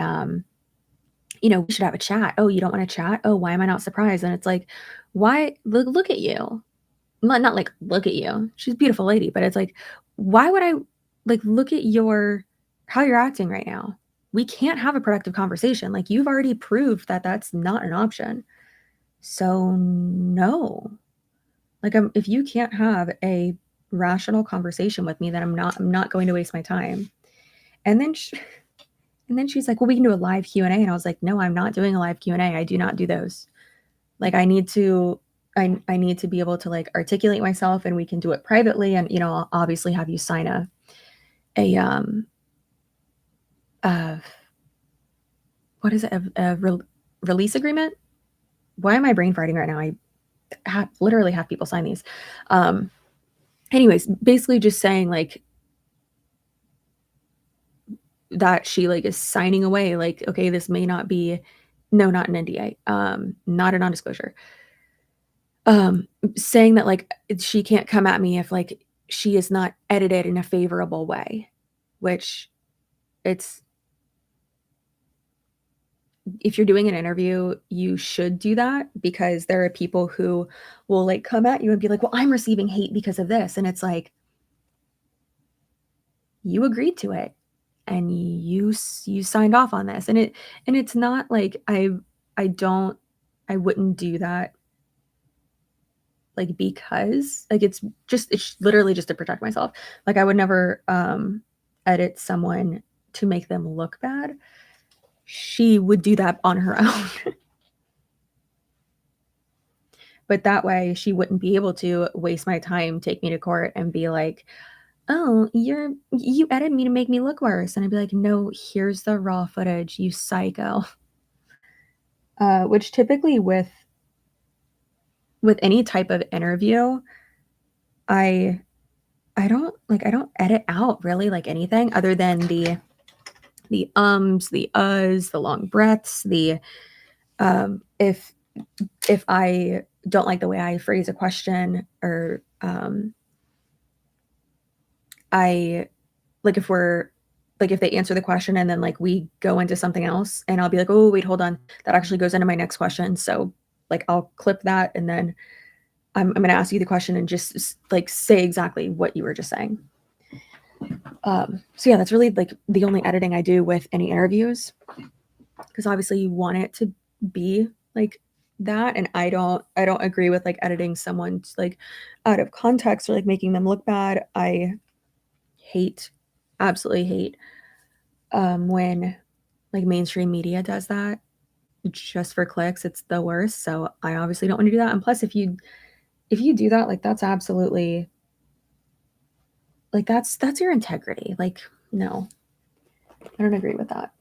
you know, we should have a chat. Oh, you don't want to chat? Oh, why am I not surprised? And it's like, why? Look at you. Not like look at you. She's a beautiful lady, but it's like, why would I like look at how you're acting right now? We can't have a productive conversation. Like you've already proved that that's not an option. So no. Like if you can't have a rational conversation with me, then I'm not going to waste my time. And then she's like, well, we can do a live Q&A. And I was like, no, I'm not doing a live Q&A. I do not do those. Like I need to be able to like articulate myself and we can do it privately. And, you know, I'll obviously have you sign a what is it? Release agreement? Why am I brain farting right now? I literally have people sign these. Anyways, basically just saying like that she like is signing away like, okay, this may not be, no, not an NDA, not a non-disclosure. Saying that like she can't come at me if like she is not edited in a favorable way, which it's, if you're doing an interview, you should do that because there are people who will like come at you and be like, well, I'm receiving hate because of this. And it's like, you agreed to it. and you signed off on this. And it's not like I wouldn't do that like because like it's literally just to protect myself. Like I would never edit someone to make them look bad. She would do that on her own. But that way she wouldn't be able to waste my time, take me to court and be like, oh, you edited me to make me look worse. And I'd be like, no, here's the raw footage, you psycho. Which typically with any type of interview, I don't edit out really like anything other than the ums, the uhs, the long breaths, the if I don't like the way I phrase a question, or I like if they answer the question and then like we go into something else and I'll be like, oh wait, hold on, that actually goes into my next question. So like I'll clip that and then I'm going to ask you the question and just like say exactly what you were just saying. So yeah, that's really like the only editing I do with any interviews, because obviously you want it to be like that. And I don't agree with like editing someone like out of context or like making them look bad. I absolutely hate when like mainstream media does that just for clicks. It's the worst. So I obviously don't want to do that. And plus if you do that, like that's absolutely like that's your integrity. Like no, I don't agree with that.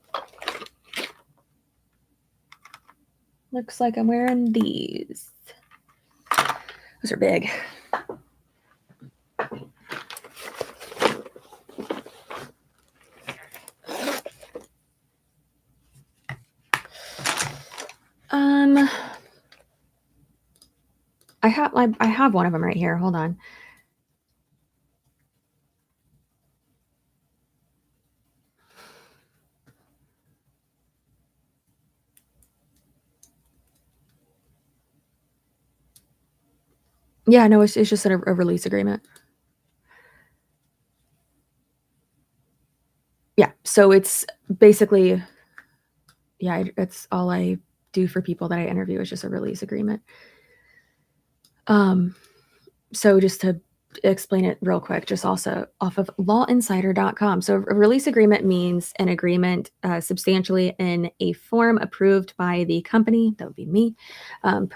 Looks like I'm wearing these. Those are big. I have one of them right here. Hold on. Yeah, no, it's just a release agreement. Yeah, so it's basically, yeah, it's all I do for people that I interview is just a release agreement. So just to explain it real quick, just also off of lawinsider.com. So a release agreement means an agreement substantially in a form approved by the company, that would be me, oh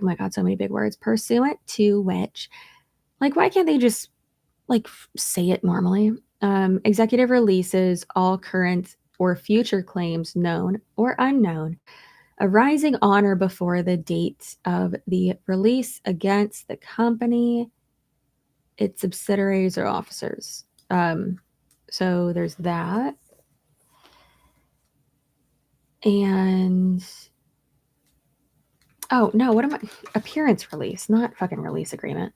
my God, so many big words, pursuant to which, like, why can't they just like say it normally? Executive releases all current or future claims, known or unknown, arising on or before the date of the release against the company, its subsidiaries or officers. So there's that. And oh no, what am I? Appearance release, not fucking release agreement.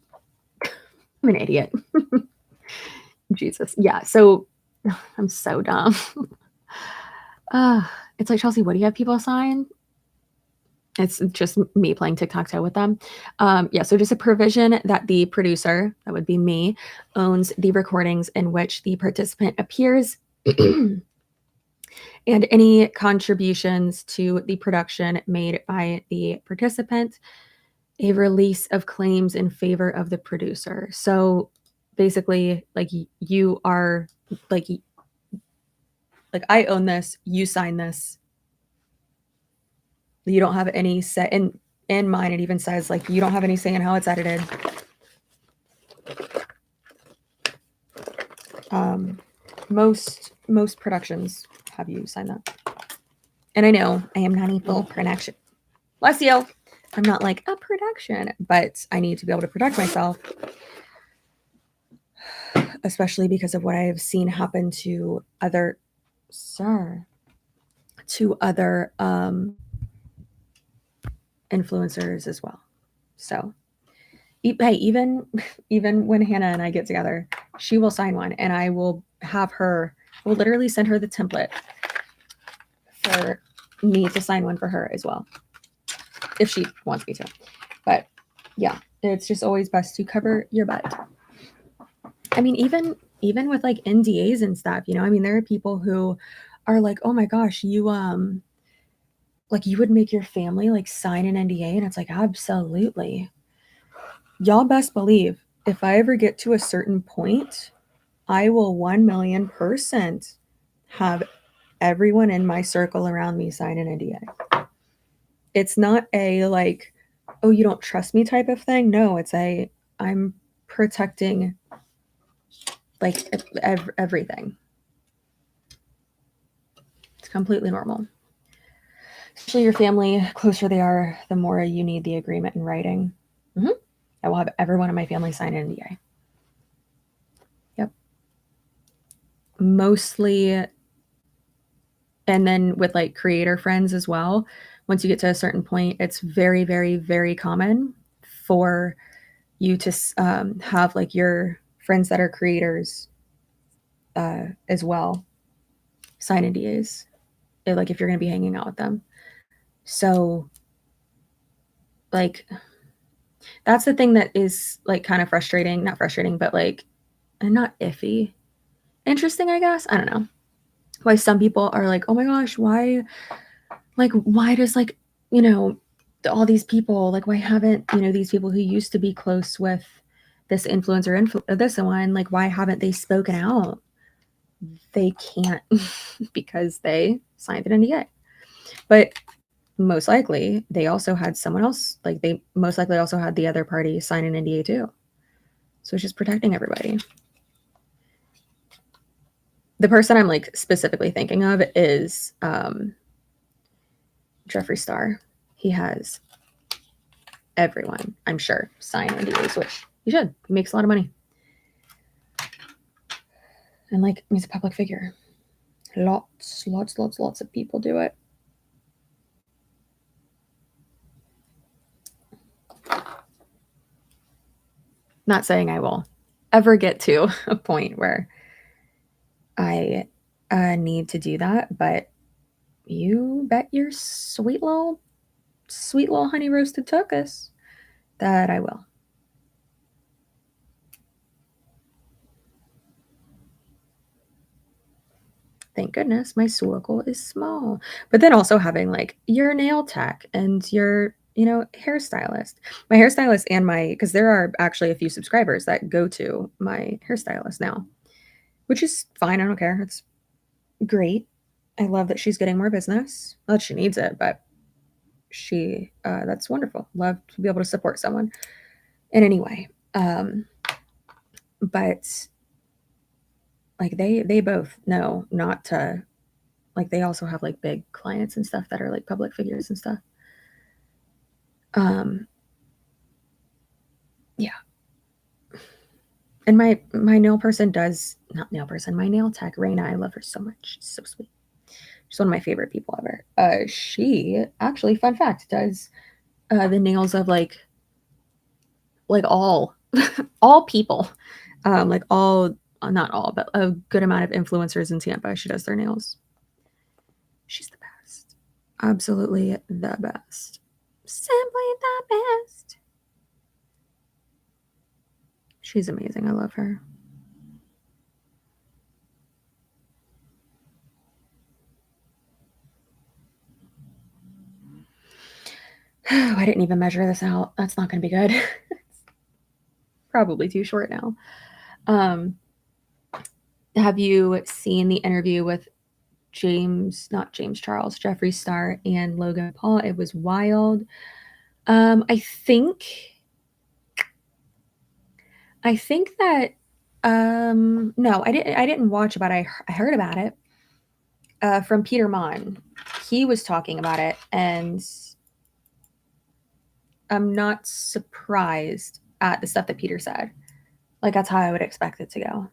I'm an idiot. Jesus. Yeah. So I'm so dumb. It's like, Chelsea, what do you have people sign? It's just me playing tic-tac-toe with them. Yeah, so just a provision that the producer, that would be me, owns the recordings in which the participant appears and any contributions to the production made by the participant, a release of claims in favor of the producer. So basically, like you are, like I own this, you sign this. You don't have any say in mine. It even says like you don't have any say in how it's edited. Most productions have you sign that. And I know I am not a full production. Bless you. I'm not like a production, but I need to be able to protect myself, especially because of what I have seen happen to other influencers as well. So hey, even when Hannah and I get together, she will sign one and I will literally send her the template for me to sign one for her as well, if she wants me to. But yeah, it's just always best to cover your butt. I mean, even even with like NDAs and stuff, you know, I mean, there are people who are like, oh my gosh, you like you would make your family like sign an NDA, and it's like, absolutely. Y'all best believe if I ever get to a certain point, I will 1,000,000% have everyone in my circle around me sign an NDA. It's not a like, oh, you don't trust me type of thing. No, it's a, I'm protecting like everything. It's completely normal. Especially your family, closer they are, the more you need the agreement in writing. I will have everyone in my family sign an NDA. Yep. Mostly, and then with like creator friends as well, once you get to a certain point, it's very, very, very common for you to have like your friends that are creators as well sign NDAs, like if you're going to be hanging out with them. So like that's the thing that is like kind of frustrating, not frustrating, but like, and not iffy, interesting, I guess. I don't know why some people are like, oh my gosh, why does like, you know, all these people, like, why haven't, you know, these people who used to be close with this influencer, this one, like, why haven't they spoken out? They can't because they signed an NDA. But most likely they also had someone else, like they most likely also had the other party sign an NDA too. So it's just protecting everybody. The person I'm like specifically thinking of is Jeffree Star. He has everyone, I'm sure, sign NDAs, which he should. He makes a lot of money. And like, he's a public figure. Lots of people do it. Not saying I will ever get to a point where I need to do that, but you bet your sweet little honey roasted tuchus that I will. Thank goodness my circle is small. But then also having like your nail tech and your, you know, hairstylist. My hairstylist and because there are actually a few subscribers that go to my hairstylist now, which is fine. I don't care. It's great. I love that she's getting more business. Not that she needs it, but that's wonderful. Love to be able to support someone in any way. But like they both know not to, like they also have like big clients and stuff that are like public figures and stuff. Yeah. And my nail person not nail person, my nail tech, Raina, I love her so much. She's so sweet. She's one of my favorite people ever. She actually, fun fact, does the nails of like all all people, like all, not all, but a good amount of influencers in Tampa. She does their nails. She's the best. Absolutely the best. Simply the best. She's amazing. I love her. I didn't even measure this out. That's not going to be good. It's probably too short now. Have you seen the interview with Jeffree Star and Logan Paul? It was wild. I think that no, I didn't watch about it. I heard about it from Peter Mon. He was talking about it, and I'm not surprised at the stuff that Peter said. Like, that's how I would expect it to go.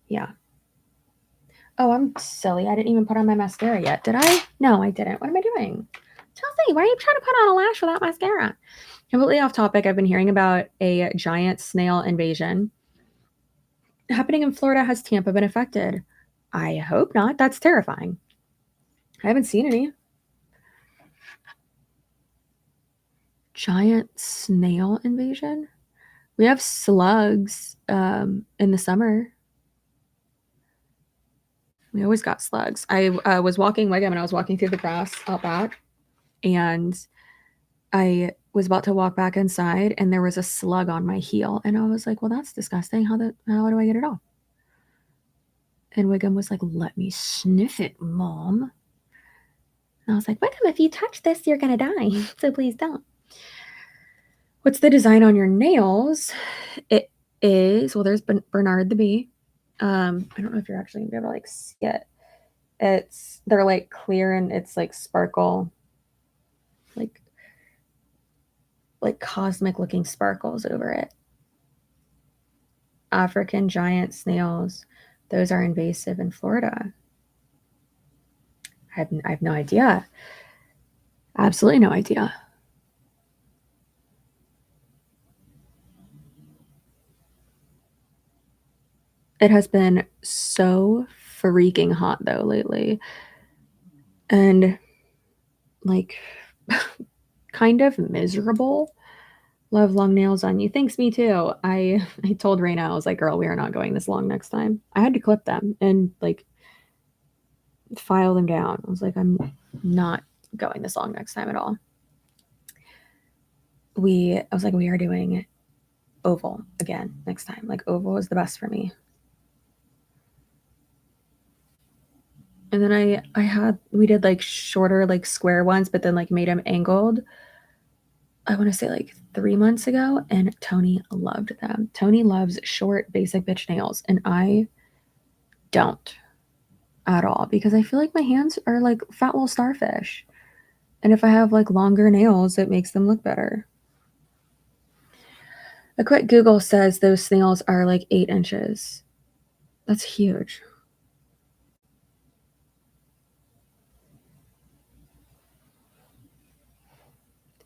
Yeah. Oh, I'm silly. I didn't even put on my mascara yet. Did I? No, I didn't. What am I doing? Chelsea, why are you trying to put on a lash without mascara? Completely off topic. I've been hearing about a giant snail invasion happening in Florida. Has Tampa been affected? I hope not. That's terrifying. I haven't seen any. giant snail invasion. We have slugs in the summer. We always got slugs. I was walking with him and I was walking through the grass out back, and I was about to walk back inside and there was a slug on my heel. And I was like, well, that's disgusting. How do I get it off? And Wiggum was like, let me sniff it, Mom. And I was like, Wiggum, if you touch this, you're going to die. So please don't. What's the design on your nails? It is, well, there's Bernard the Bee. I don't know if you're actually going to be able to like see it. They're like clear and it's like sparkle, like cosmic looking sparkles over it. African giant snails. Those are invasive in Florida. I have no idea. Absolutely no idea. It has been so freaking hot though lately. And like kind of miserable. Love long nails on you. Thanks, me too. I told Raina, I was like, girl, we are not going this long next time. I had to clip them and like file them down. I was like, I'm not going this long next time at all. I was like, we are doing oval again next time. Like oval is the best for me. And then we did like shorter, like square ones, but then like made them angled. I want to say like 3 months ago, and Tony loved them. Tony loves short, basic bitch nails, and I don't at all because I feel like my hands are like fat little starfish. And if I have like longer nails, it makes them look better. A quick Google says those snails are like 8 inches. That's huge.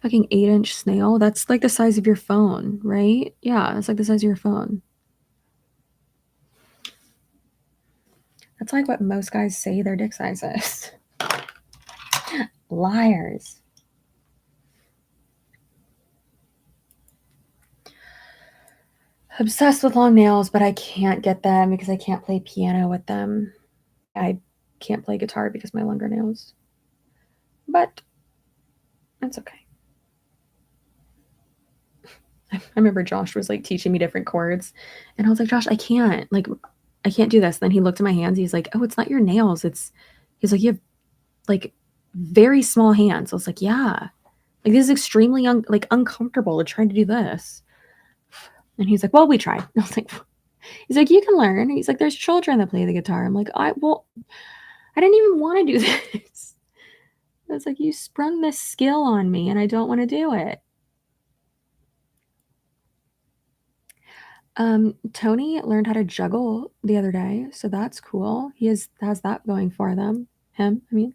Fucking 8-inch snail? That's like the size of your phone, right? Yeah, it's like the size of your phone. That's like what most guys say their dick size is. Liars. Obsessed with long nails, but I can't get them because I can't play piano with them. I can't play guitar because of my longer nails. But that's okay. I remember Josh was like teaching me different chords, and I was like, Josh, I can't do this. Then he looked at my hands. He's like, oh, it's not your nails. He's like, you have like very small hands. I was like, yeah, like this is extremely uncomfortable to try to do this. And he's like, well, we tried. I was like, he's like, you can learn. He's like, there's children that play the guitar. I'm like, I didn't even want to do this. I was like, you sprung this skill on me and I don't want to do it. Tony learned how to juggle the other day, so that's cool. He has that going for him, I mean.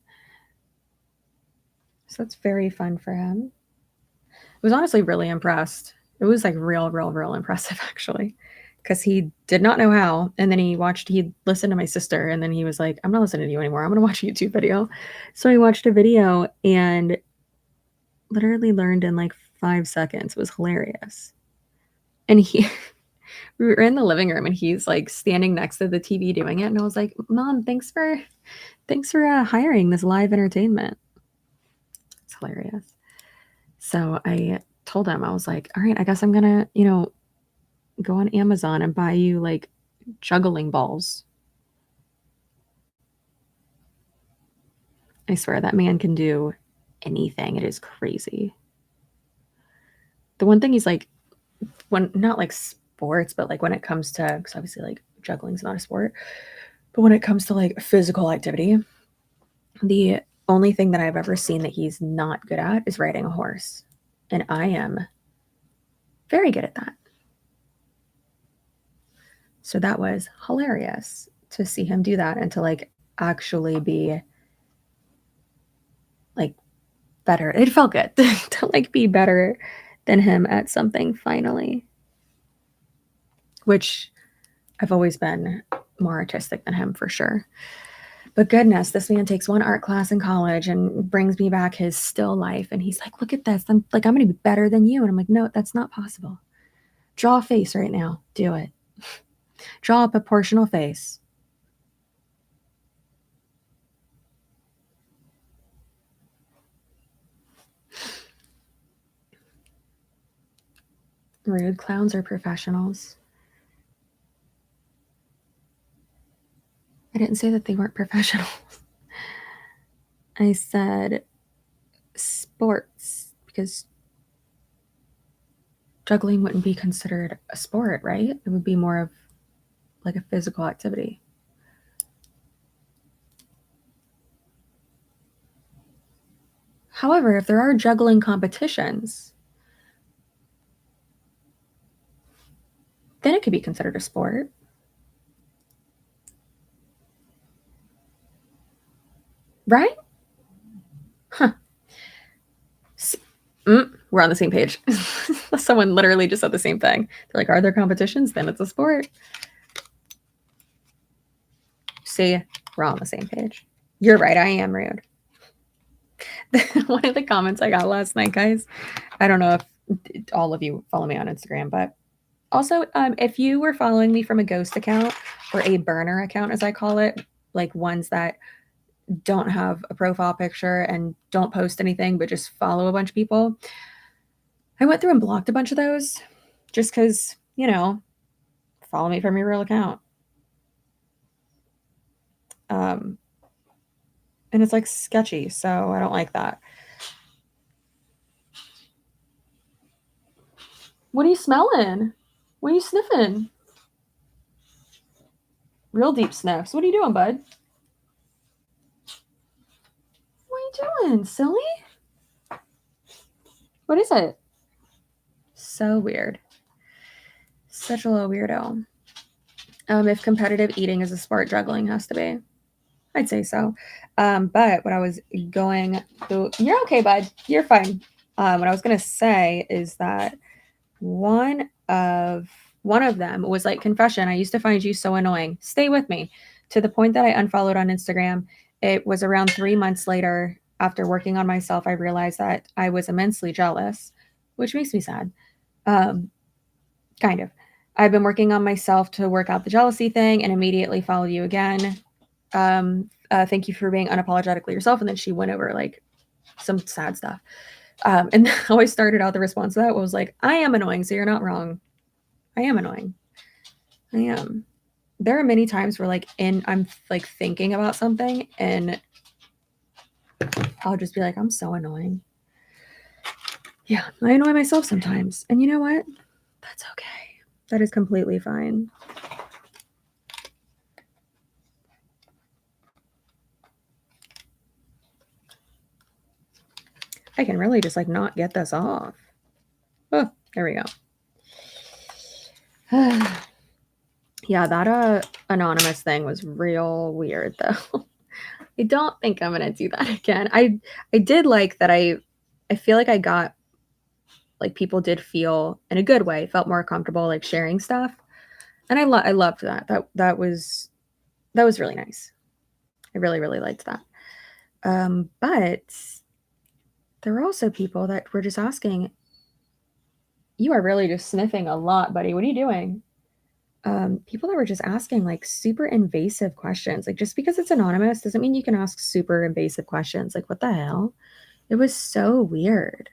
So that's very fun for him. I was honestly really impressed. It was like real impressive actually, because he did not know how, and then he listened to my sister, and then he was like, I'm not listening to you anymore. I'm gonna watch a YouTube video. So he watched a video and literally learned in like 5 seconds. It was hilarious. And we were in the living room and he's like standing next to the TV doing it. And I was like, Mom, thanks for hiring this live entertainment. It's hilarious. So I told him, I was like, all right, I guess I'm going to, go on Amazon and buy you like juggling balls. I swear that man can do anything. It is crazy. The one thing he's like, not like sports, but like when it comes to, because obviously like juggling's not a sport, but when it comes to like physical activity, the only thing that I've ever seen that he's not good at is riding a horse. And I am very good at that. So that was hilarious to see him do that and to like actually be like better. It felt good to like be better than him at something finally, which I've always been more artistic than him for sure. But goodness, this man takes one art class in college and brings me back his still life. And he's like, look at this. I'm going to be better than you. And I'm like, no, that's not possible. Draw a face right now. Do it. Draw a proportional face. Rude. Clowns are professionals. I didn't say that they weren't professionals. I said sports because juggling wouldn't be considered a sport, right? It would be more of like a physical activity. However, if there are juggling competitions, then it could be considered a sport. Right? Huh. We're on the same page. Someone literally just said the same thing. They're like, are there competitions? Then it's a sport. See, we're on the same page. You're right. I am rude. One of the comments I got last night, guys, I don't know if all of you follow me on Instagram, but also, if you were following me from a ghost account or a burner account, as I call it, like ones that don't have a profile picture and don't post anything, but just follow a bunch of people, I went through and blocked a bunch of those just because, you know, follow me from your real account. And it's like sketchy, so I don't like that. What are you smelling? What are you sniffing? Real deep sniffs. What are you doing, bud? What are you doing, silly? What is it? So weird. Such a little weirdo. If competitive eating is a sport, juggling has to be. I'd say so. But what I was going through, you're okay, bud. You're fine. What I was going to say is that one of them was like, confession, I used to find you so annoying. Stay with me. To the point that I unfollowed on Instagram. It was around 3 months later, after working on myself, I realized that I was immensely jealous, which makes me sad. Kind of. I've been working on myself to work out the jealousy thing and immediately followed you again. Thank you for being unapologetically yourself. And then she went over like some sad stuff. And how I started out the response to that was like, I am annoying, so you're not wrong. I am annoying. I am. There are many times where like I'm like thinking about something and I'll just be like, I'm so annoying. Yeah, I annoy myself sometimes. And you know what? That's okay. That is completely fine. I can really just like not get this off. Oh, there we go. Yeah, that anonymous thing was real weird though. I don't think I'm gonna do that again. I did like that. I feel like I got like people did feel in a good way, felt more comfortable like sharing stuff, and I loved that. That was really nice. I really liked that. But there were also people that were just asking, "You are really just sniffing a lot, buddy. What are you doing?" People that were just asking like super invasive questions. Like just because it's anonymous doesn't mean you can ask super invasive questions. Like what the hell? It was so weird.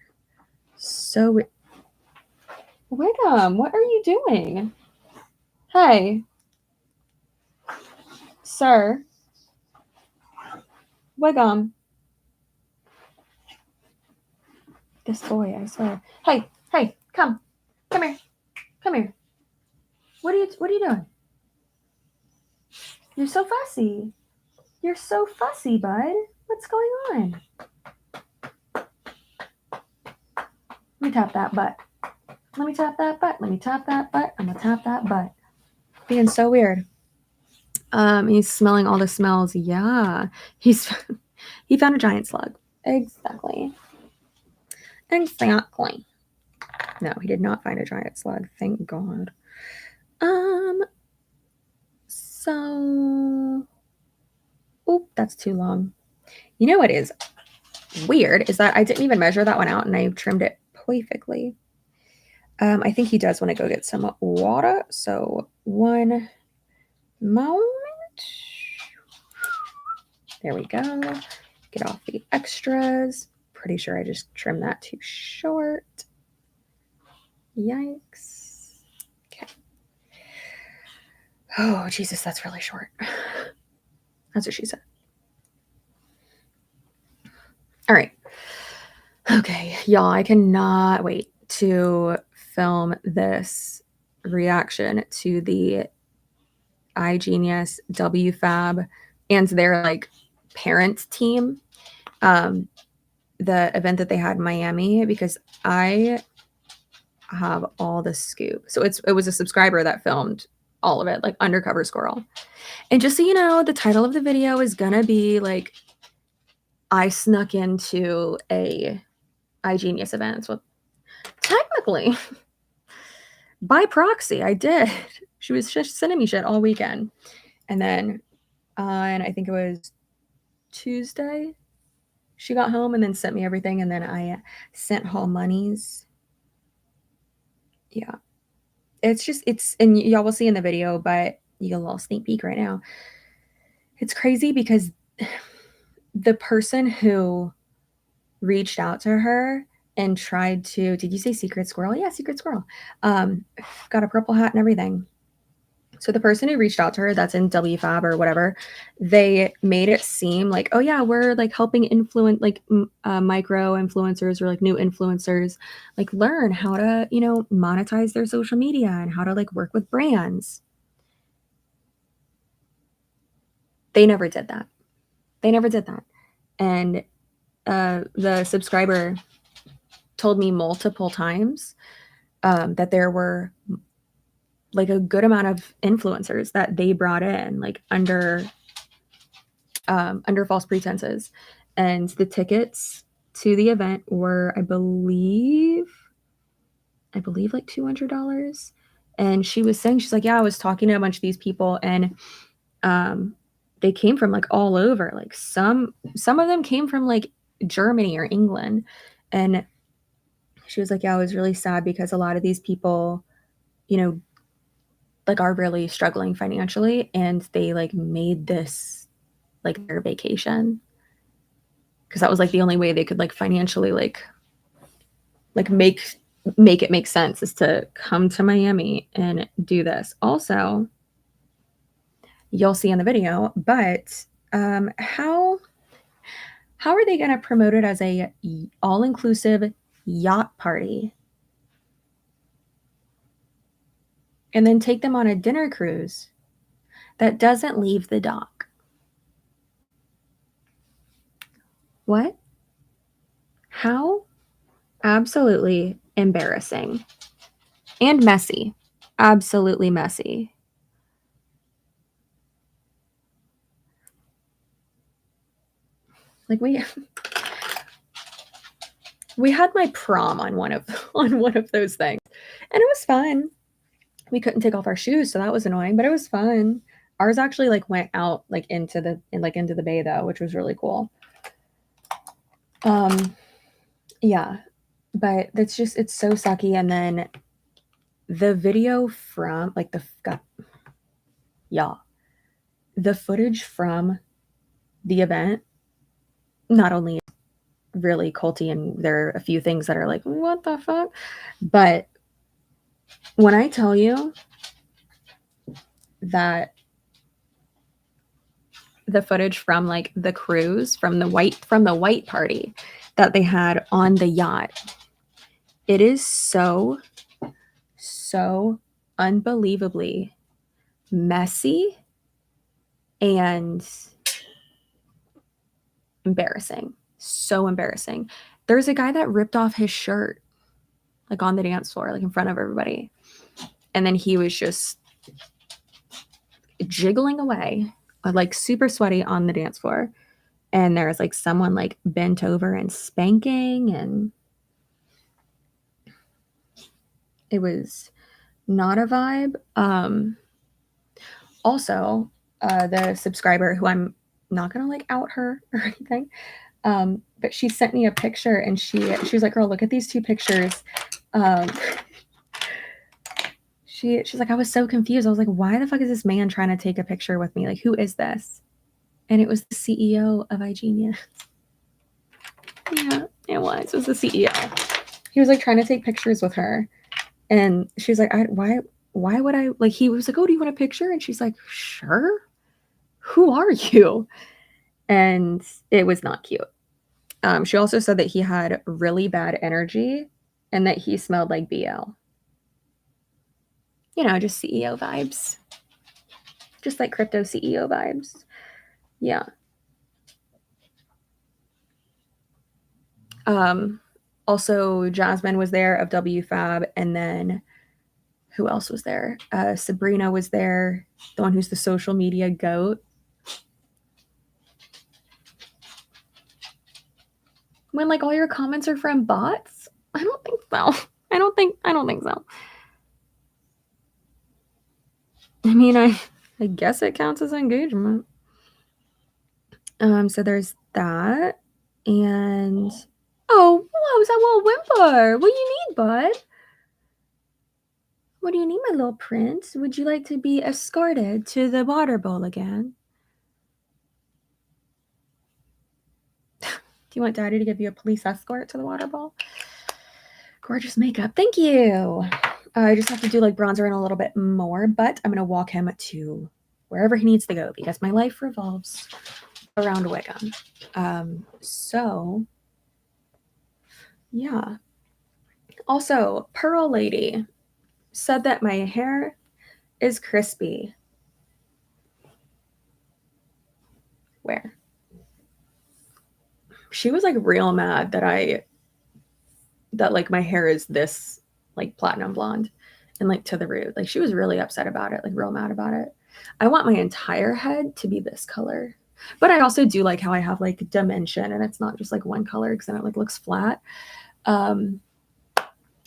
So weird. Wigum, what are you doing? Hey, sir. Wigum. This boy, I swear. Hey, come here, come here. What are you doing? You're so fussy. You're so fussy, bud. What's going on? Let me tap that butt. Let me tap that butt. Let me tap that butt. I'm gonna tap that butt. Being so weird. He's smelling all the smells. Yeah, he found a giant slug. Exactly. No, he did not find a giant slug. Thank God. So Oh, that's too long. You know what is weird is that I didn't even measure that one out and I trimmed it perfectly. I think he does want to go get some water. So one moment. There we go. Get off the extras. Pretty sure I just trimmed that too short. Yikes. Okay. Oh, Jesus, that's really short. That's what she said. All right. Okay, y'all, I cannot wait to film this reaction to the iGenius, WFAB, and their like parents team, the event that they had in Miami, because I have all the scoop. So it was a subscriber that filmed all of it, like Undercover Squirrel. And just so you know, the title of the video is gonna be like, I snuck into a iGenius event. So technically, by proxy, I did. She was just sending me shit all weekend. And then on, I think it was Tuesday, she got home and then sent me everything. And then I sent her monies. Yeah. And y'all will see in the video, but you get a little sneak peek right now. It's crazy because the person who reached out to her and tried to, did you say Secret Squirrel? Yeah, Secret Squirrel. Got a purple hat and everything. So the person who reached out to her, that's in WFAB or whatever, they made it seem like, oh yeah, we're like helping influence like micro influencers or like new influencers, like learn how to, monetize their social media and how to like work with brands. They never did that. They never did that. And the subscriber told me multiple times that there were like a good amount of influencers that they brought in like under false pretenses, and the tickets to the event were I believe like $200. And she was saying, she's like, yeah, I was talking to a bunch of these people and they came from like all over, like some of them came from like Germany or England. And she was like, yeah, I was really sad because a lot of these people, like are really struggling financially, and they like made this like their vacation because that was like the only way they could like financially like make it make sense is to come to Miami and do this. Also, you'll see in the video, but how are they going to promote it as a all-inclusive yacht party and then take them on a dinner cruise that doesn't leave the dock? What? How? Absolutely embarrassing and messy. Absolutely messy. Like we had my prom on one of those things, and it was fun. We couldn't take off our shoes, so that was annoying, but it was fun. Ours actually like went out like into the bay though, which was really cool. Yeah, but it's so sucky. And then the video from like the footage from the event not only really culty, and there are a few things that are like, what the fuck? But when I tell you that the footage from like the cruise from the white party that they had on the yacht, it is so unbelievably messy and embarrassing. So embarrassing. There's a guy that ripped off his shirt like on the dance floor, like in front of everybody. And then he was just jiggling away, like super sweaty on the dance floor. And there's like someone like bent over and spanking, and it was not a vibe. Also, the subscriber who I'm not gonna like out her or anything. But she sent me a picture and she was like, girl, look at these two pictures. She's like, I was so confused. I was like, why the fuck is this man trying to take a picture with me? Like, who is this? And it was the CEO of iGenius. Yeah, it was. It was the CEO. He was like trying to take pictures with her. And she's like, why would I? Like, he was like, oh, do you want a picture? And she's like, sure. Who are you? And it was not cute. She also said that he had really bad energy and that he smelled like BL. You know, just CEO vibes. Just like crypto CEO vibes. Yeah. Also, Jasmine was there of WFAB, and then who else was there? Sabrina was there, the one who's the social media goat. When like all your comments are from bots? I don't think so. I don't think so. I mean, I guess it counts as engagement. So there's that. And oh, what was that little whimper? What do you need, bud? What do you need, my little prince? Would you like to be escorted to the water bowl again? Do you want Daddy to give you a police escort to the water bowl? Gorgeous makeup. Thank you. I just have to do like bronzer and a little bit more, but I'm going to walk him to wherever he needs to go because my life revolves around Wiggum. So, yeah. Also, Pearl Lady said that my hair is crispy. Where? She was like real mad that like my hair is this like platinum blonde and like to the root. Like she was really upset about it, like real mad about it. I want my entire head to be this color. But I also do like how I have like dimension and it's not just like one color because then it like looks flat.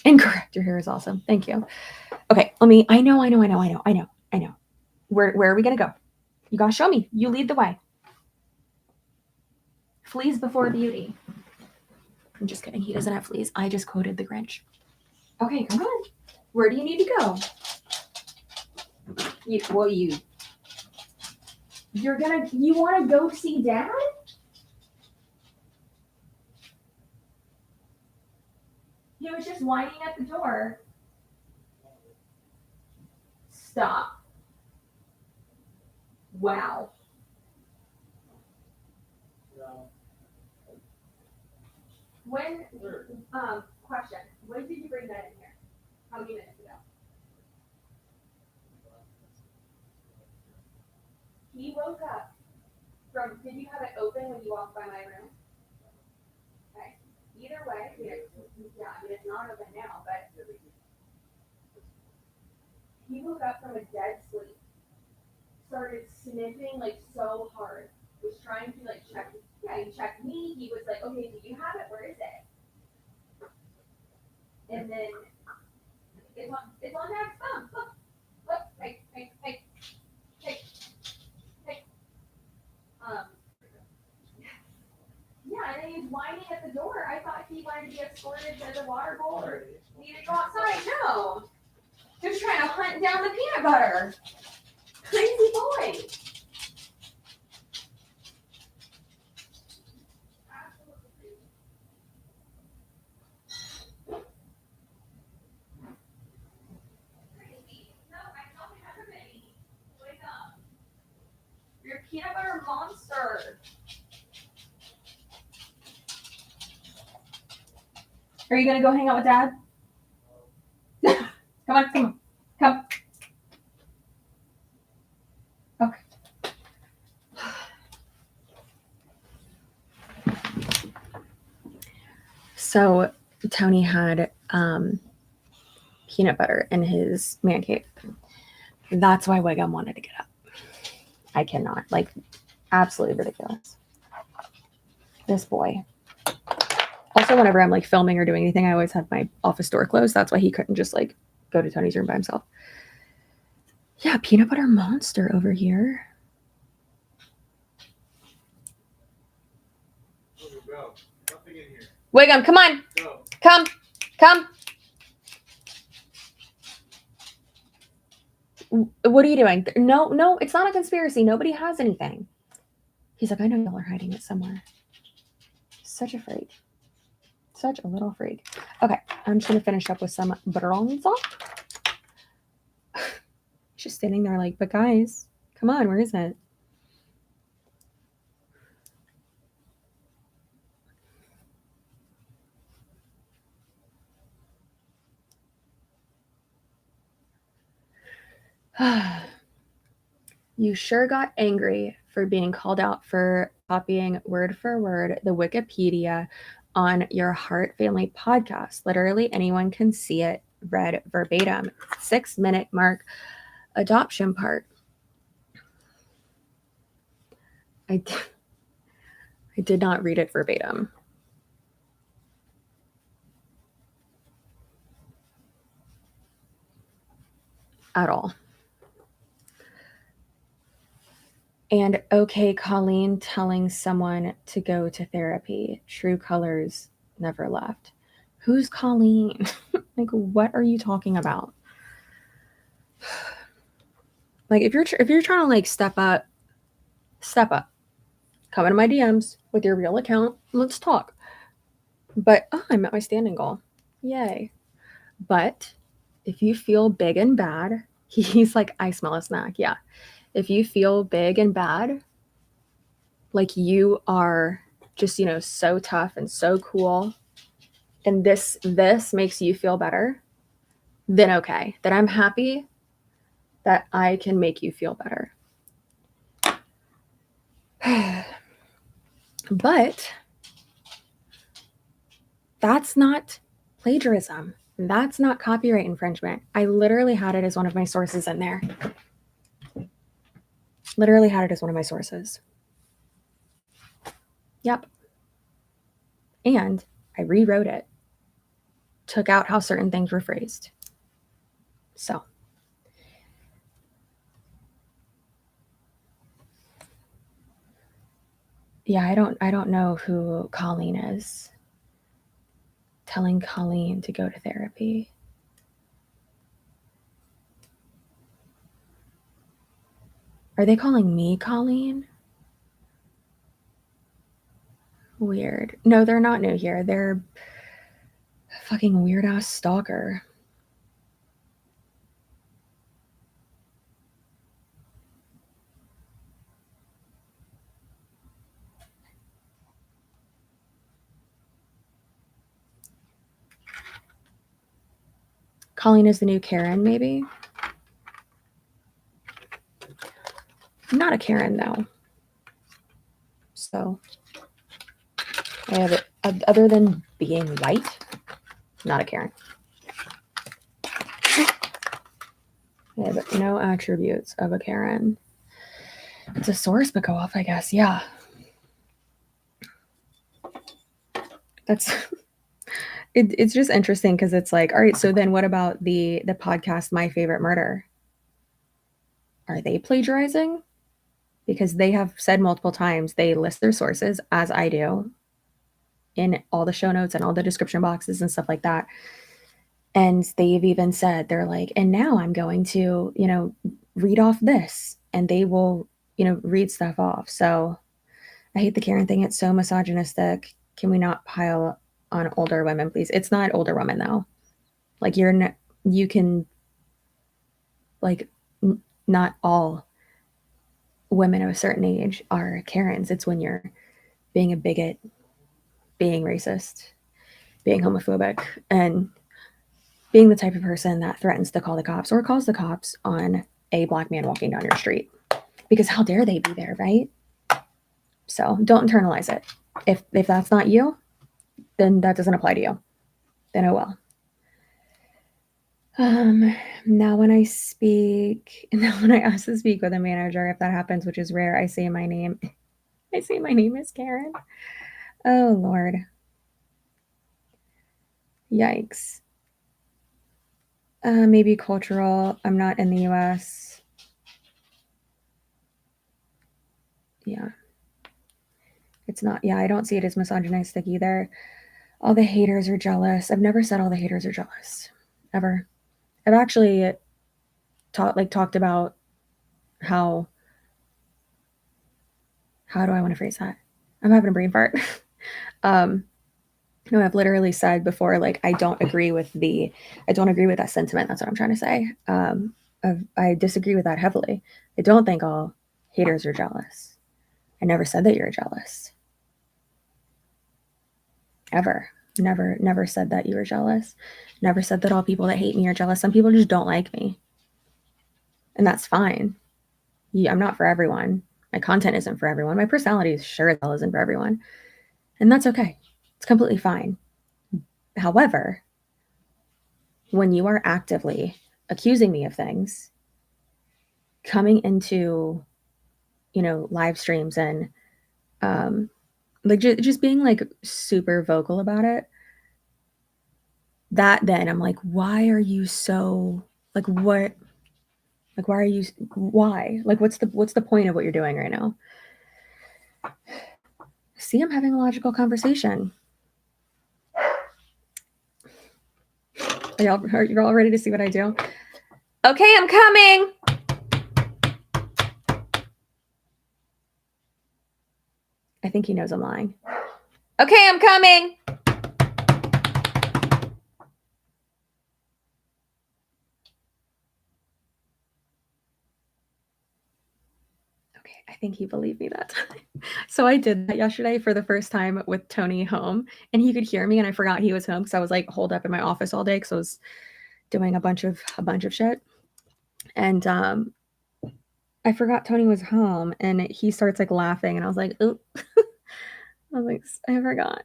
Incorrect. Your hair is awesome. Thank you. Okay, I know. Where are we gonna go? You gotta show me. You lead the way. Fleas before beauty. I'm just kidding. He doesn't have fleas. I just quoted the Grinch. Okay, come on. Where do you need to go? You want to go see Dad? He was just whining at the door. Stop. Wow. When, question, when did you bring that in here? How many minutes ago? He woke up from, did you have it open when you walked by my room? Okay. Either way, it's not open now, but he woke up from a dead sleep, started sniffing like so hard, was trying to like check. Yeah, he checked me. He was like, okay, do you have it? Where is it? And then it's on Dad's thumb. Look, hey. Yeah, and then he's whining at the door. I thought he wanted to be escorted to the water bowl or needed to go outside. No. Just trying to hunt down the peanut butter. Crazy boy. You're a peanut butter monster. Are you gonna go hang out with Dad? Come. Okay. So Tony had peanut butter in his man cave. That's why Wiggum wanted to get up. I cannot. Like, absolutely ridiculous. This boy. Also, whenever I'm like filming or doing anything, I always have my office door closed. That's why he couldn't just like go to Tony's room by himself. Yeah, peanut butter monster over here. Bro, nothing in here. Wiggum, come on. Go. Come. What are you doing? No, it's not a conspiracy. Nobody has anything. He's like, I know y'all are hiding it somewhere. Such a freak. Such a little freak. Okay, I'm just going to finish up with some bronzer. Just standing there like, but guys, come on, where is it? You sure got angry for being called out for copying word for word the Wikipedia on your Heart Family podcast. Literally anyone can see it read verbatim. 6-minute mark adoption part. I did not read it verbatim. At all. And okay, Colleen telling someone to go to therapy. True colors never left. Who's Colleen? Like, what are you talking about? Like, if you're trying to like step up. Come into my DMs with your real account. Let's talk. But I met my standing goal. Yay. But if you feel big and bad, he's like, I smell a snack. Yeah. If you feel big and bad, like you are just, so tough and so cool, and this makes you feel better, then okay. Then I'm happy that I can make you feel better. But that's not plagiarism. That's not copyright infringement. I literally had it as one of my sources in there. Literally had it as one of my sources. Yep. And I rewrote it. Took out how certain things were phrased. So. Yeah, I don't know who Colleen is. Telling Colleen to go to therapy. Are they calling me Colleen? Weird. No, they're not new here. They're a fucking weird ass stalker. Colleen is the new Karen, maybe? I'm not a Karen, though. So, I have it. Other than being white, not a Karen. I have no attributes of a Karen. It's a source, but go off, I guess. Yeah. That's... It's just interesting because it's like, all right, so then what about the podcast My Favorite Murder? Are they plagiarizing? Because they have said multiple times they list their sources, as I do, in all the show notes and all the description boxes and stuff like that. And they've even said, they're like, and now I'm going to, read off this. And they will, read stuff off. So I hate the Karen thing. It's so misogynistic. Can we not pile on older women, please? It's not older women, though. Like, you can, like, not all women of a certain age are Karens. It's when you're being a bigot, being racist, being homophobic, and being the type of person that threatens to call the cops or calls the cops on a black man walking down your street. Because how dare they be there, right? So don't internalize it. If that's not you, then that doesn't apply to you. Then oh well. Now when I ask to speak with a manager, if that happens, which is rare, I say my name is Karen. Oh Lord. Yikes. Maybe cultural. I'm not in the US. Yeah. It's not. Yeah, I don't see it as misogynistic either. All the haters are jealous. I've never said all the haters are jealous. Ever. I've actually talked about how do I want to phrase that? I'm having a brain fart. No, I've literally said before, like, I don't agree with that sentiment. That's what I'm trying to say. I disagree with that heavily. I don't think all haters are jealous. I never said that you're jealous. Ever. Never said that you were jealous. Never said that all people that hate me are jealous. Some people just don't like me. And that's fine. I'm not for everyone. My content isn't for everyone. My personality sure as hell isn't for everyone. And that's okay. It's completely fine. However, when you are actively accusing me of things, coming into, live streams and like just being like super vocal about it, that then I'm like, why are you so like what? Like why? Like what's the point of what you're doing right now? See, I'm having a logical conversation. You're all ready to see what I do? Okay, I'm coming. I think he knows I'm lying. Okay, I'm coming. Okay, I think he believed me that time. So I did that yesterday for the first time with Tony home, and he could hear me, and I forgot he was home because I was like holed up in my office all day because I was doing a bunch of shit. And I forgot Tony was home, and he starts like laughing, and I was like, "Oh," I was like, "I forgot."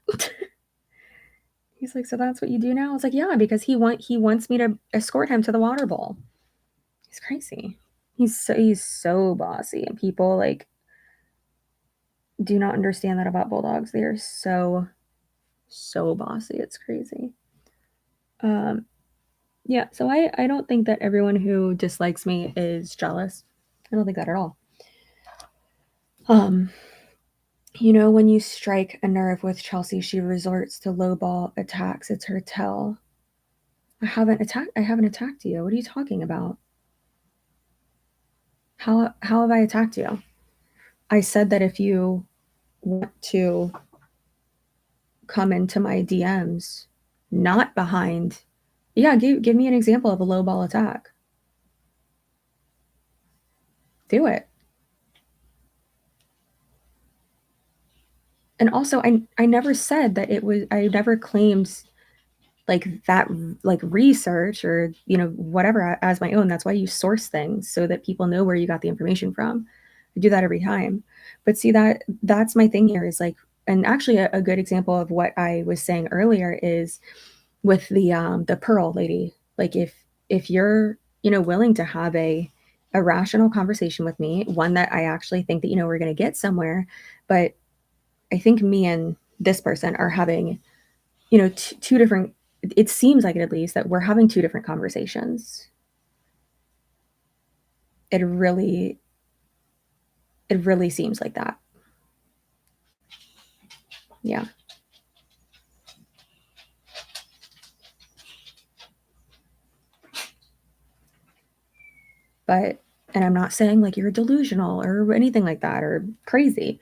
He's like, "So that's what you do now?" I was like, "Yeah," because he wants me to escort him to the water bowl. He's crazy. He's so bossy, and people like do not understand that about bulldogs. They are so bossy. It's crazy. Yeah, so I don't think that everyone who dislikes me is jealous. I don't think that at all. When you strike a nerve with Chelsea, she resorts to lowball attacks. It's her tell. I haven't attacked you. What are you talking about? How have I attacked you? I said that if you want to come into my DMs, not behind. Yeah, give me an example of a low ball attack. Do it. And also, I never said that it was. I never claimed like that, like research or whatever as my own. That's why you source things so that people know where you got the information from. I do that every time. But see, that's my thing here is like, and actually a good example of what I was saying earlier is with the Pearl lady. Like if you're willing to have a rational conversation with me, one that I actually think that we're going to get somewhere, but I think me and this person are having two different, it seems like it, at least, that we're having two different conversations. It really seems like that. Yeah. But, and I'm not saying like you're delusional or anything like that or crazy.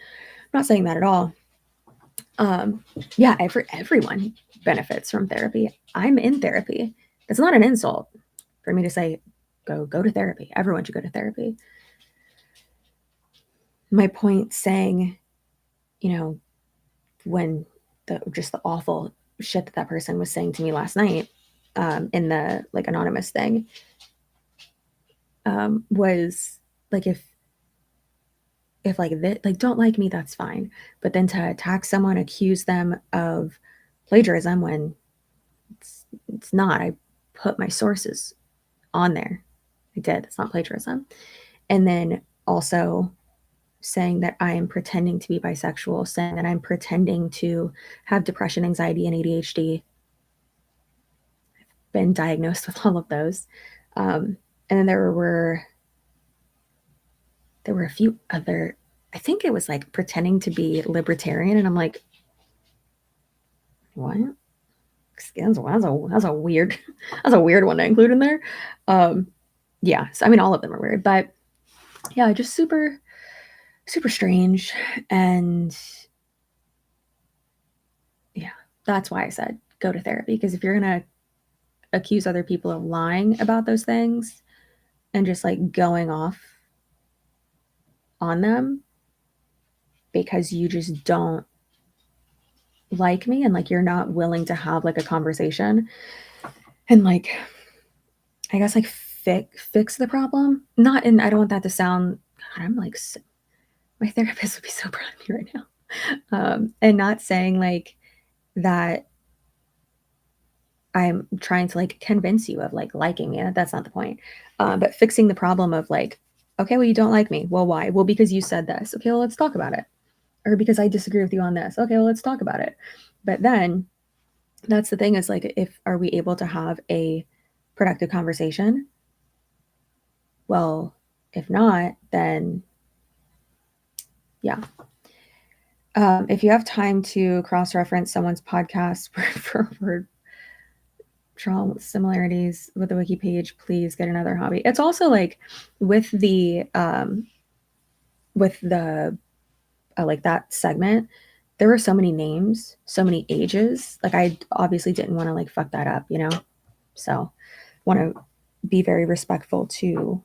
I'm not saying that at all. Yeah, everyone benefits from therapy. I'm in therapy. It's not an insult for me to say, go to therapy. Everyone should go to therapy. My point saying, when just the awful shit that person was saying to me last night, in the like anonymous thing, was like, if like that, like, don't like me, that's fine. But then to attack someone, accuse them of plagiarism when it's not. I put my sources on there. I did. It's not plagiarism. And then also saying that I am pretending to be bisexual, saying that I'm pretending to have depression, anxiety, and ADHD. I've been diagnosed with all of those. And then there were a few other I think it was like pretending to be libertarian, and I'm like, what? That's a weird that's a weird one to include in there. Yeah, so I mean all of them are weird, but yeah, just super strange. And yeah, that's why I said go to therapy, because if you're gonna accuse other people of lying about those things and just like going off on them because you just don't like me and like you're not willing to have like a conversation and like I guess like fix the problem. Not in I don't want that to sound God, I'm like my therapist would be so proud of me right now. And not saying like that I'm trying to like convince you of like liking me. That's not the point. But fixing the problem of like, okay, well, you don't like me. Well, why? Well, because you said this. Okay, well, let's talk about it. Or because I disagree with you on this. Okay, well, let's talk about it. But then that's the thing is like, if are we able to have a productive conversation? Well, if not, then yeah. If you have time to cross-reference someone's podcast for draw similarities with the wiki page, please get another hobby. It's also like with the like that segment, there were so many names, so many ages. Like I obviously didn't want to like fuck that up, you know? So want to be very respectful to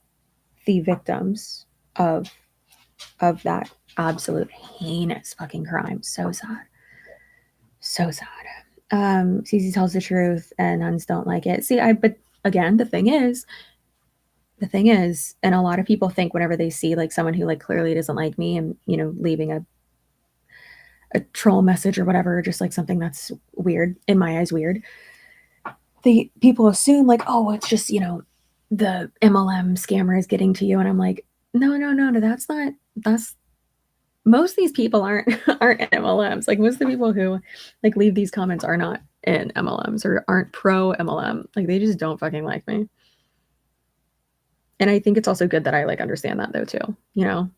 the victims of that absolute heinous fucking crime. So sad. So sad. CC tells the truth and nuns don't like it. See, but again, the thing is, and a lot of people think whenever they see like someone who like clearly doesn't like me and, you know, leaving a troll message or whatever, just like something that's weird, in my eyes, weird. The people assume like, oh, it's just, you know, the MLM scammer is getting to you. And I'm like, no, that's most of these people aren't MLMs. Like most of the people who like leave these comments are not in MLMs or aren't pro MLM. Like they just don't fucking like me. And I think it's also good that I like understand that though too. You know,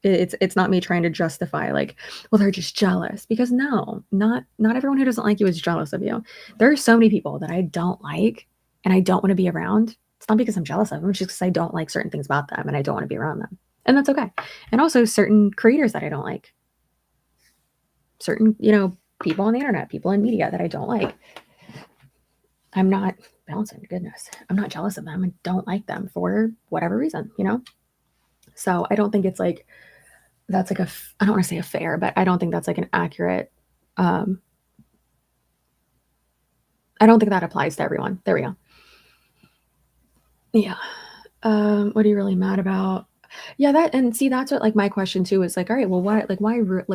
it's not me trying to justify like, well, they're just jealous, because no, not everyone who doesn't like you is jealous of you. There are so many people that I don't like and I don't want to be around. It's not because I'm jealous of them, it's just because I don't like certain things about them and I don't want to be around them. And that's okay. And also certain creators that I don't like. Certain, you know, people on the internet, people in media that I don't like. I'm not balancing, goodness. I'm not jealous of them and don't like them for whatever reason, you know? So I don't think it's like, that's like I don't want to say a fair, but I don't think that's like an accurate, I don't think that applies to everyone. There we go. Yeah. What are you really mad about? Yeah, that, and see, that's what like my question too is like, all right, well, why like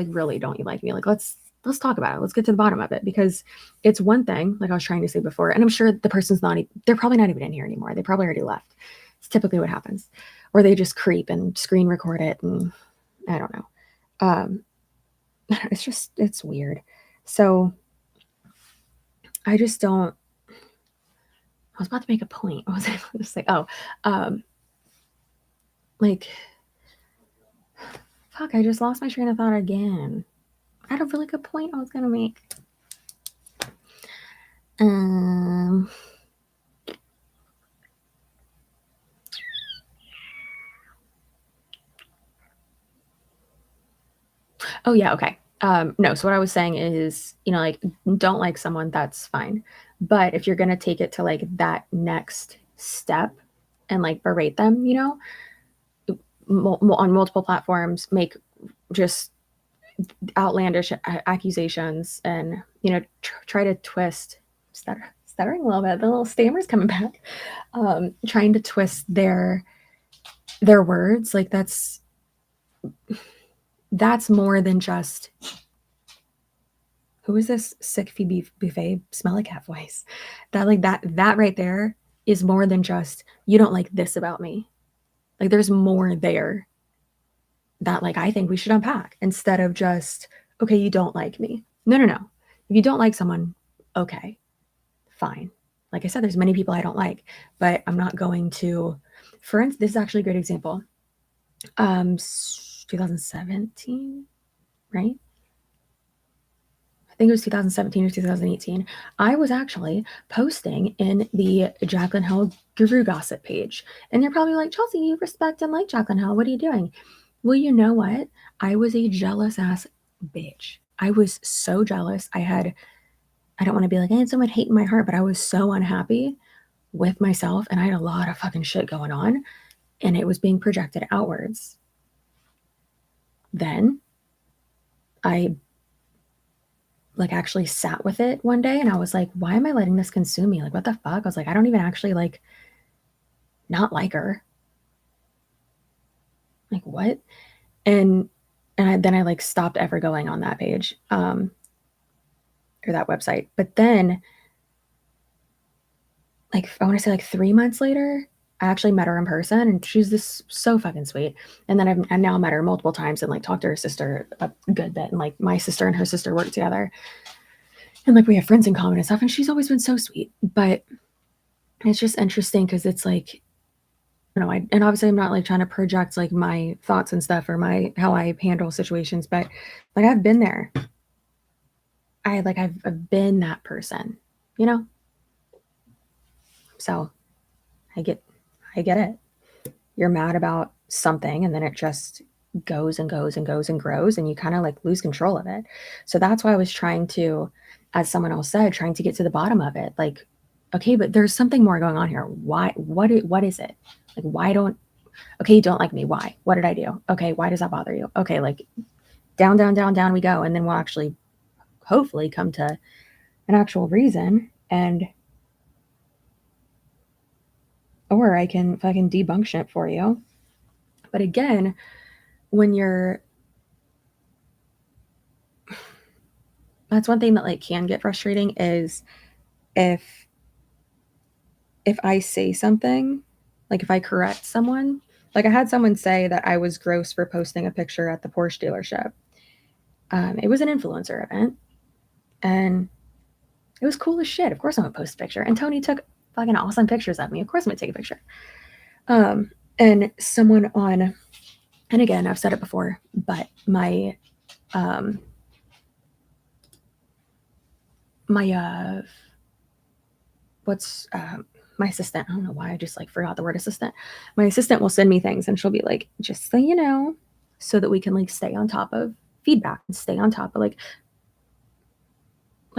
really don't you like me? Like, let's talk about it. Let's get to the bottom of it, because it's one thing, like I was trying to say before, and I'm sure the person's they're probably not even in here anymore. They probably already left. It's typically what happens. Or they just creep and screen record it, and I don't know. It's weird. So I just don't, I was about to make a point. What was I going to say? Oh, like, fuck, I just lost my train of thought again. I had a really good point I was going to make. Oh yeah, okay. No, so what I was saying is, you know, like, don't like someone, that's fine. But if you're going to take it to like that next step and like berate them, you know, on multiple platforms, make just outlandish accusations and, you know, try to twist, stuttering a little bit, the little stammer's coming back, trying to twist their words. Like that's more than just, who is this sick Phoebe Buffet smelly cat voice? That like that right there is more than just, you don't like this about me. Like there's more there that like I think we should unpack, instead of just, okay, you don't like me. No. If you don't like someone, okay, fine. Like I said, there's many people I don't like, but I'm not going to, for instance, this is actually a great example. 2017, right? I think it was 2017 or 2018. I was actually posting in the Jaclyn Hill Guru Gossip page. And you're probably like, Chelsea, you respect and like Jaclyn Hill. What are you doing? Well, you know what? I was a jealous ass bitch. I was so jealous. I don't want to be like, I had so much hate in my heart, but I was so unhappy with myself. And I had a lot of fucking shit going on. And it was being projected outwards. Then I like actually sat with it one day and I was like, why am I letting this consume me? Like, what the fuck? I was like, I don't even actually like not like her. Like, what? And then I like stopped ever going on that page or that website. But then like I want to say like 3 months later, I actually met her in person and she's this so fucking sweet. And then I've now met her multiple times and like talked to her sister a good bit. And like my sister and her sister work together. And like we have friends in common and stuff. And she's always been so sweet. But it's just interesting because it's like, you know, and obviously I'm not like trying to project like my thoughts and stuff or how I handle situations, but like I've been there. I've been that person, you know? So I get it. You're mad about something and then it just goes and goes and goes and grows and you kind of like lose control of it. So that's why I was trying to, as someone else said, trying to get to the bottom of it. Like, okay, but there's something more going on here. Why? What is it? Like, why don't, okay, you don't like me. Why? What did I do? Okay, why does that bother you? Okay, like down, down, down, down we go. And then we'll actually hopefully come to an actual reason or I can fucking debunk shit for you. But again, when that's one thing that like can get frustrating is if I say something, like if I correct someone, like I had someone say that I was gross for posting a picture at the Porsche dealership. It was an influencer event and it was cool as shit. Of course I'm gonna post a picture. And Tony took fucking awesome pictures of me. Of course I'm gonna take a picture. And someone on, and again, I've said it before, but my my assistant, I don't know why I just like forgot the word assistant. My assistant will send me things and she'll be like, just so you know, so that we can like stay on top of feedback and stay on top of like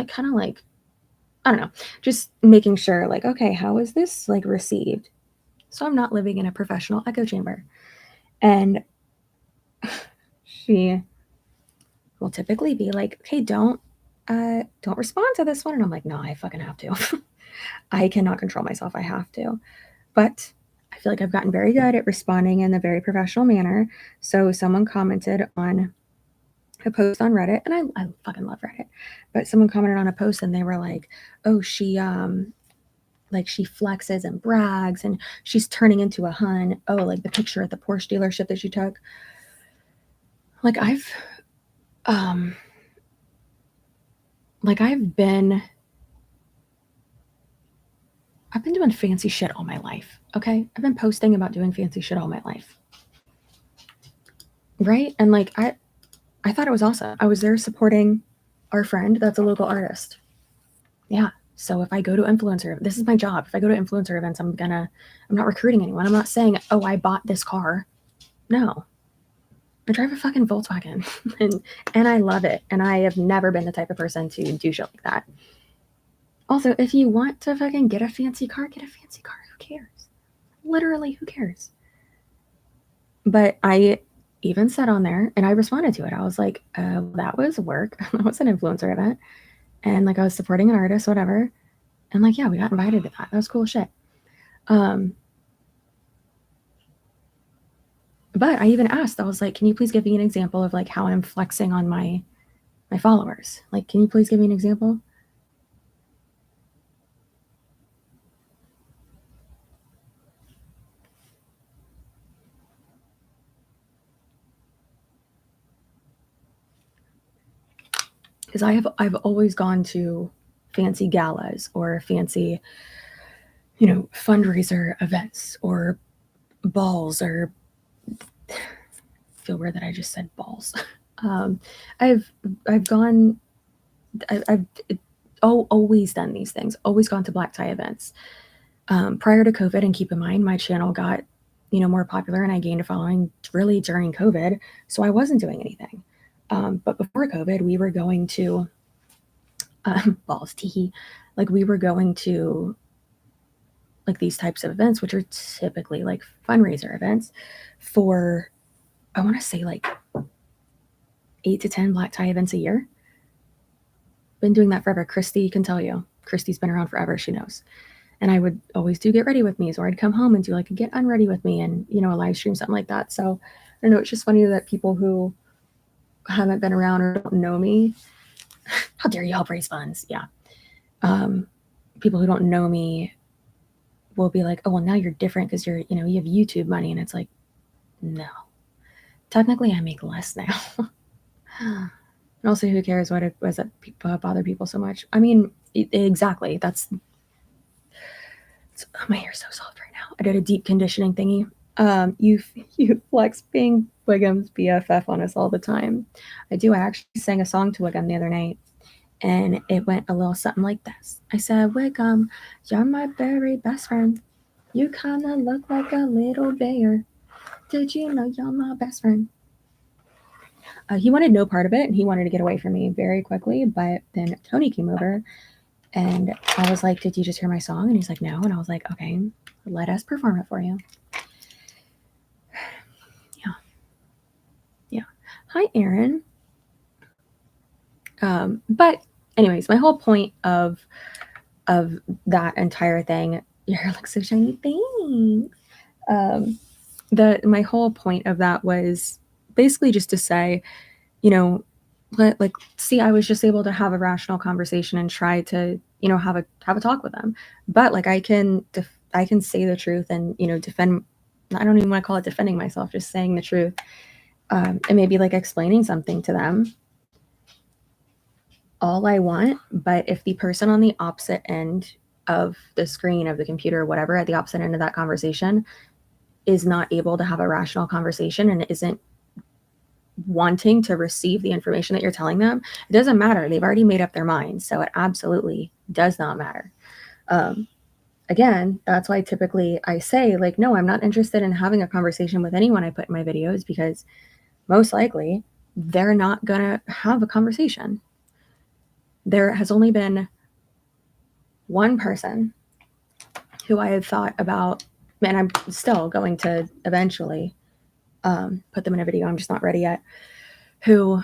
kind of like, I don't know, just making sure like, okay, how is this like received? So I'm not living in a professional echo chamber. And she will typically be like, okay, don't respond to this one. And I'm like, no, I fucking have to. I cannot control myself. I have to. But I feel like I've gotten very good at responding in a very professional manner. So someone commented on a post on Reddit, and I fucking love Reddit, but someone commented on a post and they were like, oh, she like she flexes and brags and she's turning into a hun. Oh, like the picture at the Porsche dealership that she took. Like I've been doing fancy shit all my life. Okay. I've been posting about doing fancy shit all my life. Right. And like, I thought it was awesome. I was there supporting our friend that's a local artist. Yeah. So if I go to influencer, this is my job. If I go to influencer events, I'm not recruiting anyone. I'm not saying, oh, I bought this car. No. I drive a fucking Volkswagen and I love it. And I have never been the type of person to do shit like that. Also, if you want to fucking get a fancy car, get a fancy car. Who cares? Literally, who cares? But I even said on there and I responded to it. I was like, that was work. That was an influencer event. And like I was supporting an artist, whatever. And like, yeah, we got invited to that. That was cool shit. But I even asked, I was like, can you please give me an example of like how I'm flexing on my followers? Like, can you please give me an example? Because I've always gone to fancy galas or fancy, you know, fundraiser events or balls or feel weird that I just said balls. I've always done these things, always gone to black tie events. Prior to COVID, and keep in mind, my channel got, more popular and I gained a following really during COVID. So I wasn't doing anything. But before COVID, we were going to, balls, teehee, like we were going to like these types of events, which are typically like fundraiser events for, I want to say like 8 to 10 black tie events a year. Been doing that forever. Christy can tell you. Christy's been around forever. She knows. And I would always do get ready with me. So I'd come home and do like a get unready with me and, a live stream, something like that. So I don't know. It's just funny that people who haven't been around or don't know me, how dare you help raise funds? Yeah. People who don't know me will be like, oh, well, now you're different because you have YouTube money. And it's like, no, technically I make less now. And also, who cares what it was that bother people so much? I mean, exactly. My hair's so soft right now. I did a deep conditioning thingy. You flex being Wiggum's BFF on us all the time. I do. I actually sang a song to Wiggum the other night, and it went a little something like this. I said, Wiggum, you're my very best friend. You kind of look like a little bear. Did you know you're my best friend? He wanted no part of it, and he wanted to get away from me very quickly, but then Tony came over, and I was like, did you just hear my song? And he's like, no. And I was like, okay, let us perform it for you. Yeah. Hi, Aaron. But anyways, my whole point of that entire thing, your hair looks so shiny, thanks. My whole point of that was basically just to say, see, I was just able to have a rational conversation and try to, have a talk with them. But like I can say the truth and, defend. I don't even want to call it defending myself, just saying the truth, and maybe like explaining something to them. All I want, but if the person on the opposite end of the screen of the computer, whatever, at the opposite end of that conversation is not able to have a rational conversation and isn't wanting to receive the information that you're telling them, it doesn't matter. They've already made up their minds. So it absolutely does not matter. Again, that's why typically I say, like, no, I'm not interested in having a conversation with anyone I put in my videos, because most likely they're not going to have a conversation. There has only been one person who I had thought about, and I'm still going to eventually put them in a video, I'm just not ready yet, who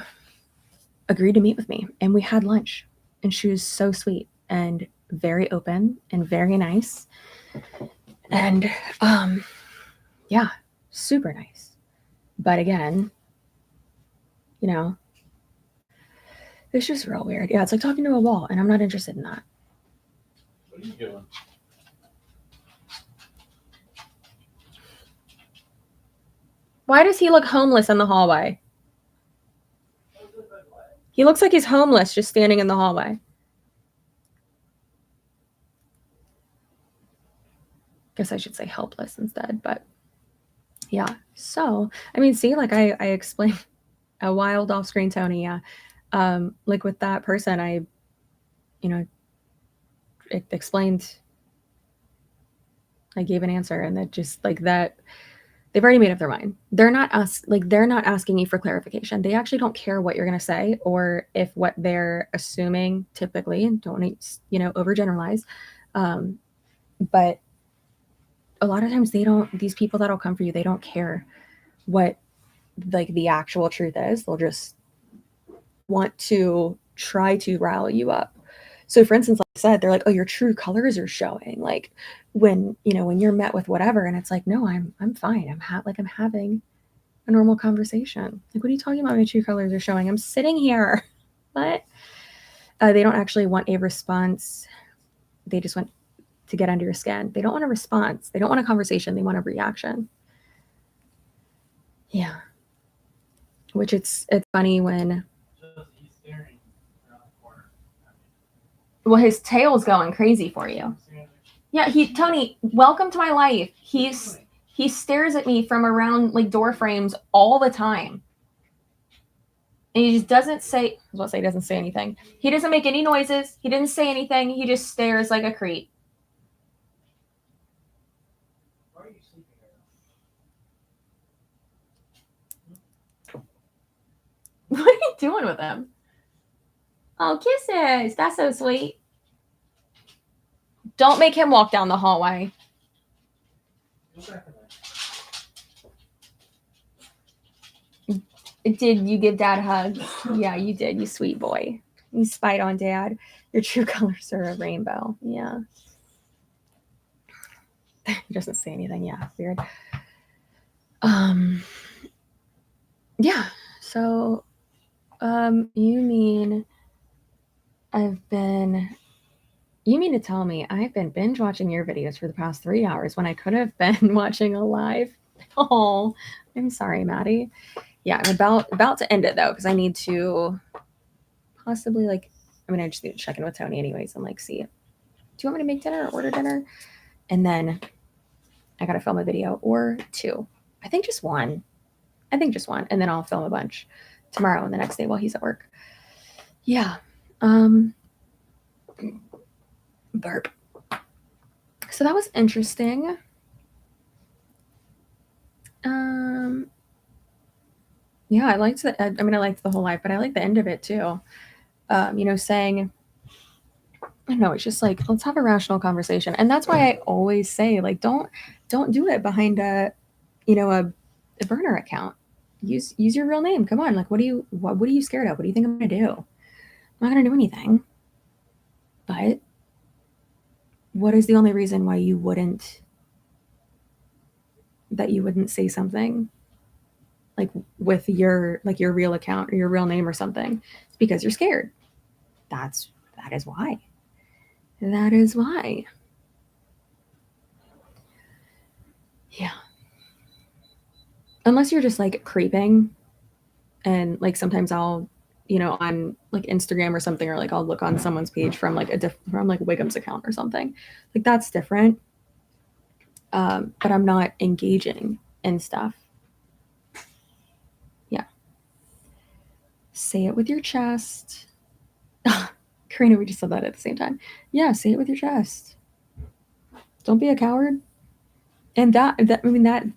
agreed to meet with me, and we had lunch, and she was so sweet and very open and very nice, and yeah, super nice. But again, it's just real weird. Yeah, it's like talking to a wall, and I'm not interested in that. What are you doing? Why does he look homeless in the hallway? He looks like he's homeless, just standing in the hallway. Guess I should say helpless instead, but yeah. So, I mean, see, like I explained a wild off-screen Tony, yeah. Like with that person, I, it explained, I gave an answer, and that just like that, they've already made up their mind. They're not asking you for clarification. They actually don't care what you're going to say, or if what they're assuming, typically, don't overgeneralize. But a lot of times these people that'll come for you, they don't care what like the actual truth is. They'll just want to try to rile you up. So for instance, like I said, they're like, oh, your true colors are showing, like when you're met with whatever. And it's like, no, I'm fine. I'm having a normal conversation. Like, what are you talking about? My true colors are showing. I'm sitting here. But they don't actually want a response. They just want to get under your skin. They don't want a response. They don't want a conversation. They want a reaction. Yeah. Which it's funny when. He's staring around the corner. Well, his tail's going crazy for you. Yeah, Tony, welcome to my life. He's He stares at me from around like door frames all the time. And he just doesn't say, I was about to say he doesn't say anything. He doesn't make any noises. He didn't say anything. He just stares like a creep. Why are you sleeping right What are you doing with him? Oh, kisses. That's so sweet. Don't make him walk down the hallway. now? Go back in there. Did you give Dad a hug? Yeah, you did, you sweet boy. You spied on Dad. Your true colors are a rainbow. Yeah. He doesn't say anything. Yeah, weird. Yeah. So, you mean you mean to tell me I've been binge watching your videos for the past 3 hours when I could have been watching a live? Oh, I'm sorry, Maddie. Yeah, I'm about to end it though, because I need to possibly I just need to check in with Tony anyways and see, do you want me to make dinner or order dinner? And then I gotta film a video or 2. I think just one. And then I'll film a bunch tomorrow and the next day while he's at work. Yeah. Burp. So that was interesting. Yeah, I liked I liked the whole life, but I liked the end of it too. Saying, I don't know, it's just let's have a rational conversation. And that's why I always say, don't do it behind a burner account. Use your real name. Come on. What are you scared of? What do you think I'm gonna do? I'm not gonna do anything. But what is the only reason why you wouldn't say something with your real account or your real name or something? It's because you're scared. That is why. That is why. Yeah. Unless you're just creeping, and sometimes I'll on Instagram or something, or I'll look on someone's page from from Wigham's account or something. That's different. But I'm not engaging in stuff. Yeah. Say it with your chest. Karina, we just said that at the same time. Yeah, say it with your chest. Don't be a coward. And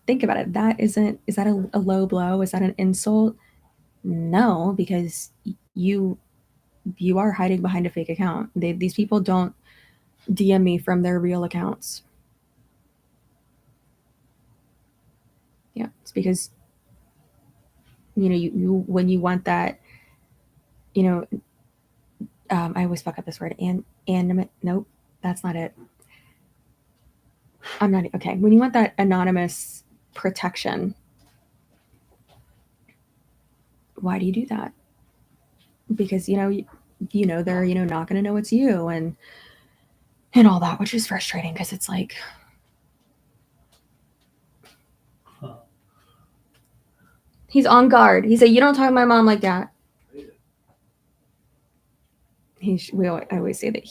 think about it. Is that a low blow? Is that an insult? No, because you are hiding behind a fake account. These people don't DM me from their real accounts. Yeah, it's because you when you want that, I always fuck up this word. Nope, that's not it. I'm not okay. When you want that anonymous protection, why do you do that? Because they're not going to know it's you and all that, which is frustrating because it's he's on guard. He said, "You don't talk to my mom like that." I always say that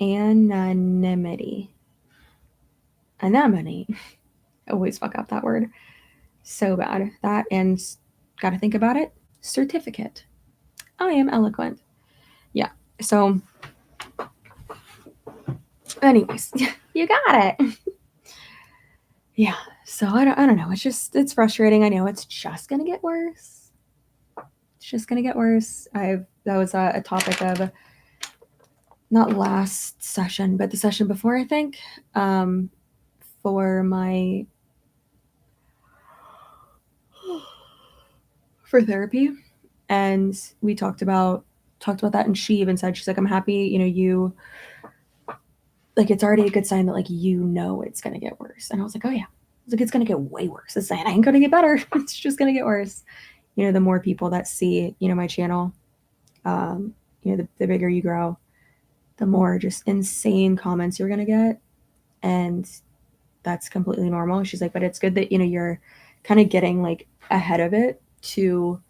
anonymity. Anonymity. I always fuck up that word so bad. That, and got to think about it. Certificate. I am eloquent. Yeah. So, anyways, you got it. Yeah. So I don't know. It's frustrating. I know it's just gonna get worse. It's just gonna get worse. That was a topic of not last session, but the session before, I think, for therapy. And we talked about that, and she even said, she's like, I'm happy, you it's already a good sign that it's gonna get worse. And I was like, oh yeah. It's gonna get way worse. It's saying I ain't gonna get better. It's just gonna get worse. The more people that see, my channel, the bigger you grow, the more just insane comments you're gonna get. And that's completely normal. She's like, but it's good that, you're kind of getting ahead of it to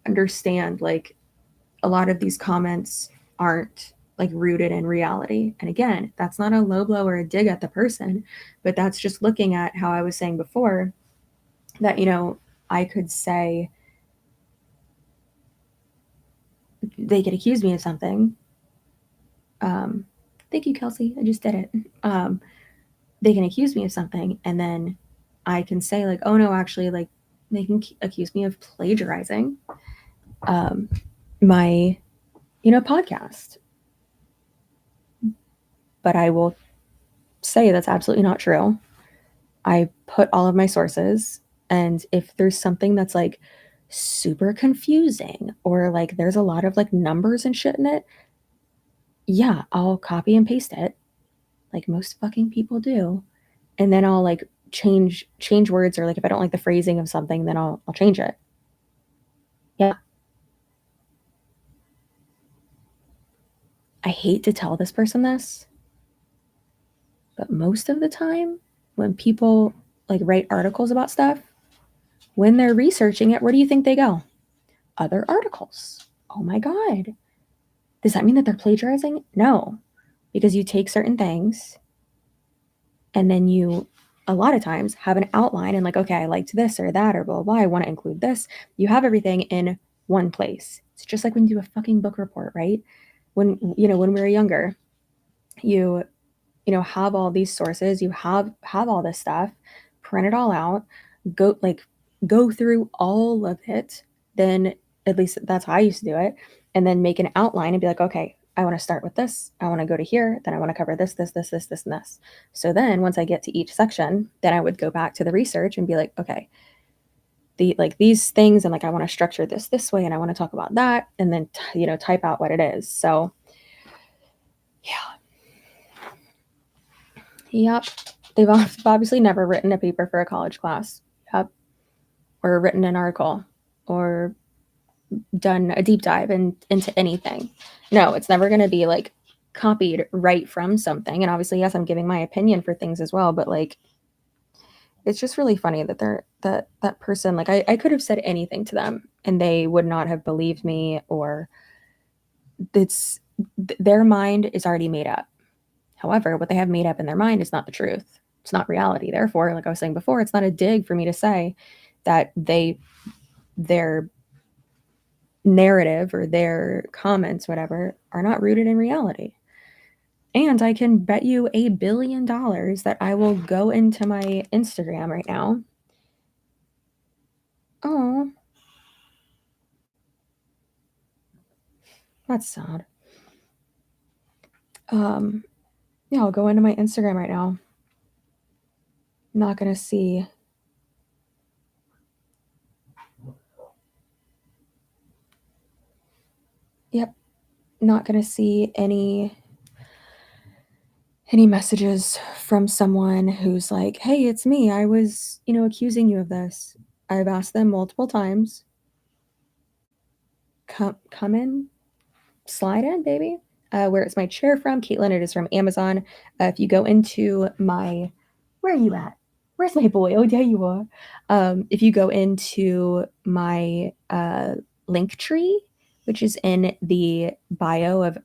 understand a lot of these comments aren't like rooted in reality. And again, that's not a low blow or a dig at the person, but that's just looking at how I was saying before that, you know, I could say they could accuse me of something. Thank you, Kelsey. I just did it. They can accuse me of something, and then I can say like, oh no, actually, like they can accuse me of plagiarizing my, you know, podcast. But I will say that's absolutely not true. I put all of my sources, and if there's something that's like super confusing or like there's a lot of like numbers and shit in it, yeah, I'll copy and paste it like most fucking people do. And then I'll like change words, or like if I don't like the phrasing of something, then I'll change it. Yeah. I hate to tell this person this, but most of the time when people like write articles about stuff, when they're researching it, where do you think they go? Other articles. Oh my God. Does that mean that they're plagiarizing? No, because you take certain things and then you, a lot of times, have an outline and like, okay, I liked this or that or blah, blah, blah. I want to include this. You have everything in one place. It's just like when you do a fucking book report, right? When, you know, when we were younger, you have all these sources, you have all this stuff, print it all out, go through all of it, then at least that's how I used to do it, and then make an outline and be like, okay, I want to start with this, I want to go to here, then I want to cover this, and this. So then once I get to each section, then I would go back to the research and be like, okay, these things, and like I want to structure this way, and I want to talk about that, and then type out what it is. So yeah. Yep. They've obviously never written a paper for a college class. Yep. Or written an article or done a deep dive into anything. No, it's never going to be like copied right from something. And obviously, yes, I'm giving my opinion for things as well, but like it's just really funny that that person, like I could have said anything to them and they would not have believed me, or their mind is already made up. However, what they have made up in their mind is not the truth. It's not reality. Therefore, like I was saying before, it's not a dig for me to say that their narrative or their comments, whatever, are not rooted in reality. And I can bet you $1 billion that I will go into my Instagram right now. Oh, that's sad. Yeah, I'll go into my Instagram right now. Not gonna see. Yep, not gonna see any messages from someone who's like, hey, it's me. I was, accusing you of this. I've asked them multiple times. Come in, slide in, baby. Where is my chair from? Caitlin, it is from Amazon. If you go into my, where are you at? Where's my boy? Oh, there you are. If you go into my link tree, which is in the bio of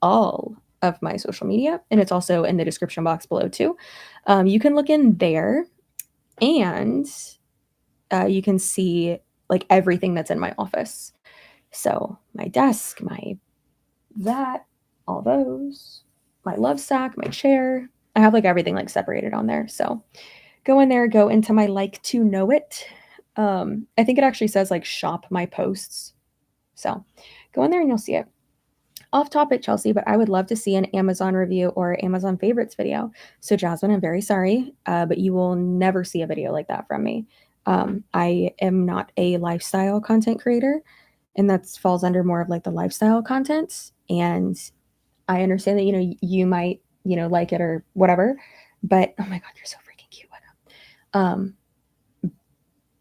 all of my social media, and it's also in the description box below too. You can look in there, and you can see like everything that's in my office. So my desk, all those, my love sack, my chair. I have like everything like separated on there. So go in there, go into my like to know it. I think it actually says like shop my posts. So go in there and you'll see it. Off topic, Chelsea, but I would love to see an Amazon review or Amazon favorites video. So Jasmine, I'm very sorry, but you will never see a video like that from me. I am not a lifestyle content creator, and that falls under more of like the lifestyle content. And I understand that, you might, like it or whatever, but oh my God, you're so freaking cute.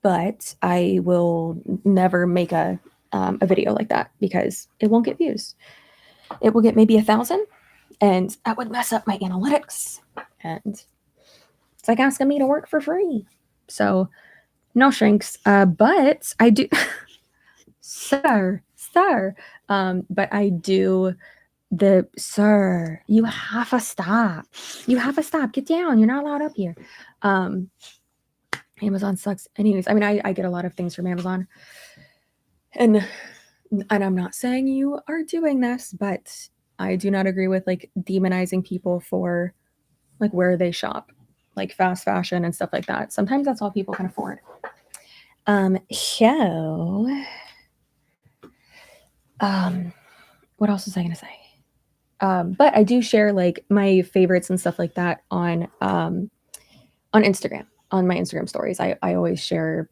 But I will never make a video like that because it won't get views. It will get maybe 1,000, and that would mess up my analytics. And it's like asking me to work for free. So no shrinks. But I do, sir. But I do Sir, you have to stop. You have to stop. Get down. You're not allowed up here. Amazon sucks. Anyways, I mean, I get a lot of things from Amazon. And I'm not saying you are doing this, but I do not agree with like demonizing people for like where they shop, like fast fashion and stuff like that. Sometimes that's all people can afford. What else was I gonna say? But I do share like my favorites and stuff like that on Instagram, on my Instagram stories. I always share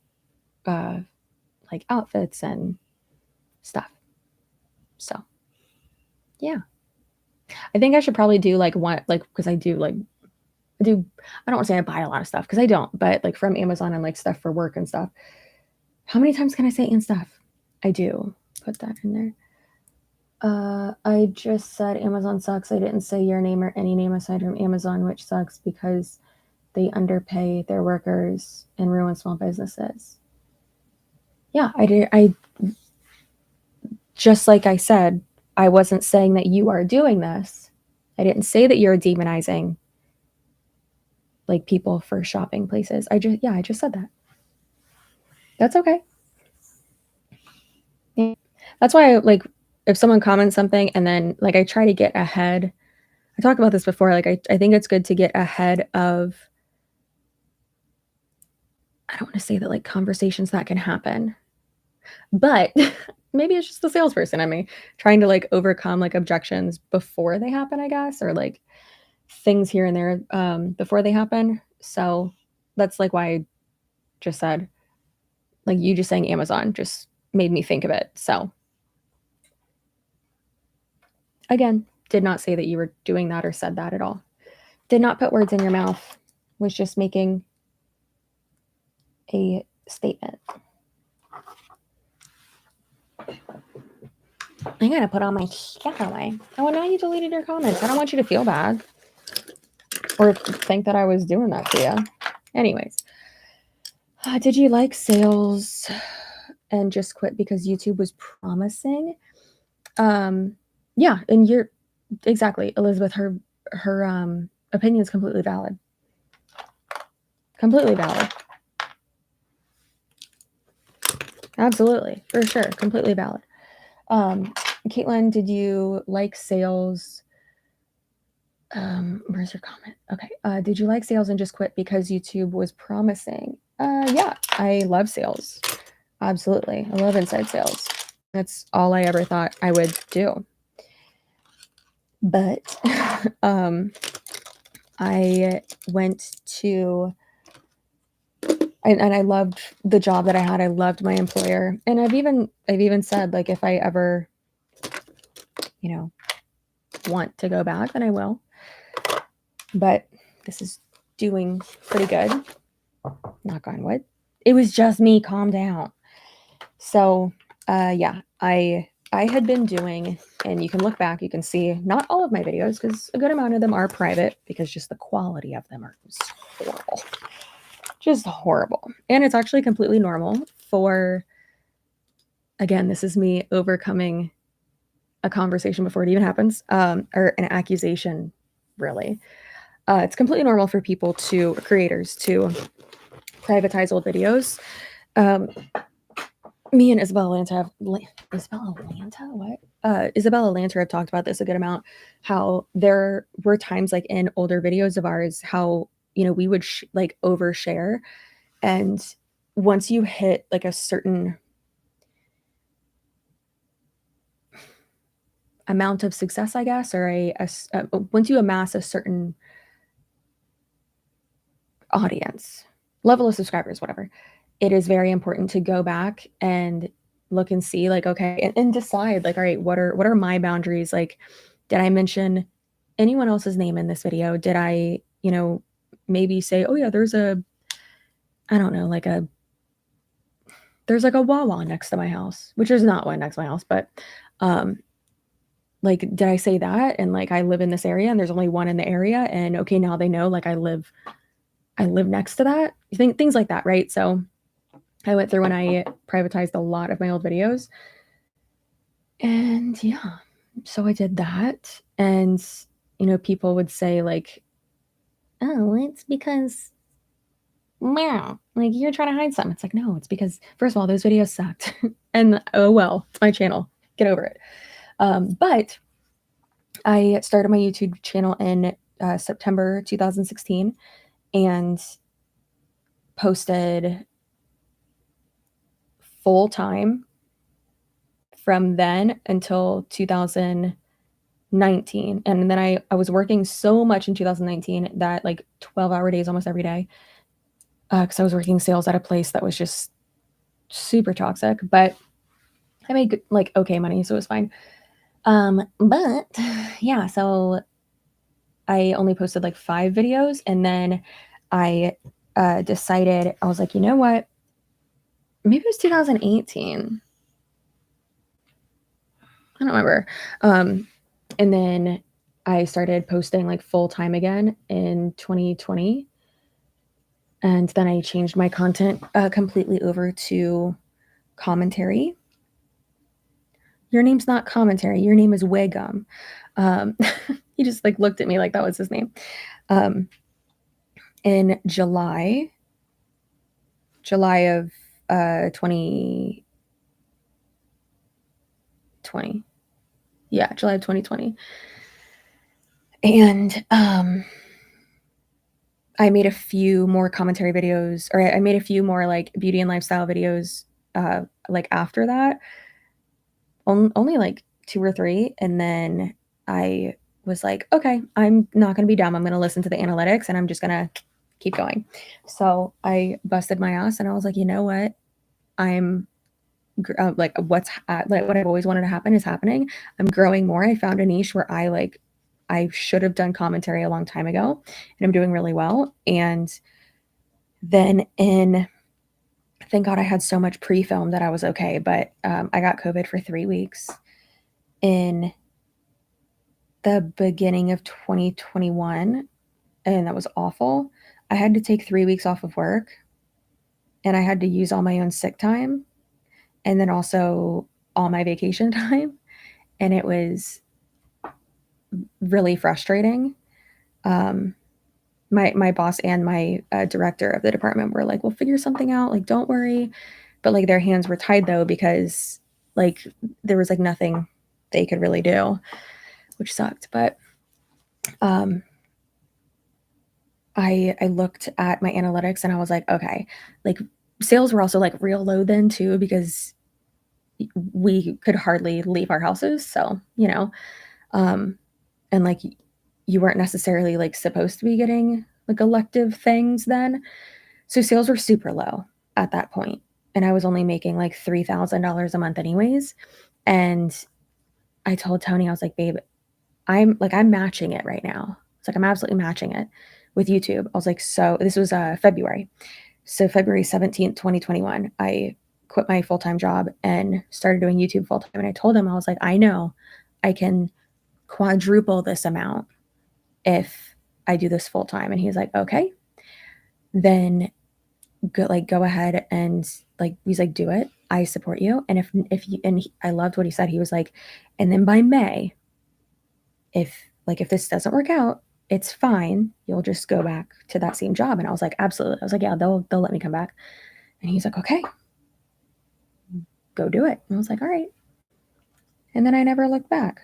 like outfits and stuff. So yeah, I think I should probably do like one, like, because I don't want to say I buy a lot of stuff because I don't, but like from Amazon and like stuff for work and stuff. How many times can I say and stuff? I do put that in there. I just said Amazon sucks. I didn't say your name or any name aside from Amazon, which sucks because they underpay their workers and ruin small businesses. Yeah, I did. Just like I said, I wasn't saying that you are doing this. I didn't say that you're demonizing like people for shopping places. I just said that. That's okay. Yeah. That's why like if someone comments something and then like I try to get ahead. I talked about this before. Like I think it's good to get ahead of, I don't want to say that like conversations that can happen, but maybe it's just the salesperson in me trying to like overcome like objections before they happen, I guess, or like things here and there before they happen. So that's like why I just said, like you just saying Amazon just made me think of it. So again, did not say that you were doing that or said that at all. Did not put words in your mouth. Was just making a statement. I gotta put all my stuff away. Oh, now you deleted your comments. I don't want you to feel bad or think that I was doing that to you. Anyways, did you like sales and just quit because YouTube was promising? Yeah, and you're exactly, Elizabeth. Her opinion is completely valid. Completely valid. Absolutely, for sure, completely valid. Caitlin, did you like sales? Where's your comment? Okay. Did you like sales and just quit because YouTube was promising? Yeah, I love sales. Absolutely. I love inside sales. That's all I ever thought I would do. But I went to and I loved the job that I had. I loved my employer. And I've even said like if I ever, want to go back, then I will. But this is doing pretty good. Knock on wood. It was just me. Calm down. So, yeah, I had been doing, and you can look back, you can see not all of my videos because a good amount of them are private because just the quality of them are just horrible. Just horrible. And it's actually completely normal for, again, this is me overcoming a conversation before it even happens, or an accusation, really. It's completely normal for creators to privatize old videos. Me and Isabella Lanter Isabella Lanter have talked about this a good amount, how there were times like in older videos of ours, how, we would like overshare. And once you hit like a certain amount of success, I guess, or once you amass a certain audience, level of subscribers, whatever, it is very important to go back and look and see like, okay, and decide like, all right, what are my boundaries? Like, did I mention anyone else's name in this video? Did I, maybe say, oh yeah, there's a Wawa next to my house, which is not one next to my house, but like, did I say that? And like, I live in this area and there's only one in the area, and okay, now they know like I live next to that. Things like that, right? So I went through and I privatized a lot of my old videos. And yeah, So I did that, and, you know, people would say, like, "Oh, it's because meow, like, you're trying to hide something." It's like, "No, it's because, first of all, those videos sucked, and, oh, well, it's my channel. Get over it." But I started my YouTube channel in, September 2016 and posted full-time from then until 2019, and then I was working so much in 2019 that, like, 12-hour days almost every day, because I was working sales at a place that was just super toxic, but I made good, like, okay money, so it was fine. But yeah, so I only posted like 5 videos, and then I decided, I was like, you know what? Maybe it was 2018. I don't remember. And then I started posting like full time again in 2020. And then I changed my content completely over to commentary. Your name's not commentary. Your name is Wigum. He just like looked at me like that was his name. In July of 2020. Yeah, July of 2020. And I made a few more commentary videos, or I made a few more like beauty and lifestyle videos like after that. Only like 2 or 3, and then I was like, "Okay, I'm not gonna be dumb. I'm gonna listen to the analytics, and I'm just gonna keep going." So I busted my ass, and I was like, "You know what? I'm like like what I've always wanted to happen is happening. I'm growing more. I found a niche where I should have done commentary a long time ago, and I'm doing really well." And then thank God I had so much pre-film that I was okay, but I got COVID for 3 weeks in the beginning of 2021, and that was awful. I had to take 3 weeks off of work, and I had to use all my own sick time, and then also all my vacation time, and it was really frustrating. My boss and my director of the department were like, "We'll figure something out. Like, don't worry." But like their hands were tied though, because like there was like nothing they could really do, which sucked. But I looked at my analytics and I was like, okay, like sales were also like real low then too, because we could hardly leave our houses. So, you know, and like you weren't necessarily like supposed to be getting like elective things then. So sales were super low at that point, and I was only making like $3,000 a month anyways. And I told Tony, I was like, "Babe, I'm matching it right now." It's like, "I'm absolutely matching it with YouTube." I was like, so this was February. So February 17th, 2021, I quit my full-time job and started doing YouTube full-time. And I told him, I was like, "I know I can quadruple this amount if I do this full-time." And he's like, "Okay, then go ahead." And like, he's like, "Do it. I support you." And if you, and I loved what he said. He was like, "And then by May, if this doesn't work out, it's fine. You'll just go back to that same job." And I was like, "Absolutely." I was like, "Yeah, they'll let me come back." And he's like, "Okay, go do it." And I was like, "All right." And then I never looked back,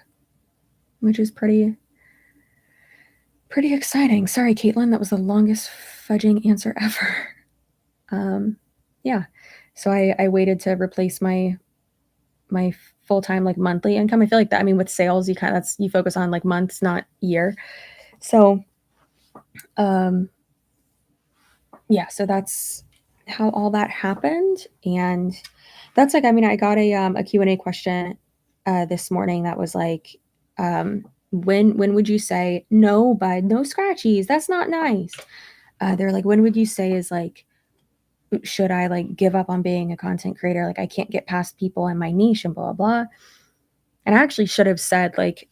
which is pretty exciting. Sorry, Caitlin, that was the longest fudging answer ever. Yeah. So I waited to replace my full-time like monthly income. I feel like that, I mean, with sales, you focus on like months, not year. So yeah, so that's how all that happened. And that's like, I mean, I got a Q&A question this morning that was like, when would you say, "No, bud, no scratchies, that's not nice"? They're like, when would you say is like, should I like give up on being a content creator? Like, I can't get past people in my niche and blah, blah. And I actually should have said, like,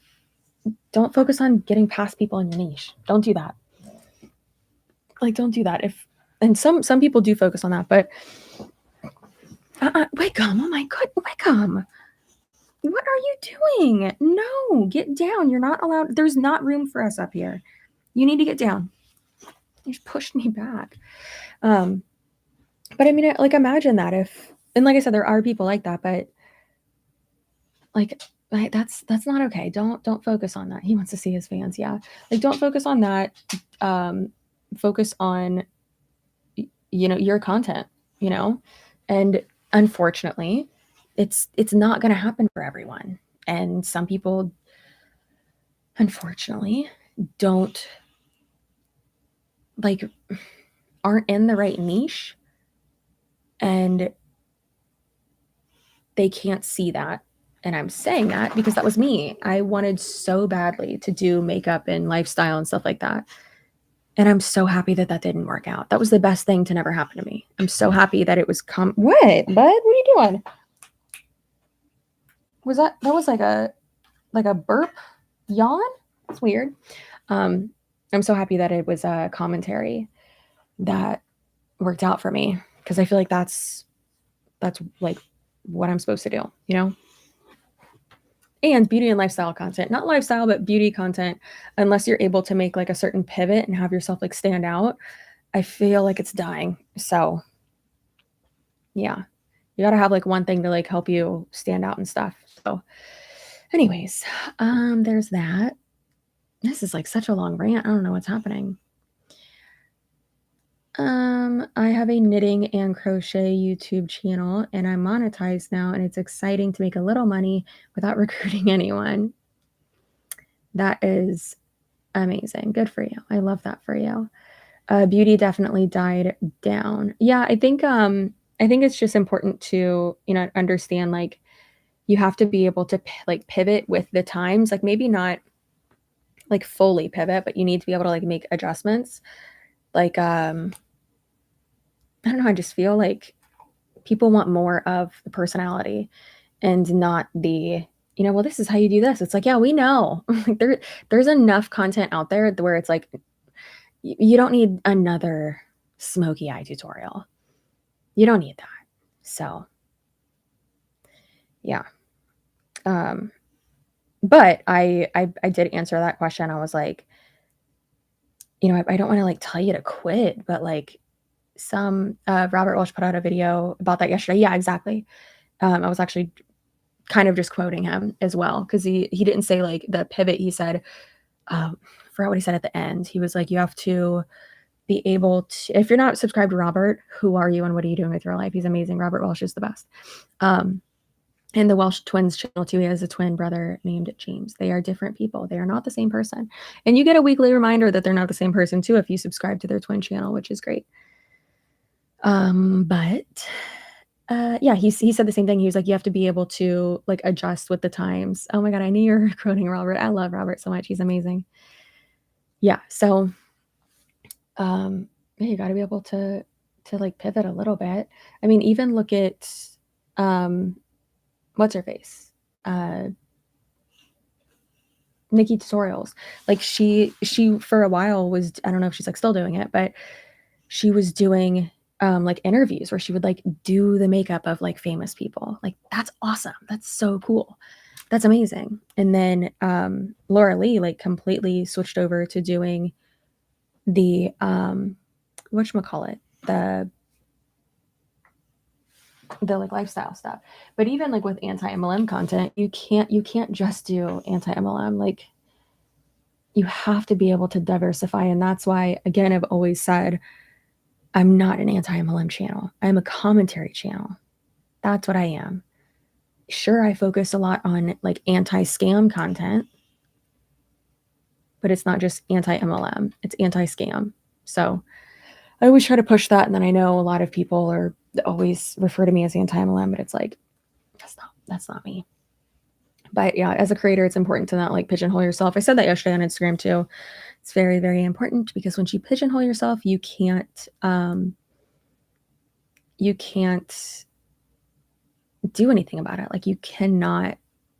don't focus on getting past people in your niche. Don't do that. Like, don't do that. And some people do focus on that, but Wickham, oh my god, Wickham. What are you doing? No, get down. You're not allowed. There's not room for us up here. You need to get down. You just pushed me back. But I mean, like, imagine that if, and like I said, there are people like that, but like, that's not okay. Don't focus on that. He wants to see his fans. Yeah. Like, don't focus on that. Focus on, your content, and unfortunately it's not going to happen for everyone. And some people, unfortunately, don't like, aren't in the right niche, and they can't see that. And I'm saying that because that was me. I wanted so badly to do makeup and lifestyle and stuff like that. And I'm so happy that that didn't work out. That was the best thing to never happen to me. I'm so happy that it was what, bud? What are you doing? That was like a burp yawn? That's weird. I'm so happy that it was a commentary that worked out for me, because I feel like that's like what I'm supposed to do, And beauty and lifestyle content, not lifestyle, but beauty content, unless you're able to make like a certain pivot and have yourself like stand out, I feel like it's dying. So yeah, you got to have like one thing to like help you stand out and stuff. So anyways, there's that. This is like such a long rant. I don't know what's happening. I have a knitting and crochet YouTube channel, and I'm monetized now, and it's exciting to make a little money without recruiting anyone. That is amazing. Good for you. I love that for you. Beauty definitely died down. Yeah, I think it's just important to, understand, like, you have to be able to like pivot with the times, like maybe not like fully pivot, but you need to be able to like make adjustments. Like, I don't know, I just feel like people want more of the personality and not the, well, this is how you do this. It's like, yeah, we know. Like, there's enough content out there where it's like, you don't need another smoky eye tutorial. You don't need that. So yeah. But I did answer that question. I was like, I don't want to like tell you to quit, but like, Robert Walsh put out a video about that yesterday. Yeah, exactly. I was actually kind of just quoting him as well, because he didn't say like the pivot. He said, forgot what he said at the end. He was like, you have to be able to, if you're not subscribed to Robert, who are you and what are you doing with your life? He's amazing. Robert Walsh is the best. And the Welsh Twins channel too. He has a twin brother named James. They are different people. They are not the same person. And you get a weekly reminder that they're not the same person too if you subscribe to their twin channel, which is great. But yeah, he said the same thing. He was like, you have to be able to like adjust with the times. Oh my God, I knew you were quoting Robert. I love Robert so much. He's amazing. Yeah. So yeah, you got to be able to like pivot a little bit. I mean, even look at what's her face? Nikki Tutorials. Like she for a while was, I don't know if she's like still doing it, but she was doing like interviews where she would like do the makeup of like famous people. Like, that's awesome. That's so cool. That's amazing. And then Laura Lee like completely switched over to doing the whatchamacallit, the like lifestyle stuff. But even like with anti-MLM content, you can't just do anti-MLM. Like, you have to be able to diversify. And that's why, again, I've always said, I'm not an anti-MLM channel. I'm a commentary channel. That's what I am. Sure, I focus a lot on like anti-scam content, but it's not just anti-MLM, it's anti-scam. So I always try to push that. And then I know a lot of people are always refer to me as anti-MLM, but it's like, that's not me. But yeah, as a creator, it's important to not like pigeonhole yourself. I said that yesterday on Instagram too. It's very, very important, because once you pigeonhole yourself, you can't do anything about it. Like, you cannot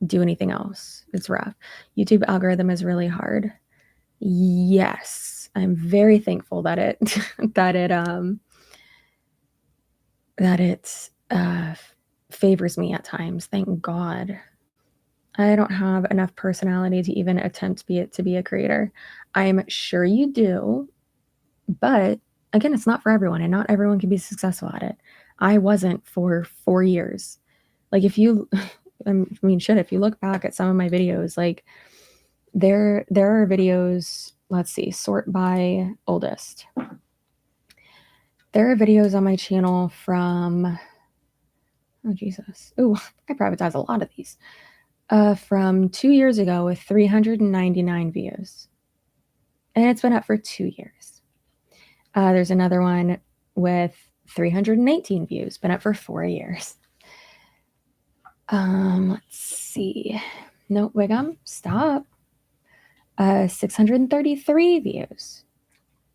do anything else. It's rough. YouTube algorithm is really hard. Yes, I'm very thankful that it favors me at times. Thank God. I don't have enough personality to even attempt to be a creator. I'm sure you do, but again, it's not for everyone, and not everyone can be successful at it. I wasn't for 4 years. Like, if you I mean, shit, if you look back at some of my videos, like, there are videos, let's see, sort by oldest. There are videos on my channel from, oh, Jesus. Ooh, I privatize a lot of these. From 2 years ago with 399 views. And it's been up for 2 years. There's another one with 318 views, been up for 4 years. Let's see. No, Wiggum, stop. 633 views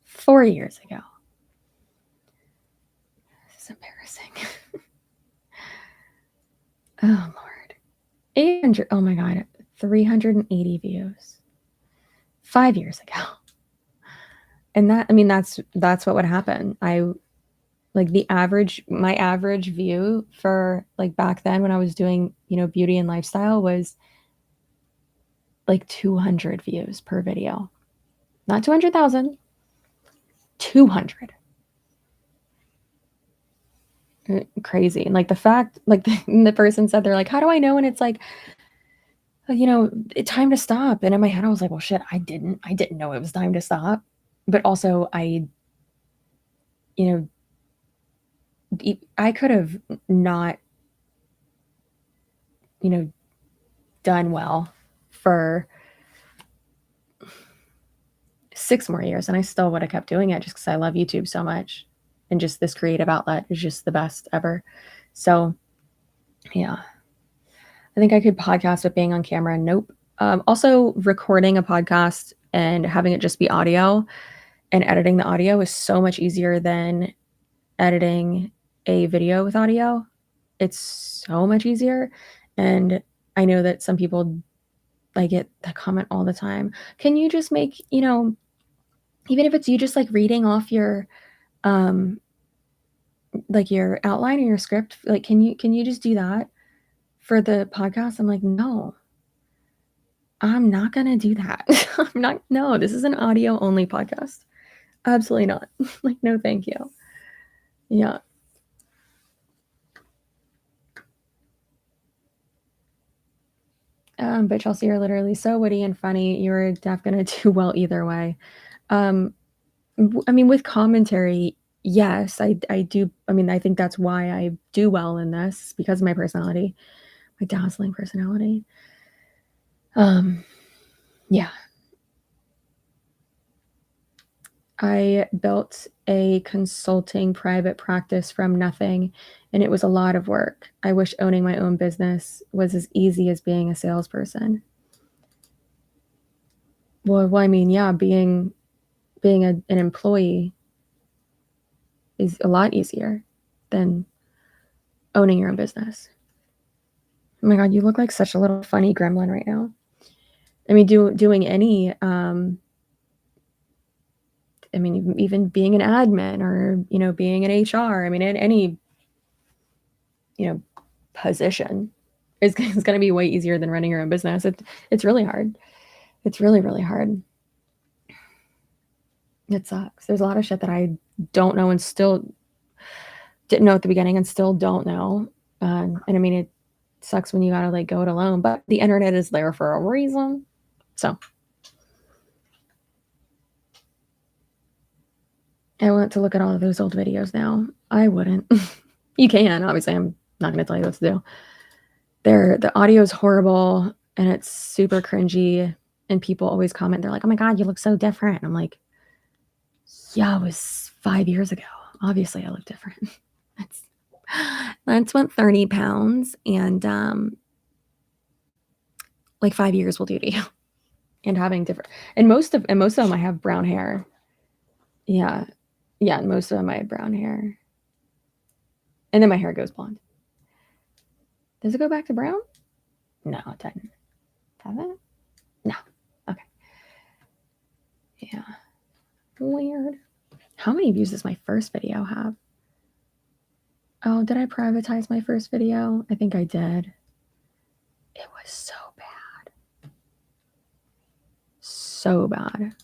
4 years ago. This is embarrassing. Oh, Lord. 800, oh my God, 380 views 5 years ago. And that, I mean, that's what would happen. Like, my average view for, like, back then when I was doing, you know, beauty and lifestyle was like 200 views per video. Not 200,000, 200. Crazy. And like the fact, like the person said, they're like, how do I know when it's like, you know, it's time to stop? And in my head, I was like, well, shit, I didn't know it was time to stop. But also you know, I could have not, you know, done well for 6 more years, and I still would have kept doing it just because I love YouTube so much, and just this creative outlet is just the best ever. So yeah, I think I could podcast with being on camera. Nope. Also, recording a podcast and having it just be audio and editing the audio is so much easier than editing a video with audio. It's so much easier. And I know that some people, I get that comment all the time. Can you just make, you know, even if it's you just like reading off your like your outline or your script, like can you just do that for the podcast? I'm like, no, I'm not gonna do that. I'm not, no, this is an audio only podcast. Absolutely not. Like, no, thank you. Yeah. But Chelsea, you're literally so witty and funny. You're definitely gonna do well either way. I mean, with commentary, yes, I do. I mean, I think that's why I do well in this, because of my personality, my dazzling personality. Yeah. I built a consulting private practice from nothing, and it was a lot of work. I wish owning my own business was as easy as being a salesperson. Well, I mean, yeah, being an employee is a lot easier than owning your own business. Oh my God, you look like such a little funny gremlin right now. I mean, doing any, I mean, even being an admin or, you know, being an HR, I mean, in any, you know, position is going to be way easier than running your own business. It's really hard. It's really, really hard. It sucks. There's a lot of shit that I don't know and still didn't know at the beginning and still don't know. And I mean, it sucks when you got to like go it alone, but the internet is there for a reason. So I want to look at all of those old videos now. I wouldn't. You can, obviously. I'm not going to tell you what to do. The audio is horrible and it's super cringy. And people always comment, they're like, oh my God, you look so different. And I'm like, yeah, it was 5 years ago. Obviously, I look different. That's what 30 pounds and like 5 years will do to you. And having different, and most of them I have brown hair. Yeah. Yeah, most of them I had brown hair. And then my hair goes blonde. Does it go back to brown? No, it doesn't. Does it? No. Okay. Yeah. Weird. How many views does my first video have? Oh, did I privatize my first video? I think I did. It was so bad. so bad.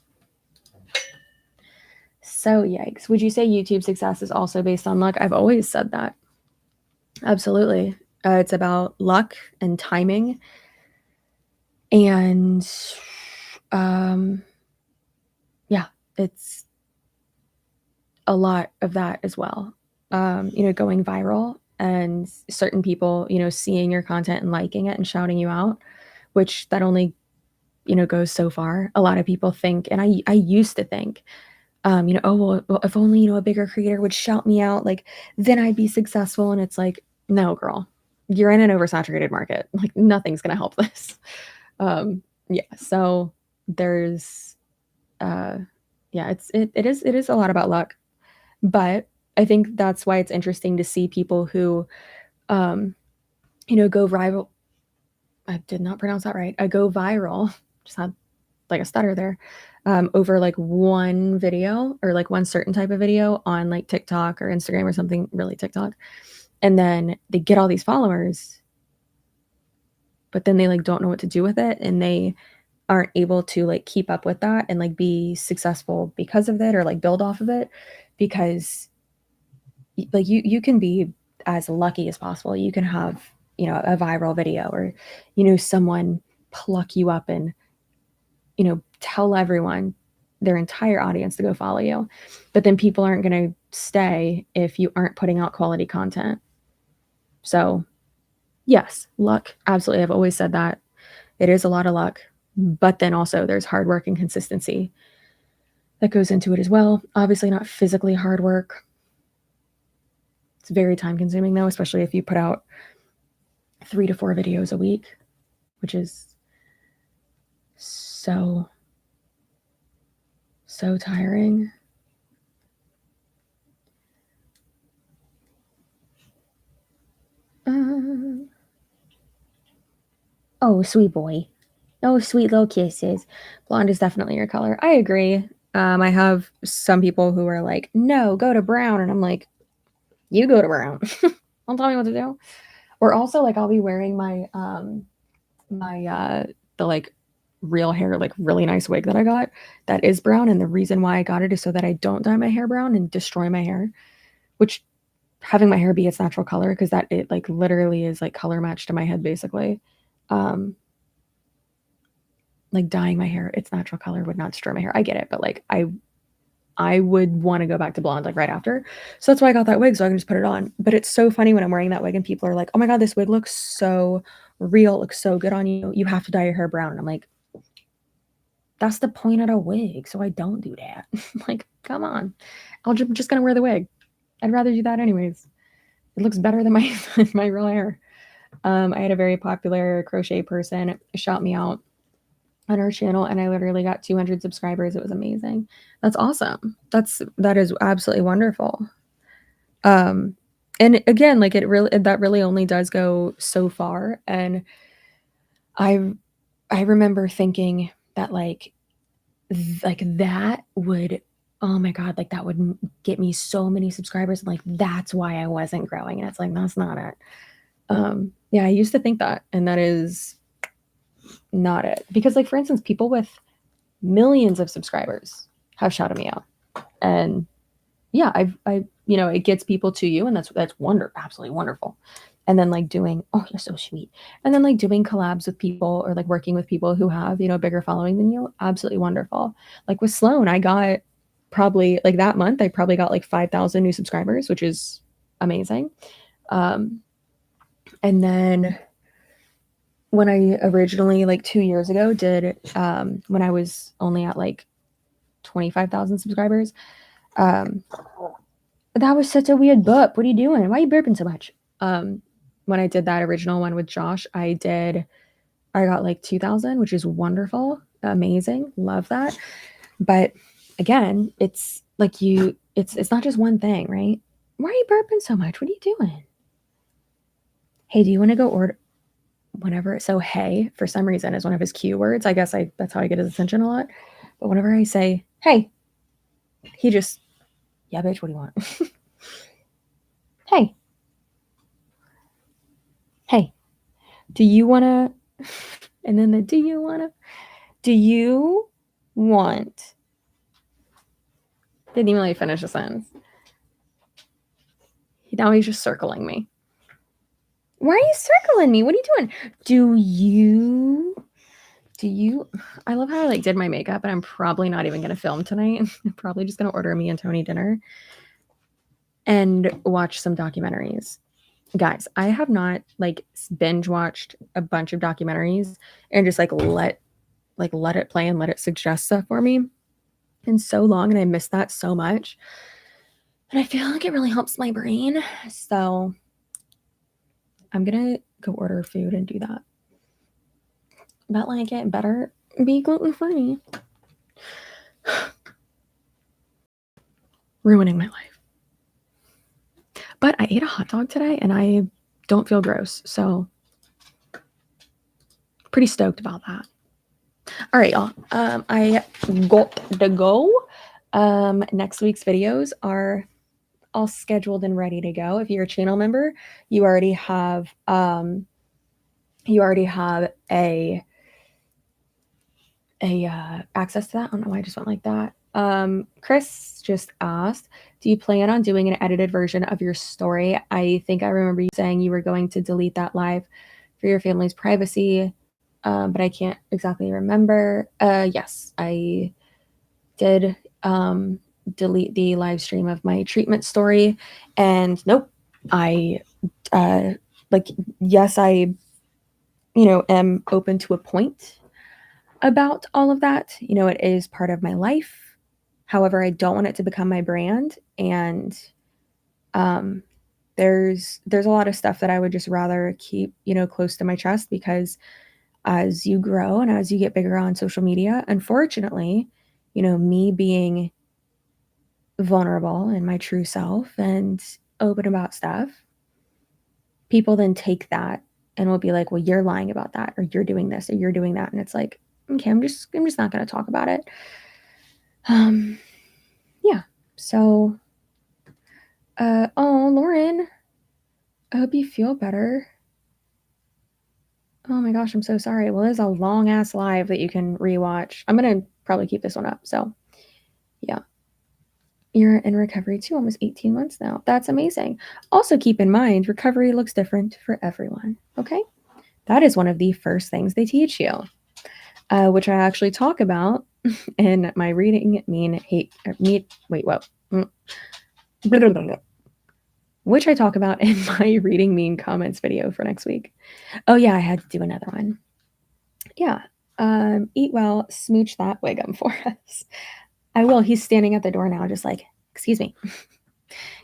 So yikes. Would you say YouTube success is also based on luck? I've always said that. Absolutely. It's about luck and timing. And yeah, it's a lot of that as well. Going viral and certain people, seeing your content and liking it and shouting you out, which that only, goes so far. A lot of people think, and I used to think, oh, well, if only, a bigger creator would shout me out, like, then I'd be successful. And it's like, no, girl, you're in an oversaturated market. Like, nothing's going to help this. Yeah. So there's, yeah, it is a lot about luck, but I think that's why it's interesting to see people who, go viral. I did not pronounce that right. I go viral, just had like a stutter there, over like one video or like one certain type of video on like TikTok or Instagram or something, really TikTok. And then they get all these followers, but then they like don't know what to do with it. And they aren't able to like keep up with that and like be successful because of it or like build off of it, because like you can be as lucky as possible. You can have, a viral video or, someone pluck you up and, tell everyone, their entire audience, to go follow you. But then people aren't going to stay if you aren't putting out quality content. So yes, luck. Absolutely. I've always said that. It is a lot of luck, but then also there's hard work and consistency that goes into it as well. Obviously not physically hard work. It's very time consuming though, especially if you put out 3 to 4 videos a week, which is so tiring. Oh, sweet boy. Oh, sweet little kisses. Blonde is definitely your color. I agree. I have some people who are like, no, go to brown. And I'm like, you go to brown. Don't tell me what to do. Or also like I'll be wearing my the like real hair, like really nice wig that I got that is brown. And the reason why I got it is so that I don't dye my hair brown and destroy my hair, which having my hair be its natural color, because that it like literally is like color matched to my head basically. Like dyeing my hair its natural color would not destroy my hair. I get it, but like I would want to go back to blonde like right after. So that's why I got that wig, so I can just put it on. But it's so funny when I'm wearing that wig and people are like, oh my God, this wig looks so real, looks so good on you. You have to dye your hair brown. And I'm like, that's the point of a wig, so I don't do that. Like, come on. I'm just going to wear the wig. I'd rather do that anyways. It looks better than my my real hair. I had a very popular crochet person shout me out on our channel, and I literally got 200 subscribers. It was amazing. That's awesome. That is absolutely wonderful. And again, like that really only does go so far. And I remember thinking that like that would, oh my God, like that would get me so many subscribers. And like, that's why I wasn't growing. And it's like, that's not it. Yeah, I used to think that, and that is not it. Because like, for instance, people with millions of subscribers have shouted me out. And yeah, it gets people to you, and that's absolutely wonderful. And then like doing, oh, you're so sweet. And then like doing collabs with people or like working with people who have, a bigger following than you, absolutely wonderful. Like with Sloan, I got probably like that month, I probably got like 5,000 new subscribers, which is amazing. And then when I originally like 2 years ago did, when I was only at like 25,000 subscribers, that was such a weird burp. What are you doing? Why are you burping so much? When I did that original one with Josh, I got like 2,000, which is wonderful. Amazing. Love that. But again, it's like it's not just one thing, right? Why are you burping so much? What are you doing? Hey, do you want to go order whenever? So, hey, for some reason is one of his cue words. I guess that's how I get his attention a lot. But whenever I say, hey, he just, yeah, bitch, what do you want? Hey. Hey, do you want to, and then do you want to, do you want. Didn't even let me finish a sentence. Now he's just circling me. Why are you circling me? What are you doing? Do you? I love how I like did my makeup, and I'm probably not even gonna film tonight. I'm probably just gonna order me and Tony dinner and watch some documentaries. Guys, I have not like binge watched a bunch of documentaries and just like let it play and let it suggest stuff for me in so long, and I miss that so much. And I feel like it really helps my brain. So I'm gonna go order food and do that. But like it better be gluten-free. Ruining my life. But I ate a hot dog today and I don't feel gross. So pretty stoked about that. All right, y'all. I got to go. Next week's videos are all scheduled and ready to go. If you're a channel member, you already have a access to that. I don't know why I just went like that. Chris just asked, do you plan on doing an edited version of your story? I think I remember you saying you were going to delete that live for your family's privacy, but I can't exactly remember. Yes, I did delete the live stream of my treatment story, and nope, I yes, I am open to a point about all of that. It is part of my life. However, I don't want it to become my brand. And there's a lot of stuff that I would just rather keep, close to my chest, because as you grow and as you get bigger on social media, unfortunately, me being vulnerable in my true self and open about stuff, people then take that and will be like, well, you're lying about that, or you're doing this, or you're doing that. And it's like, okay, I'm just not going to talk about it. Yeah. So, oh, Lauren, I hope you feel better. Oh my gosh, I'm so sorry. Well, there's a long ass live that you can rewatch. I'm going to probably keep this one up. So, yeah. You're in recovery too, almost 18 months now. That's amazing. Also, keep in mind, recovery looks different for everyone. Okay. That is one of the first things they teach you, which I actually talk about in my reading which I talk about in my reading mean comments video for next week. Oh yeah, I had to do another one. Yeah. Eat well, smooch that Wiggum for us. I will. He's standing at the door now, just like, excuse me.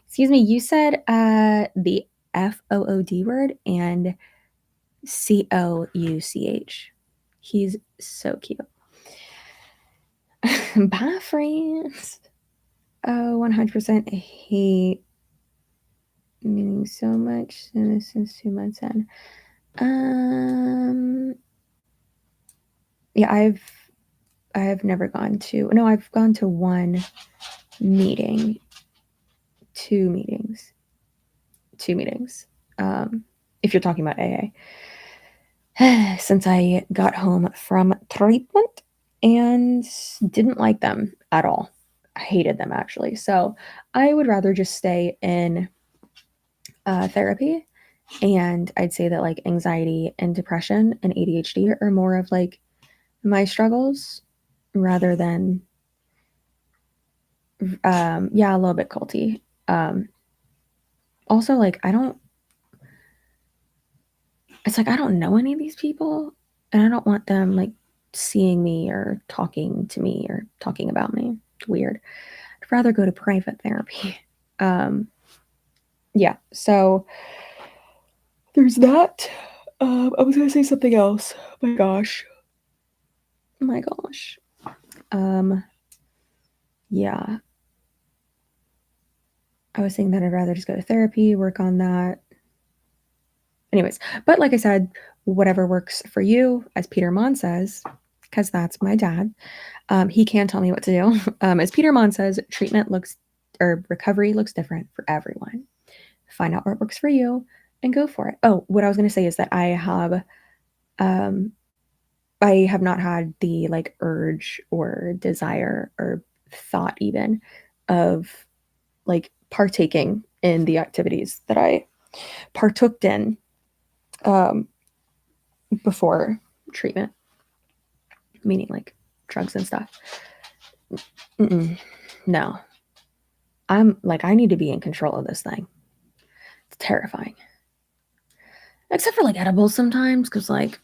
Excuse me, you said the FOOD word and COUCH. He's so cute. Bye, friends. Oh, 100% hate meaning so much since 2 months in. Yeah, I've never gone to. No, I've gone to one meeting, two meetings. If you're talking about AA, since I got home from treatment and didn't like them at all. I hated them, actually. So I would rather just stay in therapy. And I'd say that like anxiety and depression and ADHD are more of like my struggles, rather than yeah, a little bit culty. Also, like I don't know any of these people, and I don't want them like seeing me or talking to me or talking about me. It's weird. I'd rather go to private therapy. Yeah, so there's that. I was gonna say something else. Oh my gosh. Yeah. I was saying that I'd rather just go to therapy, work on that. Anyways, but like I said, whatever works for you, as Peter Mon says, because that's my dad, he can tell me what to do. As Peter Mon says, recovery looks different for everyone. Find out what works for you and go for it. Oh, what I was going to say is that I have I have not had the like urge or desire or thought even of like partaking in the activities that I partooked in before treatment, meaning like drugs and stuff. No. I'm like, I need to be in control of this thing. It's terrifying. Except for like edibles sometimes, because like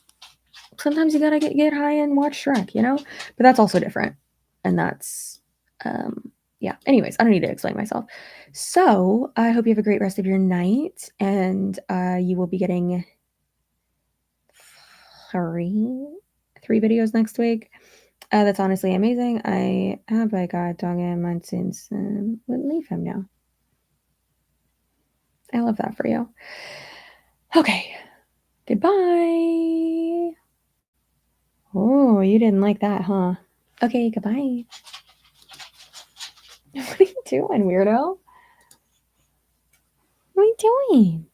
sometimes you gotta get high and watch Shrek, you know? But that's also different. And that's yeah. Anyways, I don't need to explain myself. So I hope you have a great rest of your night, and you will be getting three videos next week. That's honestly amazing. I have like a dog in month since wouldn't leave him now. I love that for you. Okay. Goodbye. Oh, you didn't like that, huh? Okay, goodbye. What are you doing, weirdo? What are you doing?